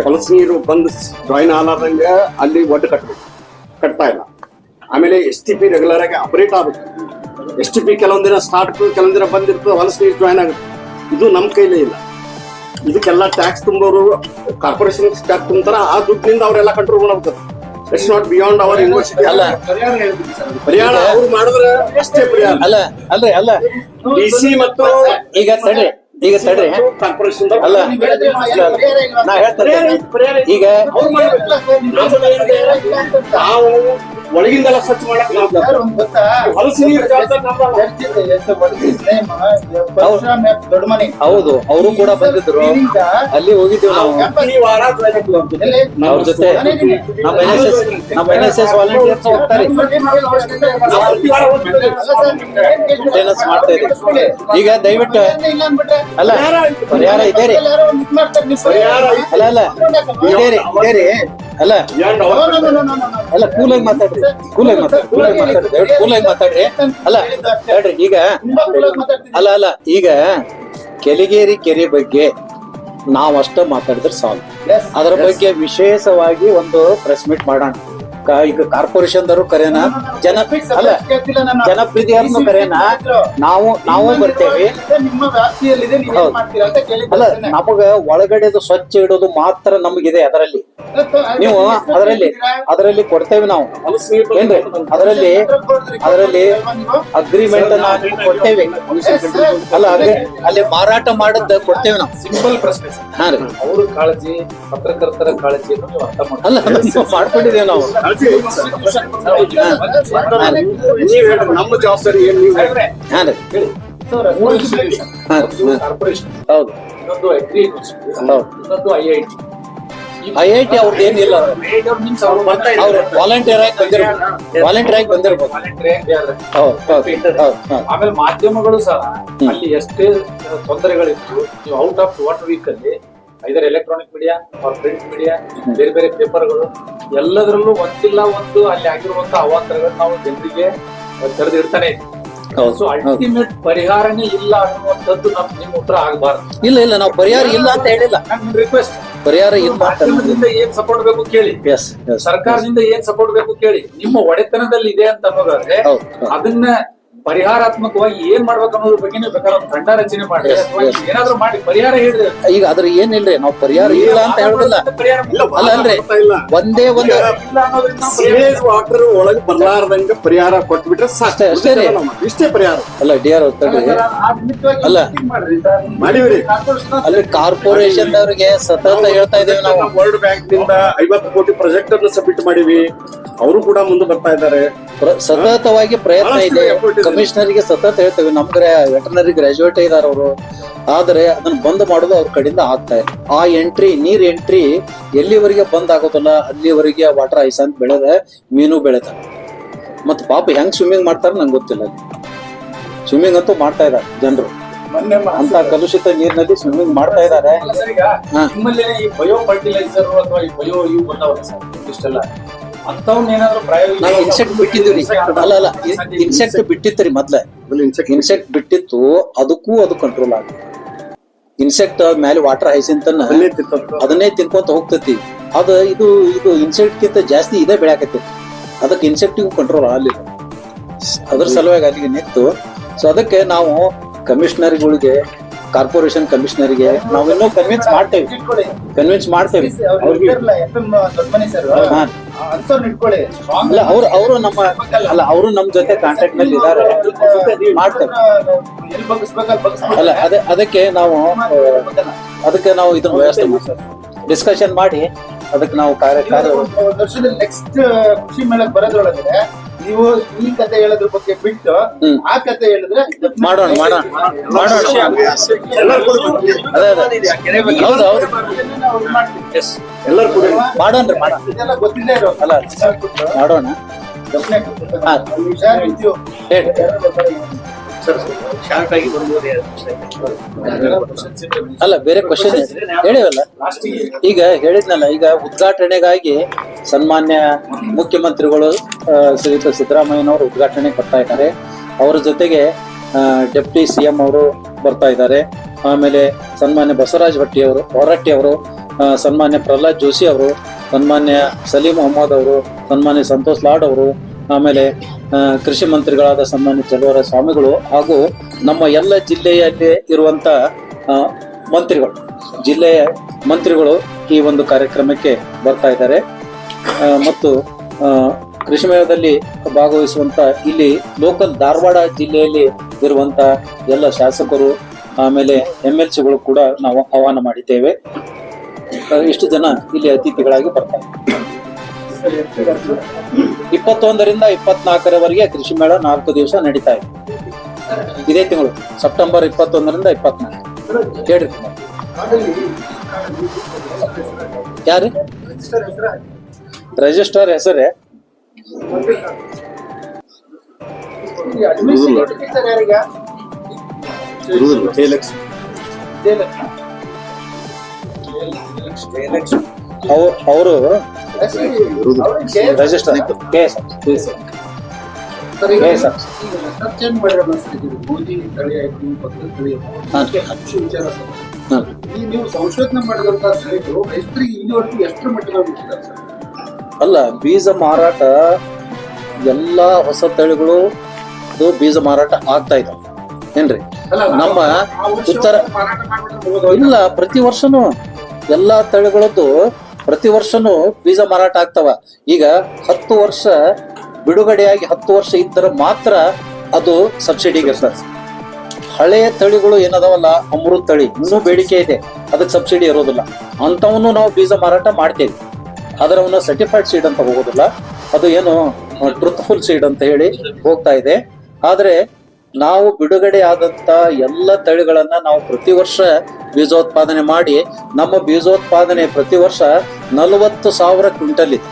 ಹೊಲಸು ನೀರು ಬಂದು ಜಾಯಿನ್ ಆಗಲಾರ್ದಂಗ ಅಲ್ಲಿ ಒಡ್ಡು ಕಟ್ತಾ ಇಲ್ಲ. ಆಮೇಲೆ STP ರೆಗ್ಯುಲರ್ ಆಗಿ ಅಪರೇಟ್ ಆಗುತ್ತೆ. STP ಕೆಲವೊಂದಿನ ಸ್ಟಾರ್ಟ್, ಕೆಲವೊಂದಿನ ಬಂದಿರ್ತದೆ, ಹೊಲಸು ನೀರು ಜಾಯಿನ್ ಆಗುತ್ತೆ. ಇದು ನಮ್ಮ ಕೈಲೇ ಇಲ್ಲ. ಇದಕ್ಕೆಲ್ಲ ಟ್ಯಾಕ್ಸ್ ತುಂಬೋರು ಕಾರ್ಪೊರೇಷನ್ ಟ್ಯಾಕ್ಸ್ ತುಂಬ್ತಾರ. ಆ ದುಡ್ಡಿನಿಂದ ಅವರೆಲ್ಲ ಕಂಟ್ರೋಲ್ ಮಾಡ್ಬೇಕು. It's not beyond our university. ಅಲ್ಲ, ಪರಿಹಾರ ಅವ್ರು ಮಾಡಿದ್ರೆ ಅಷ್ಟೇ ಪರಿಹಾರ. ಅಲ್ಲ ಅಲ್ರಿ, ಅಲ್ಲ DC ಮತ್ತು ಈಗ ತಡ್ರಿ ಕಾರ್ಪೊರೇಷನ್ ಅಲ್ಲ, ನಾ ಹೇಳ್ತೇನೆ ಈಗ ನಾವು ಒಳಗಿಂದೆಲ್ಲ ಸ್ವಚ್ಛ ಮಾಡಕ್ ಹೊಲಸು ನೀರು ದೊಡ್ಡ ಮನೆ ಹೌದು, ಅವರು ಕೂಡ ಬಂದಿದ್ರು. ಅಲ್ಲಿ ಹೋಗಿದ್ದೀವಿ ನಾವು ಅವ್ರ ಜೊತೆ. ನಮ್ಮ NSS ವಾಲಂಟಿಯರ್ಸ್ ಹೋಗ್ತಾರೆ, ಮೇಂಟೆನೆನ್ಸ್ ಮಾಡ್ತಾ ಇದ್ದೀವಿ. ಈಗ ದಯವಿಟ್ಟು ಅಲ್ಲ, ಪರಿಹಾರ ಇದೆ ರೀ. ಅಲ್ಲ ಅಲ್ಲ ಇದೆ ರೀ. ಅಲ್ಲ ಅಲ್ಲ, ಕೂಲಾಗಿ ಮಾತಾಡ್ರಿ. ಮಾತಾಡ್ರಿ. ಅಲ್ಲ ಹೇಳ್ರಿ. ಈಗ ಅಲ್ಲ ಈಗ ಕೆಲಿಗೇರಿ ಕೆರೆ ಬಗ್ಗೆ ನಾವಷ್ಟ ಮಾತಾಡಿದ್ರೆ ಸಾಕು. ಅದರ ಬಗ್ಗೆ ವಿಶೇಷವಾಗಿ ಒಂದು ಪ್ರೆಸ್ ಮೀಟ್ ಮಾಡೋಣ. ಈಗ ಕಾರ್ಪೊರೇಷನ್ ದವರು ಕರೆನ, ಜನಪ್ರತಿನಿಧಿಯನ್ನು ಕರೆನ, ನಾವು ಬರ್ತೇವೆ. ನಿಮ್ಮ ವ್ಯಾಪ್ತಿಯಲ್ಲಿದೆ, ನೀವು ಏನ್ ಮಾಡ್ತೀರಾ ಅಂತ ಕೇಳಿದ್ದೆ. ಅಲ್ಲ, ನಮಗ ಒಳಗಡೆದು ಸ್ವಚ್ಛ ಇಡೋದು ಮಾತ್ರ ನಮಗಿದೆ. ಅದರಲ್ಲಿ ನೀವು ಅದರಲ್ಲಿ ಕೊಡ್ತೇವೆ ನಾವು ಏನ್ರಿ? ಅದರಲ್ಲಿ ಅಗ್ರಿಮೆಂಟ್ ಕೊಡ್ತೇವೆ. ಅಲ್ಲ, ಅಲ್ಲಿ ಮಾರಾಟ ಮಾಡದ ಕೊಡ್ತೇವೆ ನಾವು. ಸಿಂಪಲ್ ಪ್ರಶ್ನೆ. ಹಾ ರೀ, ಅವ್ರ ಕಾಳಜಿ, ಪತ್ರಕರ್ತರ ಕಾಳಜಿಯನ್ನು ನೀವು ಅರ್ಥ ಮಾಡಿ. ಅಲ್ಲ ಮಾಡ್ಕೊಂಡಿದ್ದೇವೆ ನಾವು. ನಮ್ಮ ಜವಾಬ್ದಾರಿ ಏನ್ ನೀವು ಹಾ ರೀ, ಕಾರ್ಪೊರೇಷನ್, ಹೌದು. ಇನ್ನೊಂದು ಅಗ್ರಿ ಯೂನಿವರ್ಸಿಟಿ, ಇನ್ನೊಂದು IIT ಅವ್ರದ್ದು ಏನಿಲ್ಲ. ಅವ್ರು ವಾಲಂಟಿಯರ್ ಆಗಿ ಬಂದಿರ್ಬೋದು. ಆಮೇಲೆ ಮಾಧ್ಯಮಗಳು ಸಹ ಅಲ್ಲಿ ಎಷ್ಟೇ ತೊಂದರೆಗಳಿತ್ತು, ನೀವು ಔಟ್ ಆಫ್ 1 ವೀಕ್ ಅಲ್ಲಿ either electronic media or print media, ಬೇರೆ ಬೇರೆ ಪೇಪರ್ಗಳು ಎಲ್ಲದರಲ್ಲೂ ಒಂದಿಲ್ಲ ಒಂದು ಅಲ್ಲಿ ಆಗಿರುವಂತ ಅವಾಂತರಗಳು ನಾವು ಜನರಿಗೆ ತೆರೆದು ಇಡ್ತಾನೆ ಇದ್ವಿ. ಸೊ ಅಲ್ಟಿಮೇಟ್ ಪರಿಹಾರನೇ ಇಲ್ಲ ಅನ್ನುವಂಥದ್ದು ನಿಮ್ಮ ಉತ್ತರ ಆಗಬಾರ್ದು. ಇಲ್ಲ ನಾವು ಪರಿಹಾರ ಇಲ್ಲ ಅಂತ ಹೇಳಿಲ್ಲ. ನನ್ನ ರಿಕ್ವೆಸ್ಟ್, ಪರಿಹಾರ ಇಲ್ಲ. ಮಾಧ್ಯಮದಿಂದ ಏನ್ ಸಪೋರ್ಟ್ ಬೇಕು ಕೇಳಿ, ಸರ್ಕಾರದಿಂದ ಏನ್ ಸಪೋರ್ಟ್ ಬೇಕು ಕೇಳಿ. ನಿಮ್ಮ ಒಡೆತನದಲ್ಲಿ ಇದೆ ಅಂತ ಅನ್ನೋದಾದ್ರೆ ಅದನ್ನ ಪರಿಹಾರಾತ್ಮಕವಾಗಿ ಏನ್ ಮಾಡ್ಬೇಕು ಅನ್ನೋದ್ರ ಬಗ್ಗೆ ಬೇಕಾದ್ರೆ ಒಂದು ತಂಡ ರಚನೆ ಮಾಡಿ, ಏನಾದ್ರು ಮಾಡಿ ಪರಿಹಾರ ಹೇಳಿದ್ರೆ. ಈಗ ಅದ್ರ ಏನಿಲ್ರಿ, ನಾವು ಪರಿಹಾರ ಇಲ್ಲ ಅಂತ ಹೇಳುದಿಲ್ಲ. ಅಲ್ಲ ಅಲ್ರಿ, ಒಂದೇ ಒಂದು ಸಿವೇಜ್ ವಾಟರ್ ಒಳಗೆ ಬರ್ಲಾರ್ದಂಗ ಪರಿಹಾರ ಕೊಟ್ಬಿಟ್ರೆ ಸಾಕು. ಇಷ್ಟೇ ಪರಿಹಾರ. ಅಲ್ಲ DR ಅಲ್ಲ ಮಾಡಿವ್ರಿ. ಅಲ್ಲಿ ಕಾರ್ಪೊರೇಷನ್ ಅವರಿಗೆ ಸತತ ಹೇಳ್ತಾ ಇದ್ದೇವೆ ನಾವು. ವರ್ಲ್ಡ್ ಬ್ಯಾಂಕ್ ನಿಂದ 50 ಕೋಟಿ ಪ್ರಾಜೆಕ್ಟ್ ಅನ್ನು ಸಬ್ಮಿಟ್ ಮಾಡಿವಿ. ಅವರು ಕೂಡ ಮುಂದೆ ಬರ್ತಾ ಇದ್ದಾರೆ. ಸತತವಾಗಿ ಪ್ರಯತ್ನ ಇದೆ. ಬಹಳಷ್ಟು effort ಇದೆ. ಕಮಿಷನರ್ಗೆ ಸತತ ಹೇಳ್ತೇವೆ, ನಮ್ಗೆ ವೆಟರ್ನರಿ ಗ್ರಾಜುಯೇಟ್ ಇದಾರೆ ಅವರು, ಆದ್ರೆ ಅದನ್ನ ಬಂದ್ ಮಾಡೋದು ಅವ್ರ ಕಡೆಯಿಂದ ಆಗ್ತಾ ಇಲ್ಲ. ಆ ನೀರ್ ಎಂಟ್ರಿ ಎಲ್ಲಿವರೆಗೆ ಬಂದ್ ಆಗೋದಿಲ್ಲ ಅಲ್ಲಿವರೆಗೆ ವಾಟರ್ ಐಸ್ ಅಂತ ಬೆಳೆದ ಮೀನು ಬೆಳೆದ. ಮತ್ ಪಾಪ ಹೆಂಗ್ ಸ್ವಿಮ್ಮಿಂಗ್ ಮಾಡ್ತಾರ ನಂಗೆ ಗೊತ್ತಿಲ್ಲ. ಸ್ವಿಮ್ಮಿಂಗ್ ಅಂತೂ ಮಾಡ್ತಾ ಇದಾರೆ ಜನರು, ಮೊನ್ನೆ ಅಂತ ಕಲುಷಿತ ನೀರಿನಲ್ಲಿ ಸ್ವಿಮ್ಮಿಂಗ್ ಮಾಡ್ತಾ ಇದಾರೆ. ಅಲ್ಲ ಸರ್, ಈಗ ಹಾ. ನಿಮ್ಮಲ್ಲಿ ಈ ಬಯೋ ಫರ್ಟಿಲೈಸರ್ ಅಥವಾ ಈ ಬಯೋ ಇವು ಬಂದವಲ್ಲ ಸರ್ ಇಷ್ಟೆಲ್ಲ, ಅಂತವನ್ನ ಏನಾದ್ರು ನಾವು ಇನ್ಸೆಕ್ಟ್ ಬಿಟ್ಟಿದ್ವಿ. ಅಲ್ಲ ಇನ್ಸೆಕ್ಟ್ ಬಿಟ್ಟಿತ್ರಿ ಮೊದ್ಲ. ಇನ್ಸೆಕ್ಟ್ ಬಿಟ್ಟಿತ್ತು, ಅದಕ್ಕೂ ಅದು ಕಂಟ್ರೋಲ್ ಆಗ. ಇನ್ಸೆಕ್ಟ್ ಮೇಲೆ ವಾಟರ್ ಹೈಸಿಂತನ್ನ ಅದನ್ನೇ ತಿನ್ಕೊಂತ ಹೋಗ್ತತಿ. ಇದು ಇನ್ಸೆಕ್ಟ್ ಕಿಂತ ಜಾಸ್ತಿ ಇದೇ ಬೆಳೆಯಾಕತಿ. ಅದಕ್ಕೆ ಇನ್ಸೆಕ್ಟಿಗೂ ಕಂಟ್ರೋಲ್ ಆಗಲಿಲ್ಲ. ಅದ್ರ ಸಲುವಾಗಿ ಅಲ್ಲಿಗೆ ನಿಂತು. ಸೊ ಅದಕ್ಕೆ ನಾವು ಕಮಿಷನರ್ಗಳಿಗೆ, ಕಾರ್ಪೊರೇಷನ್ ಕಮಿಷನರ್ಗೆ ನಾವಿನ್ನೂ ಕನ್ವಿನ್ಸ್ ಮಾಡ್ತೇವೆ. ಅವ್ರಿಗೆ ಹಾ. ಅಲ್ಲ ಅವರು ನಮ್ಮ ಜೊತೆ ಕಾಂಟ್ಯಾಕ್ಟ್ ನಲ್ಲಿ ಇದ್ದಾರೆ, ಮಾಡ್ತೇವೆ. ಅಲ್ಲ ಅದಕ್ಕೆ ನಾವು ಇದನ್ನ ವ್ಯವಸ್ಥೆ ಮಾಡ್ತೇವೆ, ಡಿಸ್ಕಷನ್ ಮಾಡಿ ಅದಕ್ಕೆ ನಾವು ವರ್ಷದಲ್ಲಿ ನೆಕ್ಸ್ಟ್ ಕೃಷಿ ಮೇಳಕ್ಕೆ ಬರೋದ್ರೊಳಗಡೆ ನೀವು ಈ ಕತೆ ಹೇಳೋದ್ರ ಬಗ್ಗೆ ಬಿಟ್ಟು ಆ ಕತೆ ಹೇಳಿದ್ರೆ ಮಾಡೋಣ. ಎಲ್ಲರೂ ಕೂಡ ಮಾಡೋಣ್ರಿ. ಇದೆಲ್ಲ ಗೊತ್ತಿಲ್ಲೇ ಇರೋ ಅಲ್ಲ ಮಾಡೋಣ. ಹಾ. ಹೇಳಿ. ಅಲ್ಲ ಬೇರೆ ಕ್ವಶನ್ ಹೇಳಿವಲ್ಲ, ಈಗ ಹೇಳಿದ್ನಲ್ಲ. ಈಗ ಉದ್ಘಾಟನೆಗಾಗಿ ಸನ್ಮಾನ್ಯ ಮುಖ್ಯಮಂತ್ರಿಗಳು ಶ್ರೀಯುತ ಸಿದ್ದರಾಮಯ್ಯನವರು ಉದ್ಘಾಟನೆಗೆ ಬರ್ತಾ ಇದ್ದಾರೆ. ಅವರ ಜೊತೆಗೆ ಡೆಪ್ಟಿ CM ಅವರು ಬರ್ತಾ ಇದ್ದಾರೆ. ಆಮೇಲೆ ಸನ್ಮಾನ್ಯ ಬಸವರಾಜ ಹೊರಟ್ಟಿ ಅವರು, ಸನ್ಮಾನ್ಯ ಪ್ರಹ್ಲಾದ್ ಜೋಶಿ ಅವರು, ಸನ್ಮಾನ್ಯ ಸಲೀಂ ಅಹಮದ್ ಅವರು, ಸನ್ಮಾನ್ಯ ಸಂತೋಷ್ ಲಾಡ್ ಅವರು, ಆಮೇಲೆ ಕೃಷಿ ಮಂತ್ರಿಗಳಾದ ಸನ್ಮಾನ್ಯ ಚಲುವರ ಸ್ವಾಮಿಗಳು ಹಾಗೂ ನಮ್ಮ ಎಲ್ಲ ಜಿಲ್ಲೆಯಲ್ಲಿ ಇರುವಂತ ಜಿಲ್ಲೆಯ ಮಂತ್ರಿಗಳು ಈ ಒಂದು ಕಾರ್ಯಕ್ರಮಕ್ಕೆ ಬರ್ತಾ ಇದ್ದಾರೆ. ಮತ್ತು ಕೃಷಿ ಮೇಳದಲ್ಲಿ ಭಾಗವಹಿಸುವಂತ ಇಲ್ಲಿ ಲೋಕಲ್ ಧಾರವಾಡ ಜಿಲ್ಲೆಯಲ್ಲಿ ಇರುವಂತ ಎಲ್ಲ ಶಾಸಕರು ಆಮೇಲೆ MLCಗಳು ಕೂಡ ನಾವು ಆಹ್ವಾನ ಮಾಡಿದ್ದೇವೆ. ಇಷ್ಟು ಜನ ಇಲ್ಲಿ ಅತಿಥಿಗಳಾಗಿ ಬರ್ತಾರೆ. 21ರಿಂದ 24ರವರೆಗೆ ಕೃಷಿ ಮೇಳ 4 ದಿವಸ ನಡೀತಾ ಇದೆ. ಇದೇ ತಿಂಗಳು ಸೆಪ್ಟೆಂಬರ್ 21ರಿಂದ 24. ಹೇಳ್ರಿ ಯಾರು ರಿಜಿಸ್ಟರ್ ಹೆಸರೇ? ಅವರು ರಿಜಿಸ್ಟರ್ ನೀವು ಸಂಶೋಧನೆ ಮಾಡಿದಂತ ರೈತರು ರೈತರಿಗೆ ಇಲ್ಲಿವರೆಗೂ ಎಷ್ಟರ ಮಟ್ಟಿಗೆ ಸರ್? ಅಲ್ಲ, ಬೀಜ ಮಾರಾಟ ಎಲ್ಲಾ ಹೊಸ ತಳಿಗಳು ಬೀಜ ಮಾರಾಟ ಆಗ್ತಾ ಇದಾವೆ ಏನ್ರಿ? ನಮ್ಮ ಉತ್ತರ ಇಲ್ಲ, ಪ್ರತಿ ವರ್ಷನೂ ಎಲ್ಲಾ ತಳಿಗಳದ್ದು ಪ್ರತಿ ವರ್ಷನೂ ಬೀಜ ಮಾರಾಟ ಆಗ್ತಾವ. ಈಗ 10 ವರ್ಷ ಬಿಡುಗಡೆಯಾಗಿ 10 ವರ್ಷ ಇದ್ದರೆ ಮಾತ್ರ ಅದು ಸಬ್ಸಿಡಿಗೆ ಇರ್ತದೆ. ಹಳೆಯ ತಳಿಗಳು ಏನದಾವಲ್ಲ, ಅಮೃತ ತಳಿ ಇನ್ನೂ ಬೇಡಿಕೆ ಇದೆ, ಅದಕ್ಕೆ ಸಬ್ಸಿಡಿ ಇರೋದಿಲ್ಲ. ಅಂತವನ್ನು ನಾವು ಬೀಜ ಮಾರಾಟ ಮಾಡ್ತೇವೆ. ಆದ್ರೆ ಅವನ್ನ ಸರ್ಟಿಫೈಡ್ ಸೀಡ್ ಅಂತ ಹೋಗೋದಿಲ್ಲ, ಅದು ಏನು ಟ್ರೂತ್ಫುಲ್ ಸೀಡ್ ಅಂತ ಹೇಳಿ ಹೋಗ್ತಾ ಇದೆ. ಆದ್ರೆ ನಾವು ಬಿಡುಗಡೆ ಆದಂತ ಎಲ್ಲ ತಳಿಗಳನ್ನ ನಾವು ಪ್ರತಿ ವರ್ಷ ಬೀಜೋತ್ಪಾದನೆ ಮಾಡಿ, ನಮ್ಮ ಬೀಜೋತ್ಪಾದನೆ ಪ್ರತಿ ವರ್ಷ 40,000 ಕ್ವಿಂಟಲ್ ಇದೆ.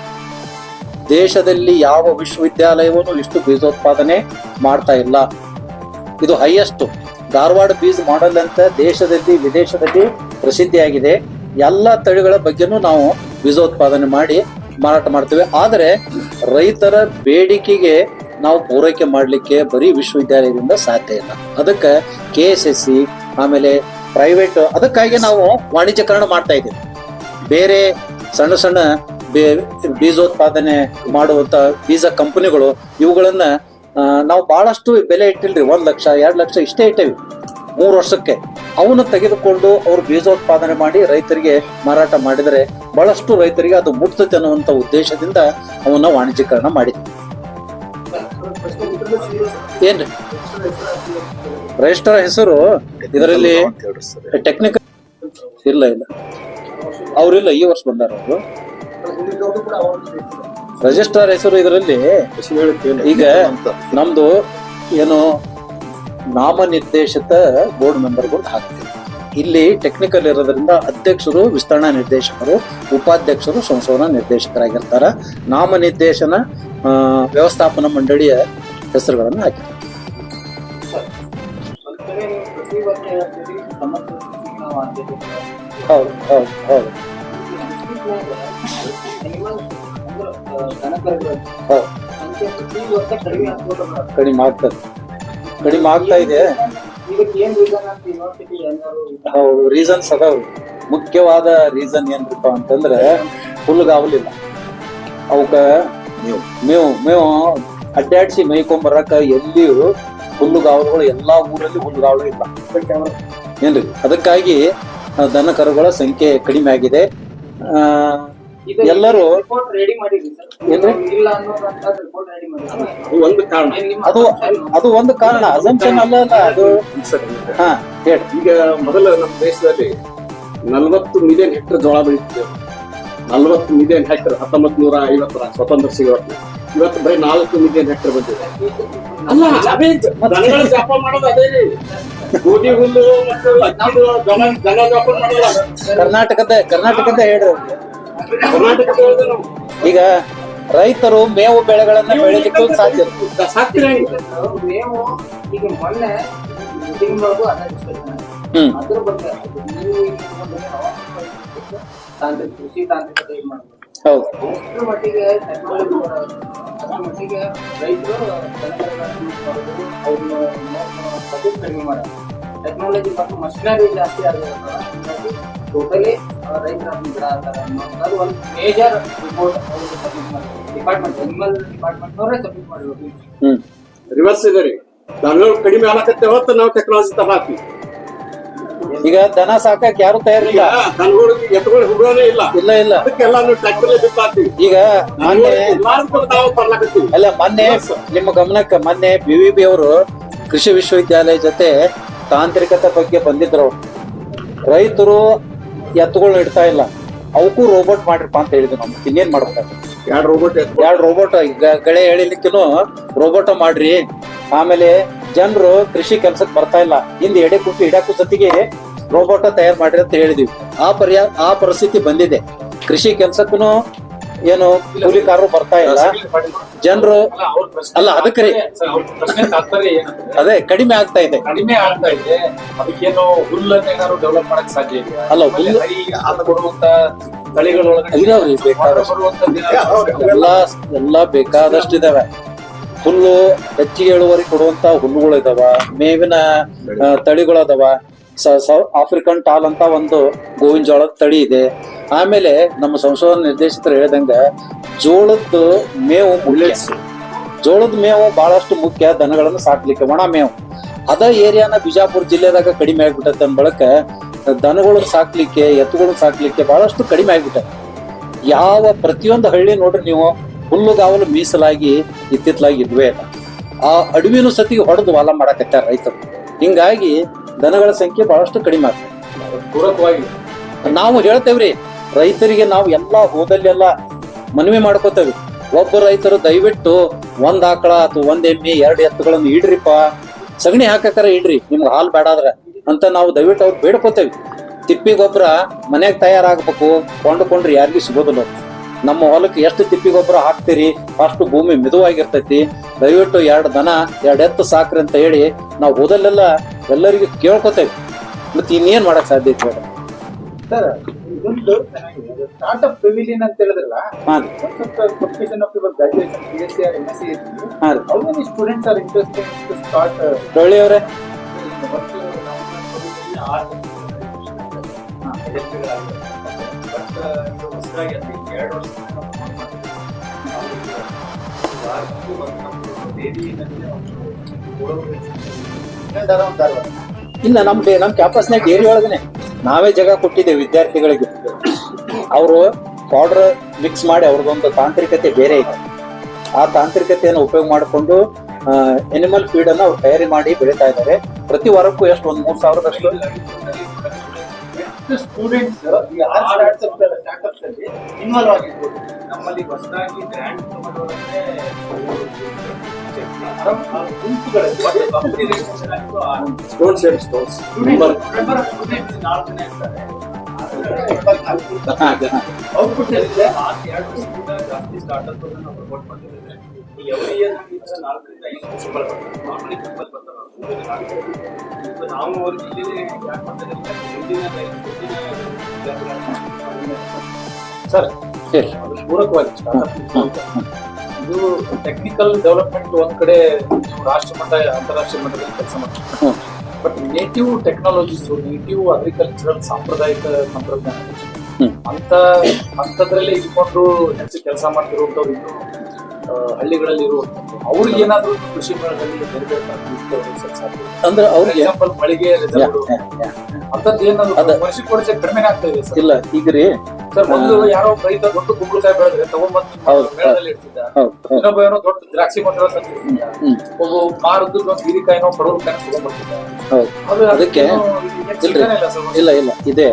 ದೇಶದಲ್ಲಿ ಯಾವ ವಿಶ್ವವಿದ್ಯಾಲಯವೂ ಇಷ್ಟು ಬೀಜೋತ್ಪಾದನೆ ಮಾಡ್ತಾ ಇಲ್ಲ. ಇದು ಹೈಯೆಸ್ಟ್. ಧಾರವಾಡ ಬೀಜ ಮಾಡೆಲ್ ಅಂತ ದೇಶದಲ್ಲಿ ವಿದೇಶದಲ್ಲಿ ಪ್ರಸಿದ್ಧಿಯಾಗಿದೆ. ಎಲ್ಲ ತಳಿಗಳ ಬಗ್ಗೆನೂ ನಾವು ಬೀಜೋತ್ಪಾದನೆ ಮಾಡಿ ಮಾರಾಟ ಮಾಡ್ತೇವೆ. ಆದರೆ ರೈತರ ಬೇಡಿಕೆಗೆ ನಾವು ಪೂರೈಕೆ ಮಾಡಲಿಕ್ಕೆ ಬರೀ ವಿಶ್ವವಿದ್ಯಾಲಯದಿಂದ ಸಾಧ್ಯ ಇಲ್ಲ. ಅದಕ್ಕೆ KSSC ಆಮೇಲೆ ಪ್ರೈವೇಟ್, ಅದಕ್ಕಾಗಿ ನಾವು ವಾಣಿಜ್ಯೀಕರಣ ಮಾಡ್ತಾ ಇದ್ದೀವಿ. ಬೇರೆ ಸಣ್ಣ ಸಣ್ಣ ಬೀಜೋತ್ಪಾದನೆ ಮಾಡುವಂತ ಬೀಜ ಕಂಪನಿಗಳು ಇವುಗಳನ್ನ ನಾವು ಬಹಳಷ್ಟು ಬೆಲೆ ಇಟ್ಟಿಲ್ರಿ. 1 ಲಕ್ಷ 2 ಲಕ್ಷ ಇಷ್ಟೇ ಇಟ್ಟೇವಿ 3 ವರ್ಷಕ್ಕೆ. ಅವನ್ನ ತೆಗೆದುಕೊಂಡು ಅವರು ಬೀಜೋತ್ಪಾದನೆ ಮಾಡಿ ರೈತರಿಗೆ ಮಾರಾಟ ಮಾಡಿದರೆ ಬಹಳಷ್ಟು ರೈತರಿಗೆ ಅದು ಮುಟ್ತದೆ ಅನ್ನುವಂತ ಉದ್ದೇಶದಿಂದ ಅವನ್ನ ವಾಣಿಜ್ಯೀಕರಣ ಮಾಡಿದ್ವಿ. ಏನ್ರಿ ರಿಜಿಸ್ಟರ್ ಹೆಸರು ಇದರಲ್ಲಿ ಟೆಕ್ನಿಕಲ್ ಇಲ್ಲ, ಅವ್ರಿಲ್ಲ, ಈ ವರ್ಷ ಬಂದಾರ ಅವರು. ರಿಜಿಸ್ಟ್ರಾರ್ ಹೆಸರು ಇದರಲ್ಲಿ ಕೃಷಿ ಮೇಳಕ್ಕೆ ಈಗ ನಮ್ದು ಏನು ನಾಮನಿರ್ದೇಶಿತ ಬೋರ್ಡ್ ಮೆಂಬರ್ಗಳು ಹಾಕ್ತೀವಿ. ಇಲ್ಲಿ ಟೆಕ್ನಿಕಲ್ ಇರೋದ್ರಿಂದ ಅಧ್ಯಕ್ಷರು ವಿಸ್ತರಣಾ ನಿರ್ದೇಶಕರು, ಉಪಾಧ್ಯಕ್ಷರು ಸಂಶೋಧನಾ ನಿರ್ದೇಶಕರಾಗಿರ್ತಾರ. ನಾಮನಿರ್ದೇಶನ ವ್ಯವಸ್ಥಾಪನಾ ಮಂಡಳಿಯ ಹೆಸರುಗಳನ್ನು ಹಾಕಿರ್ತಾರೆ. ಪ್ರತಿ ವರ್ಷ ಹೇಳ್ತೀರಿ ಸಮಗ್ರ ಕೃಷಿಗೆ ನಾವು ಆದ್ಯತೆ ಕೊಡ್ತೀವಿ. ಹೌದು ಹೌದು ಹೌದು Animals ಅಂದ್ರೆ ದನಕರುಗಳ ಹೌದು ಸಂಖ್ಯೆ ಪ್ರತಿ ವರ್ಷ ಕಡಿಮೆ ಆಗ್ಬೋದು. ಕಡಿಮೆ ಆಗ್ತದೆ, ಕಡಿಮೆ ಆಗ್ತಾ ಇದೆ. ಇದಕ್ಕೆ ಏನ್ ರೀಸನ್ ಅಂತ ಯೂನಿವರ್ಸಿಟಿ ಏನಾದ್ರು ಹೌದು, ರೀಸನ್ಸ್ ಅದಾವ. ಮುಖ್ಯವಾದ ರೀಸನ್ ಏನ್ರಿಪ್ಪ ಅಂತಂದ್ರೆ ಹುಲ್ಲುಗಾವಲಿಲ್ಲ. ಅವಕ್ಕ ಮೇವು ಅಡ್ಡಾಡ್ಸಿ ಮೇಯ್ಕೊಂಬರಕ ಎಲ್ಲಿಯೂ ಹುಲ್ಲುಗಾವಲುಗಳು ಎಲ್ಲಾ ಊರಲ್ಲಿ ಹುಲ್ಲುಗಾವಲು ಇಲ್ಲ ಏನ್ರಿ. ಅದಕ್ಕಾಗಿ ದನ ಕರುಗಳ ಸಂಖ್ಯೆ ಕಡಿಮೆ ಆಗಿದೆ. ಎಲ್ಲರೂ ರಿಪೋರ್ಟ್ ರೆಡಿ ಮಾಡಿದ್ವಿ ಸರ್. ಏನ್ರಿ? ಇಲ್ಲ ಅನ್ನೋದಂತ ರಿಪೋರ್ಟ್ ರೆಡಿ ಮಾಡಿದ್ವಿ. ಅದು ಒಂದು ಕಾರಣ. ಅದು ಒಂದು ಕಾರಣ, ಅಸಂಪ್ಷನ್ ಅಲ್ಲ ಅದು. ಹಾ ಹೇಳಿ. ಈಗ ಮೊದಲ ನಮ್ಮ ದೇಶದಲ್ಲಿ 40 ಮಿಲಿಯನ್ ಹೆಕ್ಟರ್ ಜೋಳ ಬೆಳೀತಿದ್ದೇವೆ. 40 ಮಿಲಿಯನ್ ಹೆಕ್ಟರ್ 1950 ಸ್ವತಂತ್ರ ಸಿಗೋದು. ಇವತ್ತು ಬರೀ 4 ಮಿಲಿಯನ್ ಹೆಕ್ಟರ್ ಬಂದಿದೆ. ಅಲ್ಲ, ಅದೇ ದನಗಳ ವ್ಯಾಪಾರ ಮಾಡೋದು ಅದೇ ರೀ. ಗೋಧಿ ಹುಲ್ಲು ಮತ್ತು ಅಕ್ಕಿದು ದನ ವ್ಯಾಪಾರ ಮಾಡೋದು ಕರ್ನಾಟಕದ ಹೇಳ್ರಿ. ಕರ್ನಾಟಕದ ಹೇಳಿದ್ರೆ ನಾವು ಈಗ ರೈತರು ಮೇವು ಬೆಳೆಗಳನ್ನ ಬೆಳಿಲಿಕ್ಕೂ ಸಾಧ್ಯ. ಸಾಕ್ತಿರ ಮೇವು ಈಗ ಮೊನ್ನೆ ಮೀಟಿಂಗ್ ಒಳಗೂ ಅದೇ ಡಿಸ್ಕಷನ್ ಅದ್ರ ಬಗ್ಗೆ ನೀವು ತಾಂತ್ರಿಕ ಕೃಷಿ ತಾಂತ್ರಿಕತೆ ಇದು ಮಾಡ್ಬೇಕು. ಹೌದು ಅಷ್ಟರ ಮಟ್ಟಿಗೆ ಟೆಕ್ನಾಲಜಿ ಅಷ್ಟರ ಮಟ್ಟಿಗೆ ರೈತರು ಅವ್ರನ್ನ ಬಜೆಟ್ ಕಡಿಮೆ ಮಾಡೋದು, ಟೆಕ್ನಾಲಜಿ ಮತ್ತು ಮಷಿನರಿ ಜಾಸ್ತಿ ಆಗಿರೋದ್ರಿಂದ ಹೀಗಾಗಿ ಟೋಟಲಿ ರೈತರ ಬಿಡ ಅಂತಾರೆ ಅನ್ನೋದು ಒಂದು ಮೇಜರ್ ರಿಪೋರ್ಟ್ ಅವ್ರಿಗೆ ಸಬ್ಮಿಟ್ ಮಾಡಬೇಕು. ಡಿಪಾರ್ಟ್ಮೆಂಟ್ ಅನಿಮಲ್ ಡಿಪಾರ್ಟ್ಮೆಂಟ್ನವರೇ ಸಬ್ಮಿಟ್ ಮಾಡಬೇಕು. ರಿವರ್ಸ್ ಇದೆ ರೀ. ದನಗಳು ಕಡಿಮೆ ಆಗತ್ತೆ ಹೊತ್ತು ನಾವು ಟೆಕ್ನಾಲಜಿ ತಗೊಳ್ತೀವಿ. ಈಗ ದನ ಸಾಕಕ್ ಯಾರು ತಯಾರಿಲ್ಲ. ದನಗಳು ಎತ್ತುಗಳು ಹುಡುಗನೇ ಇಲ್ಲ. ಇಲ್ಲ ಅದಕ್ಕೆಲ್ಲ ನಾವು ಟ್ರ್ಯಾಕ್ಟರ್ ಬಿಟ್ಟಾಕ್ತಿವಿ. ಈಗ ಮೊನ್ನೆ ನಾವು ಬರ್ಲಾಕತ್ತೀವಿ. ಅಲ್ಲ ಮೊನ್ನೆ ನಿಮ್ಮ ಗಮನಕ್ಕೆ ಮೊನ್ನೆ BVB ಅವರು ಕೃಷಿ ವಿಶ್ವವಿದ್ಯಾಲಯ ಜೊತೆ ತಾಂತ್ರಿಕತೆ ಬಗ್ಗೆ ಬಂದಿದ್ರು. ರೈತರು ಎತ್ತುಗಳನ್ನ ಇಡ್ತಾ ಇಲ್ಲ, ಅವಕ್ಕೂ ರೋಬೋಟ್ ಮಾಡಿರಪ್ಪ ಅಂತ ಹೇಳಿದ್ರು. ನಮ್ಗೆ ಇನ್ನೇನ್ ಮಾಡ್ಬೇಕಾಗ್ತದೆ? 2 ರೋಬೋಟ್ ಗಳೆ ಎಳಿಲಿಕ್ಕೂ ರೋಬೋಟ ಮಾಡ್ರಿ. ಆಮೇಲೆ ಜನರು ಕೃಷಿ ಕೆಲ್ಸಕ್ಕೆ ಬರ್ತಾ ಇಲ್ಲ, ಹಿಂದೆ ಎಡೆ ಕುಂಟು ಹಿಡಕ್ಕೂ ಜೊತೆಗೆ ರೋಬೋಟ ತಯಾರು ಮಾಡ್ರಿ ಅಂತ ಹೇಳಿದ್ವಿ. ಆ ಪರಿಸ್ಥಿತಿ ಬಂದಿದೆ. ಕೃಷಿ ಕೆಲ್ಸಕ್ಕೂ ಏನು ಕೂಲಿಕಾರರು ಬರ್ತಾ ಇಲ್ಲ, ಜನರು ಅಲ್ಲ. ಅದಕ್ಕೆ ಅದೇ ಕಡಿಮೆ ಆಗ್ತಾ ಇದೆ. ಅದಕ್ಕೇನು ಹುಲ್ಲನ್ನ ಏನಾದ್ರು ಡೆವಲಪ್ ಮಾಡಕ್ ಸಾಧ್ಯ ಇದೆ? ಅಲ್ಲ, ಹುಲ್ಲು ಹಾಲು ಕೊಡುವಂತ ತಳಿಗಳೊಳಗೆ ಇದಾವ್ರಿ ಎಲ್ಲ ಬೇಕಾದಷ್ಟು ಇದಾವೆ. ಹುಲ್ಲು ಹೆಚ್ಚಿಗೆ ಇಳುವರಿ ಕೊಡುವಂತ ಹುಲ್ಲುಗಳು ಇದಾವ, ಮೇವಿನ ತಳಿಗಳು ಅದಾವ. ಆಫ್ರಿಕನ್ ಟಾಲ್ ಅಂತ ಒಂದು ಗೋವಿನ ಜೋಳದ ತಳಿ ಇದೆ. ಆಮೇಲೆ ನಮ್ಮ ಸಂಶೋಧನಾ ನಿರ್ದೇಶಕರು ಹೇಳಿದಂಗ ಜೋಳದ ಮೇವು ಬಹಳಷ್ಟು ಮುಖ್ಯ ದನಗಳನ್ನು ಸಾಕ್ಲಿಕ್ಕೆ. ಒಣ ಮೇವು ಅದ ಏರಿಯಾನ ಬಿಜಾಪುರ ಜಿಲ್ಲೆದಾಗ ಕಡಿಮೆ ಆಗ್ಬಿಟ್ಟೆ ಬಳಕ ದನಗಳನ್ನು ಸಾಕ್ಲಿಕ್ಕೆ, ಎತ್ತುಗಳನ್ನು ಸಾಕ್ಲಿಕ್ಕೆ ಬಹಳಷ್ಟು ಕಡಿಮೆ ಆಗ್ಬಿಟ್ಟೆ. ಪ್ರತಿಯೊಂದು ಹಳ್ಳಿ ನೋಡ್ರಿ ನೀವು, ಹುಲ್ಲುಗಾವಲು ಮೀಸಲಾಗಿ ಇತ್ತಿತ್ತಲಾಗಿ ಇದ್ವೇ ಇಲ್ಲ. ಆ ಅಡವಿನೂ ಸತಿಗೆ ಹೊಡೆದು ಹೊಲ ಮಾಡಕತ್ತಾರ ರೈತರು. ಹಿಂಗಾಗಿ ದನಗಳ ಸಂಖ್ಯೆ ಬಹಳಷ್ಟು ಕಡಿಮೆ ಆಗ್ತದೆ. ಪೂರಕವಾಗಿ ನಾವು ಹೇಳ್ತೇವ್ರಿ ರೈತರಿಗೆ, ನಾವು ಎಲ್ಲಾ ಹೋದಲ್ಲೆಲ್ಲ ಮನವಿ ಮಾಡ್ಕೋತೇವಿ. ಒಬ್ಬ ರೈತರು ದಯವಿಟ್ಟು 1 ಆಕಳ ಅಥವಾ 1 ಎಮ್ಮೆ 2 ಎತ್ತುಗಳನ್ನು ಇಡ್ರಿಪ್ಪ, ಸಗಣಿ ಹಾಕಕ್ಕಾರ ಇಡ್ರಿ, ನಿಮ್ಗೆ ಹಾಲು ಬೇಡಾದ್ರ ಅಂತ ನಾವು ದಯವಿಟ್ಟು ಅವ್ರು ಬೇಡ್ಕೋತೇವಿ. ತಿಪ್ಪಿ ಗೊಬ್ಬರ ಮನ್ಯಾಗ ತಯಾರಾಗಬೇಕು, ಕೊಂಡ್ಕೊಂಡ್ರಿ ಯಾರಿಗೂ ಸಿಗೋದಿಲ್ಲ. ನಮ್ಮ ಹೊಲಕ್ಕೆ ಎಷ್ಟು ತಿಪ್ಪಿ ಗೊಬ್ಬರ ಹಾಕ್ತಿರಿ ಅಷ್ಟು ಭೂಮಿ ಮಿದುವಾಗಿರ್ತೈತಿ. ದಯವಿಟ್ಟು 2 ದನ 2 ಎತ್ತು ಸಾಕ್ರಿ ಅಂತ ಹೇಳಿ ನಾವು ಹೋದಲ್ಲೆಲ್ಲ ಎಲ್ಲರಿಗೂ ಕೇಳ್ಕೊತೇವಿ. ಮತ್ತೆ ಇನ್ನೇನ್ ಮಾಡಕ್ ಸಾಧ್ಯ ಐತಿ ಮೇಡಮ್? ಸರ್, ಇದೊಂದು ಚೆನ್ನಾಗಿದೆ ಸ್ಟಾರ್ಟ್ಅಪ್ ಪೆವಿಲಿಯನ್ ಅಂತ ಹೇಳಿದ್ರಲ್ಲ. competition of your graduation PhD or MSc ಇತ್ತು. How many students are interested to start? ಒಳ್ಳೆಯವರೇ ಇಲ್ಲ, ನಮ್ ಕ್ಯಾಂಪಸ್ನಾಗ ಡೇರಿ ಒಳಗನೆ ನಾವೇ ಜಾಗ ಕೊಟ್ಟಿದ್ದೇವೆ ವಿದ್ಯಾರ್ಥಿಗಳಿಗೆ. ಅವರು ಪೌಡರ್ ಮಿಕ್ಸ್ ಮಾಡಿ ಅವ್ರದೊಂದು ತಾಂತ್ರಿಕತೆ ಬೇರೆ ಇದೆ. ಆ ತಾಂತ್ರಿಕತೆಯನ್ನು ಉಪಯೋಗ ಮಾಡಿಕೊಂಡು ಎನಿಮಲ್ ಫೀಡ್ ಅನ್ನ ಅವ್ರು ತಯಾರಿ ಮಾಡಿ ಬೆಳೀತಾ ಇದ್ದಾರೆ. ಪ್ರತಿ ವಾರಕ್ಕೂ ಎಷ್ಟು 1-3 ಸಾವಿರದಷ್ಟು ಎಷ್ಟು ಸ್ಟೂಡೆಂಟ್ಸ್ ಈ ಸ್ಟಾರ್ಟ್ಅಪ್ಸ್ ಅಲ್ಲಿ ಇನ್ವಾಲ್ವ್ ಆಗಿರ್ಬೋದು? ನಮ್ಮಲ್ಲಿ ಹೊಸದಾಗಿ ಗ್ರ್ಯಾಂಡ್ ತಗೊಂಡವರಂದ್ರೆ ಗುಂಪುಗಳಲ್ಲಿ ಕಂಪನಿ ರಿಜಿಸ್ಟ್ರೇಷನ್ ಆಗಿದ್ದು stones and stones number of students 4 ಜನ ಇರ್ತಾರೆ. ಔಟ್ಪುಟ್ ಎಲ್ಲಿದೆ? ಲಾಸ್ಟ್ 2 ವರ್ಷದಿಂದ ಜಾಸ್ತಿ ಸ್ಟಾರ್ಟ್ಅಪ್ ನಾವು ಪ್ರಮೋಟ್ ಮಾಡ್ತಿದ್ದೇವೆ. ಈ ಎವ್ರಿ ಇಯರ್ ನಮಗೆ 4 ರಿಂದ 5 ಪ್ರಿನ್ಸಿಪಲ್ ಬರ್ತಾರೆ. ನಾರ್ಮಲಿ ಪ್ರಿನ್ಸಿಪಲ್ ಬರ್ತಾರೆ. ಸೊ ನಾವು ಅವ್ರಿಗೆ ಇಲ್ಲಿ ಯಾಕೆ ಮಾಡ್ತಿದ್ದೇವೆ ಸರ್ ಹೇಳಿ. ಅದು ಪೂರಕವಾಗಿ ಸ್ಟಾರ್ಟ್ಅಪ್ ಇದು ಟೆಕ್ನಿಕಲ್ ಡೆವಲಪ್ಮೆಂಟ್ ಒಂದ್ ಕಡೆ ನೀವು ರಾಷ್ಟ್ರ ಮಟ್ಟ ಅಂತಾರಾಷ್ಟ್ರೀಯ ಮಟ್ಟದಲ್ಲಿ ಕೆಲಸ ಮಾಡ್ತೀವಿ. But native technologies, native agricultural ಸಾಂಪ್ರದಾಯಿಕ ತಂತ್ರಜ್ಞಾನ ಅಂತ ಹಂತದ್ರಲ್ಲೇ ಇಟ್ಕೊಂಡು ಹೆಚ್ಚು ಕೆಲಸ ಮಾಡ್ತಿರುವಂತವ್ರು ಇನ್ನು ಹಳ್ಳಿಗಳಲ್ಲಿ ಇರುವಂತದ್ದು ಅವ್ರಿಗೆ ಏನಾದ್ರು ಕೃಷಿ ಮೇಳದಲ್ಲಿ ಬೇರೆ ಬೇರೆ ಅಂದ್ರೆ ಅವ್ರಿಗೆ ಎಕ್ಸಾಂಪಲ್ ಮಳಿಗೆ ರಿಸರ್ವ್ ಅಂತದ್ ಏನಾದ್ರು ವರ್ಷಕ್ಕೆ ವರ್ಷ ಕಡಿಮೆ ಆಗ್ತಾ ಇದೆ ಸರ್. ಇಲ್ಲ ಈಗ ರೀ ಸರ್ ಒಂದು ಯಾರೋ ರೈತ ದೊಡ್ಡ ಕುಂಬಳಕಾಯಿ ಬೆಳೆದ್ರೆ ತಗೊಂಡ್ಬಂದು ಮೇಳದಲ್ಲಿ ಇಡ್ತಿದ್ದ, ಇನ್ನೊಬ್ಬ ಏನೋ ದೊಡ್ಡ ದ್ರಾಕ್ಷಿ ಮರ ತಂದಿರ್ತಿದ್ದ, ಒಬ್ಬ ಮಾರದ್ದು ಒಂದು ಹೀರಿಕಾಯಿನೋ ಪಡವಲಕಾಯಿ ತಗೊಂಡ್ಬರ್ತಿದ್ದ. ಅದಕ್ಕೆ ಇಲ್ಲ ಇಲ್ಲ ಇದೆ.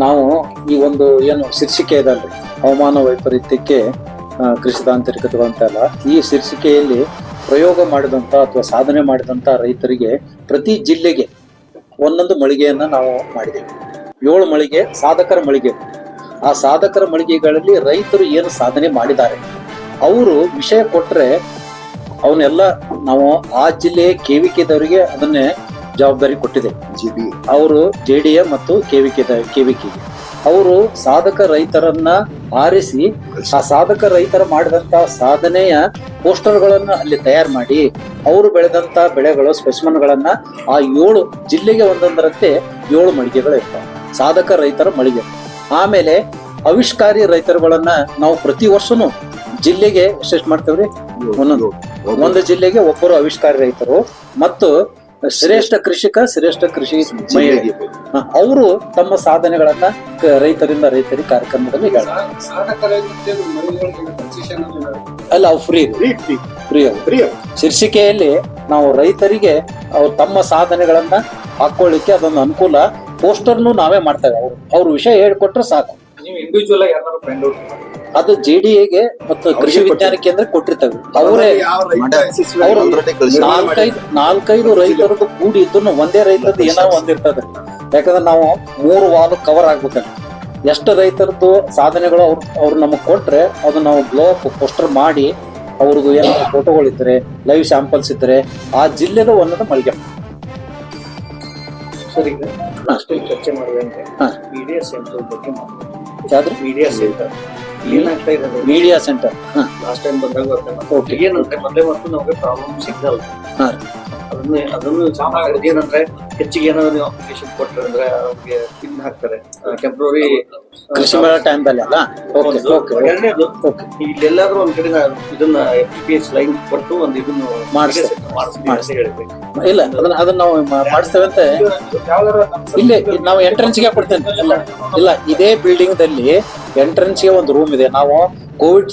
ನಾವು ಈ ಒಂದು ಏನು ಶೀರ್ಷಿಕೆ ಇದಲ್ರಿ ಹವಾಮಾನ ವೈಪರೀತ್ಯಕ್ಕೆ ಕೃಷಿ ತಾಂತ್ರಿಕತೆಗಳು ಅಂತಲ್ಲ, ಈ ಶೀರ್ಷಿಕೆಯಲ್ಲಿ ಪ್ರಯೋಗ ಮಾಡಿದಂತ ಅಥವಾ ಸಾಧನೆ ಮಾಡಿದಂತ ರೈತರಿಗೆ ಪ್ರತಿ ಜಿಲ್ಲೆಗೆ ಒಂದೊಂದು ಮಳಿಗೆಯನ್ನ ನಾವು ಮಾಡಿದ್ದೇವೆ. 7 ಮಳಿಗೆ ಸಾಧಕರ ಮಳಿಗೆ. ಆ ಸಾಧಕರ ಮಳಿಗೆಗಳಲ್ಲಿ ರೈತರು ಏನು ಸಾಧನೆ ಮಾಡಿದ್ದಾರೆ ಅವರು ವಿಷಯ ಕೊಟ್ರೆ ಅವನ್ನೆಲ್ಲ ನಾವು ಆ ಜಿಲ್ಲೆಯ ಕೆವಿಕೆದವರಿಗೆ ಅದನ್ನೇ ಜವಾಬ್ದಾರಿ ಕೊಟ್ಟಿದೆ. ಅವರು JDA ಮತ್ತು ಕೆವಿಕೆಗೆ ಅವರು ಸಾಧಕ ರೈತರನ್ನ ಆರಿಸಿ ಆ ಸಾಧಕ ರೈತರ ಮಾಡಿದಂತ ಸಾಧನೆಯ ಪೋಸ್ಟರ್ಗಳನ್ನ ಅಲ್ಲಿ ತಯಾರು ಮಾಡಿ ಅವರು ಬೆಳೆದಂತ ಬೆಳೆಗಳು ಸ್ಪೆಸಿಮನ್ಗಳನ್ನ ಆ 7 ಜಿಲ್ಲೆಗೆ ಒಂದೊಂದರಂತೆ 7 ಮಳಿಗೆಗಳು ಇರ್ತಾವೆ, ಸಾಧಕ ರೈತರ ಮಳಿಗೆ. ಆಮೇಲೆ ಆವಿಷ್ಕಾರಿ ರೈತರುಗಳನ್ನ ನಾವು ಪ್ರತಿ ವರ್ಷನೂ ಜಿಲ್ಲೆಗೆ ಎಷ್ಟೆಷ್ಟು ಮಾಡ್ತೇವ್ರಿ, ಒಂದು ಜಿಲ್ಲೆಗೆ ಒಬ್ಬರು ಆವಿಷ್ಕಾರಿ ರೈತರು ಮತ್ತು ಶ್ರೇಷ್ಠ ಕೃಷಿಕ, ಶ್ರೇಷ್ಠ ಕೃಷಿ ಮಹಿಳೆ ಅವರು ತಮ್ಮ ಸಾಧನೆಗಳನ್ನ ರೈತರಿಂದ ರೈತರಿಗೆ ಕಾರ್ಯಕ್ರಮದಲ್ಲಿ ಅಲ್ಲ ಅವು ಫ್ರೀ ಶೀರ್ಷಿಕೆಯಲ್ಲಿ ನಾವು ರೈತರಿಗೆ ಅವ್ರು ತಮ್ಮ ಸಾಧನೆಗಳನ್ನ ಹಾಕೊಳ್ಳಿಕ್ಕೆ ಅದೊಂದು ಅನುಕೂಲ. ಪೋಸ್ಟರ್ನು ನಾವೇ ಮಾಡ್ತೇವೆ. ಅವ್ರ ವಿಷಯ ಹೇಳ್ಕೊಟ್ರೆ ಸಾಕು. ನೀವು ಇಂಡಿವಿಜುವಲ್ ಆಗಿ ಯಾರು ಫೈಂಡ್ ಔಟ್ ಅದು JDAಗೆ ಮತ್ತು ಕೃಷಿ ವಿಜ್ಞಾನ ಕೇಂದ್ರ ಕೊಟ್ಟಿರ್ತೇವೆ. ಅವರೇ ನಾಲ್ಕೈದು ರೈತರದ್ದು ಕೂಡಿ ಇದ್ದು ಒಂದೇ ರೈತರದ್ದು ಏನೋ ಒಂದಿರ್ತದೆ. ಯಾಕಂದ್ರೆ ನಾವು 3 ವಾಲ್ ಕವರ್ ಆಗ್ಬೇಕಲ್ಲ. ಎಷ್ಟು ರೈತರದ್ದು ಸಾಧನೆಗಳು ಅವ್ರು ನಮಗ್ ಕೊಟ್ರೆ ಅದು ನಾವು ಬ್ಲೋ ಅಪ್ ಪೋಸ್ಟರ್ ಮಾಡಿ ಅವ್ರದ್ದು ಏನಾದ್ರು ಫೋಟೋಗಳಿದ್ರೆ, ಲೈವ್ ಸ್ಯಾಂಪಲ್ಸ್ ಇದ್ರೆ ಆ ಜಿಲ್ಲೆದ ಒಂದೊಂದು ಮಳಿಗೆ. ಸರ್, ಈಗ ಅಷ್ಟೇ ಚರ್ಚೆ ಮಾಡಿದಂತೆ ಮೀಡಿಯಾ ಸೆಂಟರ್ ಬಗ್ಗೆ ಮಾತಾಡ್ತೀವಿ. ಯಾವ್ದು ಮೀಡಿಯಾ ಸೆಂಟರ್ ಏನಾಗ್ತಾ ಇದೆ? ಮೀಡಿಯಾ ಸೆಂಟರ್ ಲಾಸ್ಟ್ ಟೈಮ್ ಬಂದಾಗ ಏನಂದ್ರೆ ಮೊದಲೇ ಮತ್ತು ನಮಗೆ ಪ್ರಾಬ್ಲಮ್ ಸಿಗ್ನಲ್ ಅದನ್ನು ಚೆನ್ನಾಗಿ ಏನಂದ್ರೆ ಹೆಚ್ಚಿಗೆ ಏನಾದ್ರು ಅಪ್ಲಿಕೇಶನ್ ಕೊಟ್ರೆ ಅಂದ್ರೆ ಅವ್ರಿಗೆ ಪಿನ್ ಹಾಕ್ತಾರೆ ಟೆಂಪ್ರರಿ ಕೃಷಿ ಮೇಳ ಟೈಮ್ದಲ್ಲಿ ಅಲ್ಲ. ಎರಡನೇದು ಇಲ್ಲೆಲ್ಲಾದ್ರೂ ಒಂದ್ ಕಡೆ ಇದನ್ನ FTPS ಲೈನ್ ಕೊಟ್ಟು ಒಂದು ಇದನ್ನು ಮಾಡಿಸಿ ಹೇಳ್ಬೇಕು. ಇಲ್ಲ ಅದನ್ನ ನಾವು ಮಾಡಿಸ್ತೇವೆ ಅಂತ ಇಲ್ಲಿ ನಾವು ಎಂಟ್ರೆನ್ಸ್ಗೆ ಕೊಡ್ತೇನೆ. ಇಲ್ಲ ಇದೇ ಬಿಲ್ಡಿಂಗ್ ದಲ್ಲಿ ಎಂಟ್ರೆನ್ಸ್ಗೆ ಒಂದು ರೂಮ್ ಇದೆ. ನಾವು ಕೋವಿಡ್